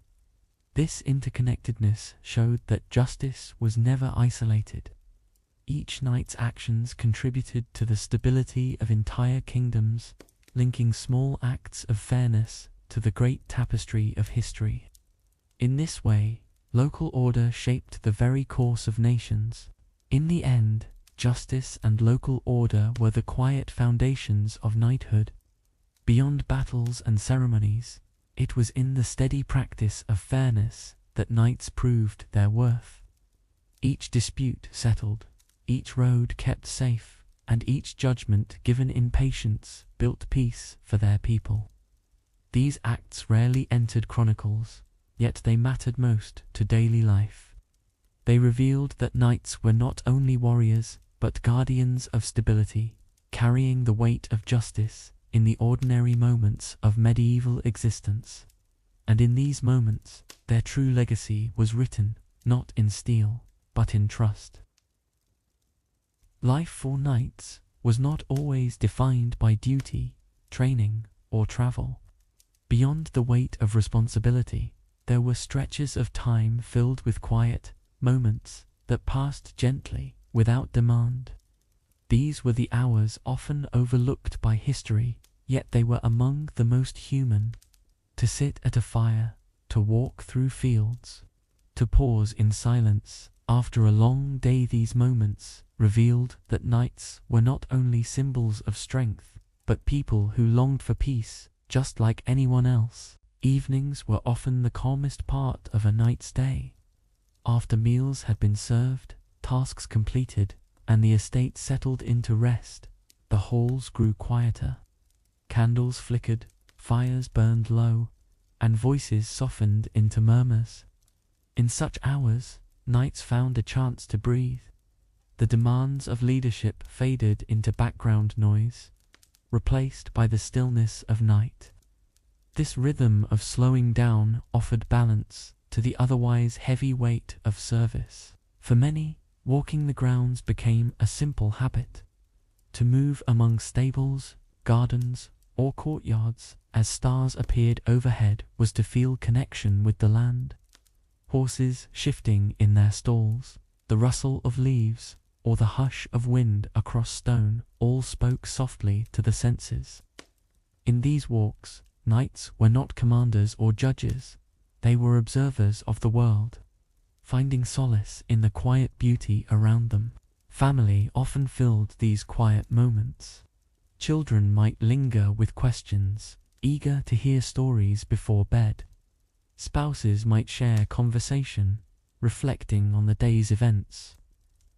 This interconnectedness showed that justice was never isolated. Each knight's actions contributed to the stability of entire kingdoms, linking small acts of fairness to the great tapestry of history. In this way, local order shaped the very course of nations. In the end, justice and local order were the quiet foundations of knighthood. Beyond battles and ceremonies, it was in the steady practice of fairness that knights proved their worth. Each dispute settled, each road kept safe, and each judgment given in patience built peace for their people. These acts rarely entered chronicles, yet they mattered most to daily life. They revealed that knights were not only warriors, but guardians of stability, carrying the weight of justice in the ordinary moments of medieval existence. And in these moments, their true legacy was written, not in steel, but in trust. Life for knights was not always defined by duty, training, or travel. Beyond the weight of responsibility, there were stretches of time filled with quiet moments that passed gently, without demand. These were the hours often overlooked by history, yet they were among the most human. To sit at a fire, to walk through fields, to pause in silence after a long day. These moments revealed that knights were not only symbols of strength, but people who longed for peace, just like anyone else. Evenings were often the calmest part of a knight's day. After meals had been served, tasks completed, and the estate settled into rest, the halls grew quieter. Candles flickered, fires burned low, and voices softened into murmurs. In such hours, knights found a chance to breathe. The demands of leadership faded into background noise, replaced by the stillness of night. This rhythm of slowing down offered balance to the otherwise heavy weight of service. For many, walking the grounds became a simple habit. To move among stables, gardens, or courtyards as stars appeared overhead was to feel connection with the land. Horses shifting in their stalls, the rustle of leaves, or the hush of wind across stone all spoke softly to the senses. In these walks, knights were not commanders or judges, they were observers of the world, finding solace in the quiet beauty around them. Family often filled these quiet moments. Children might linger with questions, eager to hear stories before bed. Spouses might share conversation, reflecting on the day's events.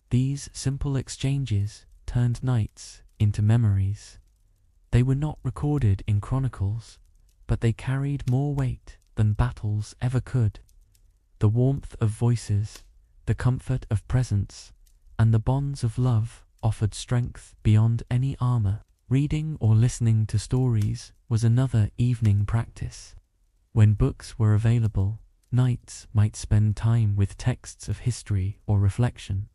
These simple exchanges turned nights into memories. They were not recorded in chronicles, but they carried more weight than battles ever could. The warmth of voices, the comfort of presence, and the bonds of love offered strength beyond any armor. Reading or listening to stories was another evening practice. When books were available, knights might spend time with texts of history or reflection.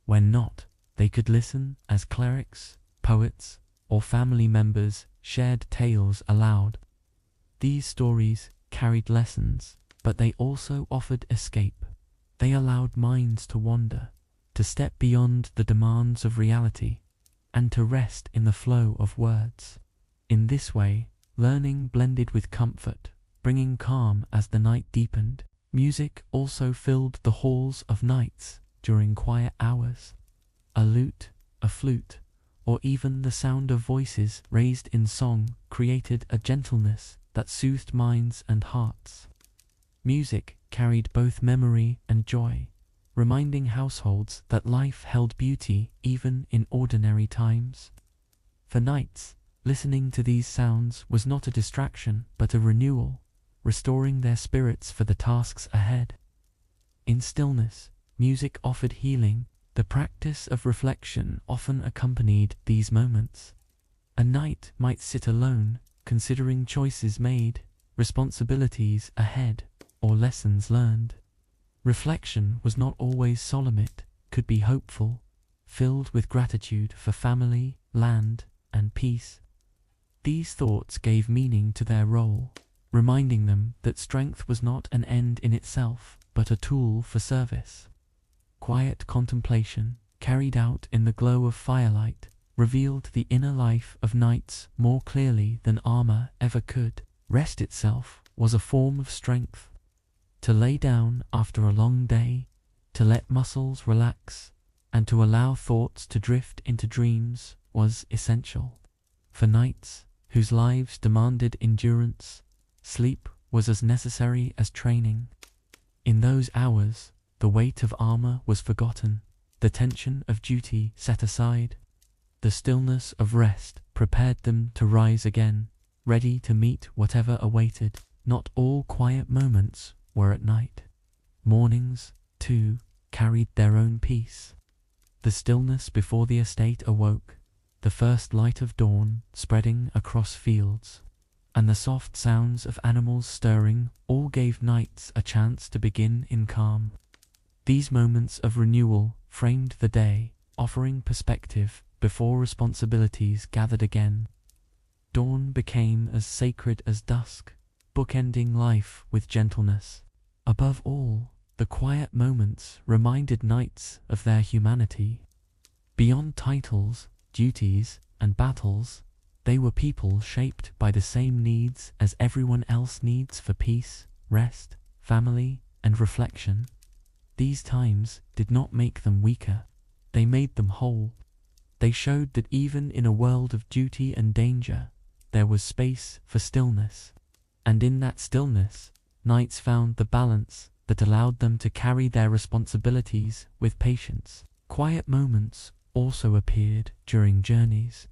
When not, they could listen as clerics, poets, or family members shared tales aloud. These stories carried lessons, but they also offered escape. They allowed minds to wander, to step beyond the demands of reality, and to rest in the flow of words. In this way, learning blended with comfort, bringing calm as the night deepened. Music also filled the halls of knights during quiet hours. A lute, a flute, or even the sound of voices raised in song created a gentleness that soothed minds and hearts. Music carried both memory and joy, reminding households that life held beauty even in ordinary times. For knights, listening to these sounds was not a distraction but a renewal, restoring their spirits for the tasks ahead. In stillness, music offered healing. The practice of reflection often accompanied these moments. A knight might sit alone, considering choices made, responsibilities ahead, or lessons learned. Reflection was not always solemn, it could be hopeful, filled with gratitude for family, land, and peace. These thoughts gave meaning to their role, reminding them that strength was not an end in itself, but a tool for service. Quiet contemplation, carried out in the glow of firelight, revealed the inner life of knights more clearly than armor ever could. Rest itself was a form of strength. To lay down after a long day, to let muscles relax, and to allow thoughts to drift into dreams was essential. For knights, whose lives demanded endurance, sleep was as necessary as training. In those hours, the weight of armor was forgotten, the tension of duty set aside. The stillness of rest prepared them to rise again, ready to meet whatever awaited. Not all quiet moments were at night. Mornings, too, carried their own peace. The stillness before the estate awoke, the first light of dawn spreading across fields, and the soft sounds of animals stirring all gave nights a chance to begin in calm. These moments of renewal framed the day, offering perspective before responsibilities gathered again. Dawn became as sacred as dusk, bookending life with gentleness. Above all, the quiet moments reminded nights of their humanity. Beyond titles, duties, and battles, they were people shaped by the same needs as everyone else needs for peace, rest, family, and reflection. These times did not make them weaker, they made them whole. They showed that even in a world of duty and danger, there was space for stillness. And in that stillness, nights found the balance that allowed them to carry their responsibilities with patience. Quiet moments also appeared during journeys.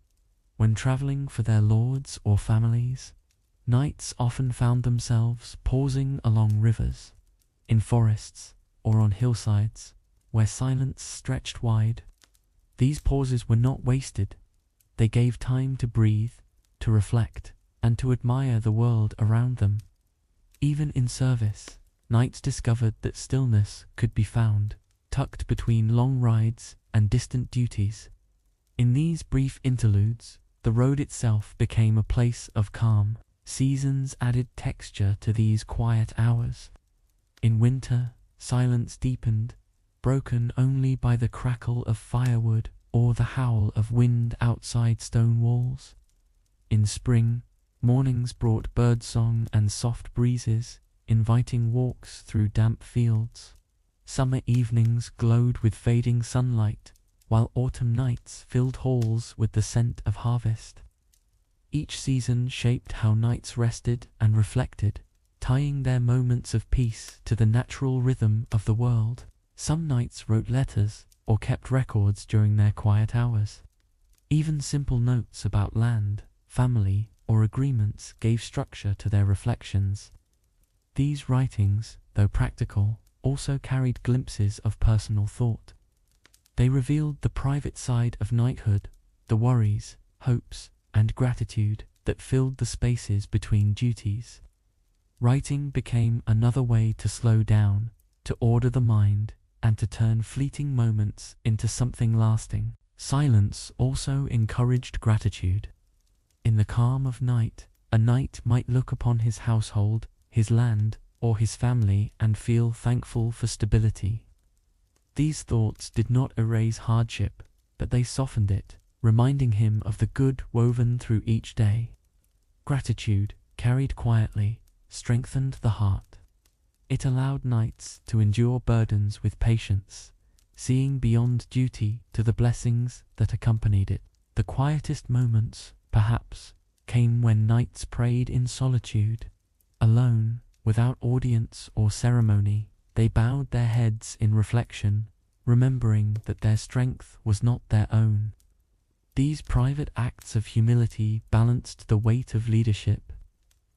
When traveling for their lords or families, nights often found themselves pausing along rivers, in forests, or on hillsides, where silence stretched wide. These pauses were not wasted. They gave time to breathe, to reflect, and to admire the world around them. Even in service, nights discovered that stillness could be found, tucked between long rides and distant duties. In these brief interludes, the road itself became a place of calm. Seasons added texture to these quiet hours. In winter, silence deepened, broken only by the crackle of firewood or the howl of wind outside stone walls. In spring, mornings brought birdsong and soft breezes, inviting walks through damp fields. Summer evenings glowed with fading sunlight, while autumn nights filled halls with the scent of harvest. Each season shaped how nights rested and reflected, tying their moments of peace to the natural rhythm of the world. Some nights wrote letters or kept records during their quiet hours. Even simple notes about land, family, or agreements gave structure to their reflections. These writings, though practical, also carried glimpses of personal thought. They revealed the private side of knighthood, the worries, hopes, and gratitude that filled the spaces between duties. Writing became another way to slow down, to order the mind, and to turn fleeting moments into something lasting. Silence also encouraged gratitude. In the calm of night, a knight might look upon his household, his land, or his family and feel thankful for stability. These thoughts did not erase hardship, but they softened it, reminding him of the good woven through each day. Gratitude, carried quietly, strengthened the heart. It allowed knights to endure burdens with patience, seeing beyond duty to the blessings that accompanied it. The quietest moments, perhaps, came when knights prayed in solitude. Alone, without audience or ceremony, they bowed their heads in reflection, remembering that their strength was not their own. These private acts of humility balanced the weight of leadership.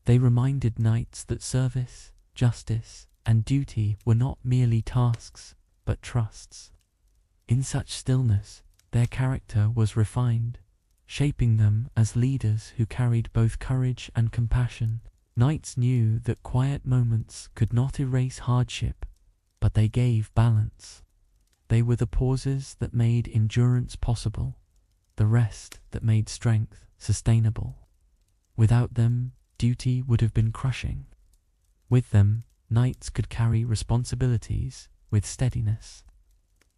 They reminded knights that service, justice, and duty were not merely tasks, but trusts. In such stillness, their character was refined, shaping them as leaders who carried both courage and compassion. Knights knew that quiet moments could not erase hardship, but they gave balance. They were the pauses that made endurance possible, the rest that made strength sustainable. Without them, duty would have been crushing. With them, knights could carry responsibilities with steadiness.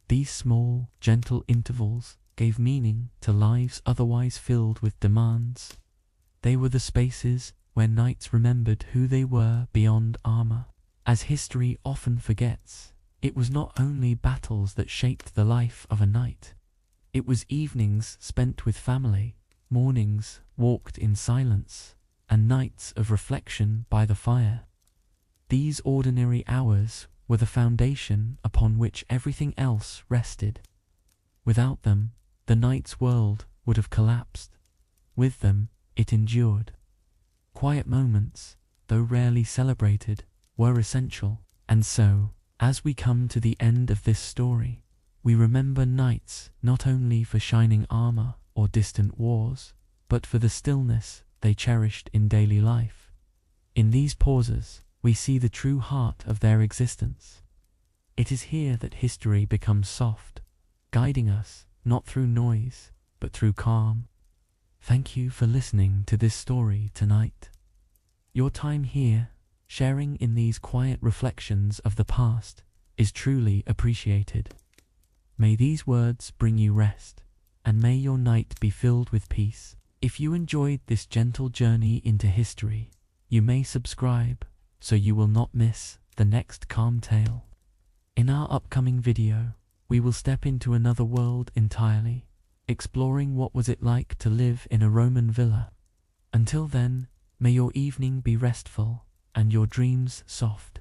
These small, gentle intervals gave meaning to lives otherwise filled with demands. They were the spaces where knights remembered who they were beyond armor. As history often forgets, it was not only battles that shaped the life of a knight. It was evenings spent with family, mornings walked in silence, and nights of reflection by the fire. These ordinary hours were the foundation upon which everything else rested. Without them, the knight's world would have collapsed. With them, it endured. Quiet moments, though rarely celebrated, were essential. And so, as we come to the end of this story, we remember knights not only for shining armor, or distant wars, but for the stillness they cherished in daily life. In these pauses, we see the true heart of their existence. It is here that history becomes soft, guiding us not through noise, but through calm. Thank you for listening to this story tonight. Your time here, sharing in these quiet reflections of the past, is truly appreciated. May these words bring you rest, and may your night be filled with peace. If you enjoyed this gentle journey into history, you may subscribe so you will not miss the next calm tale. In our upcoming video, we will step into another world entirely, exploring what was it like to live in a Roman villa. Until then, may your evening be restful and your dreams soft.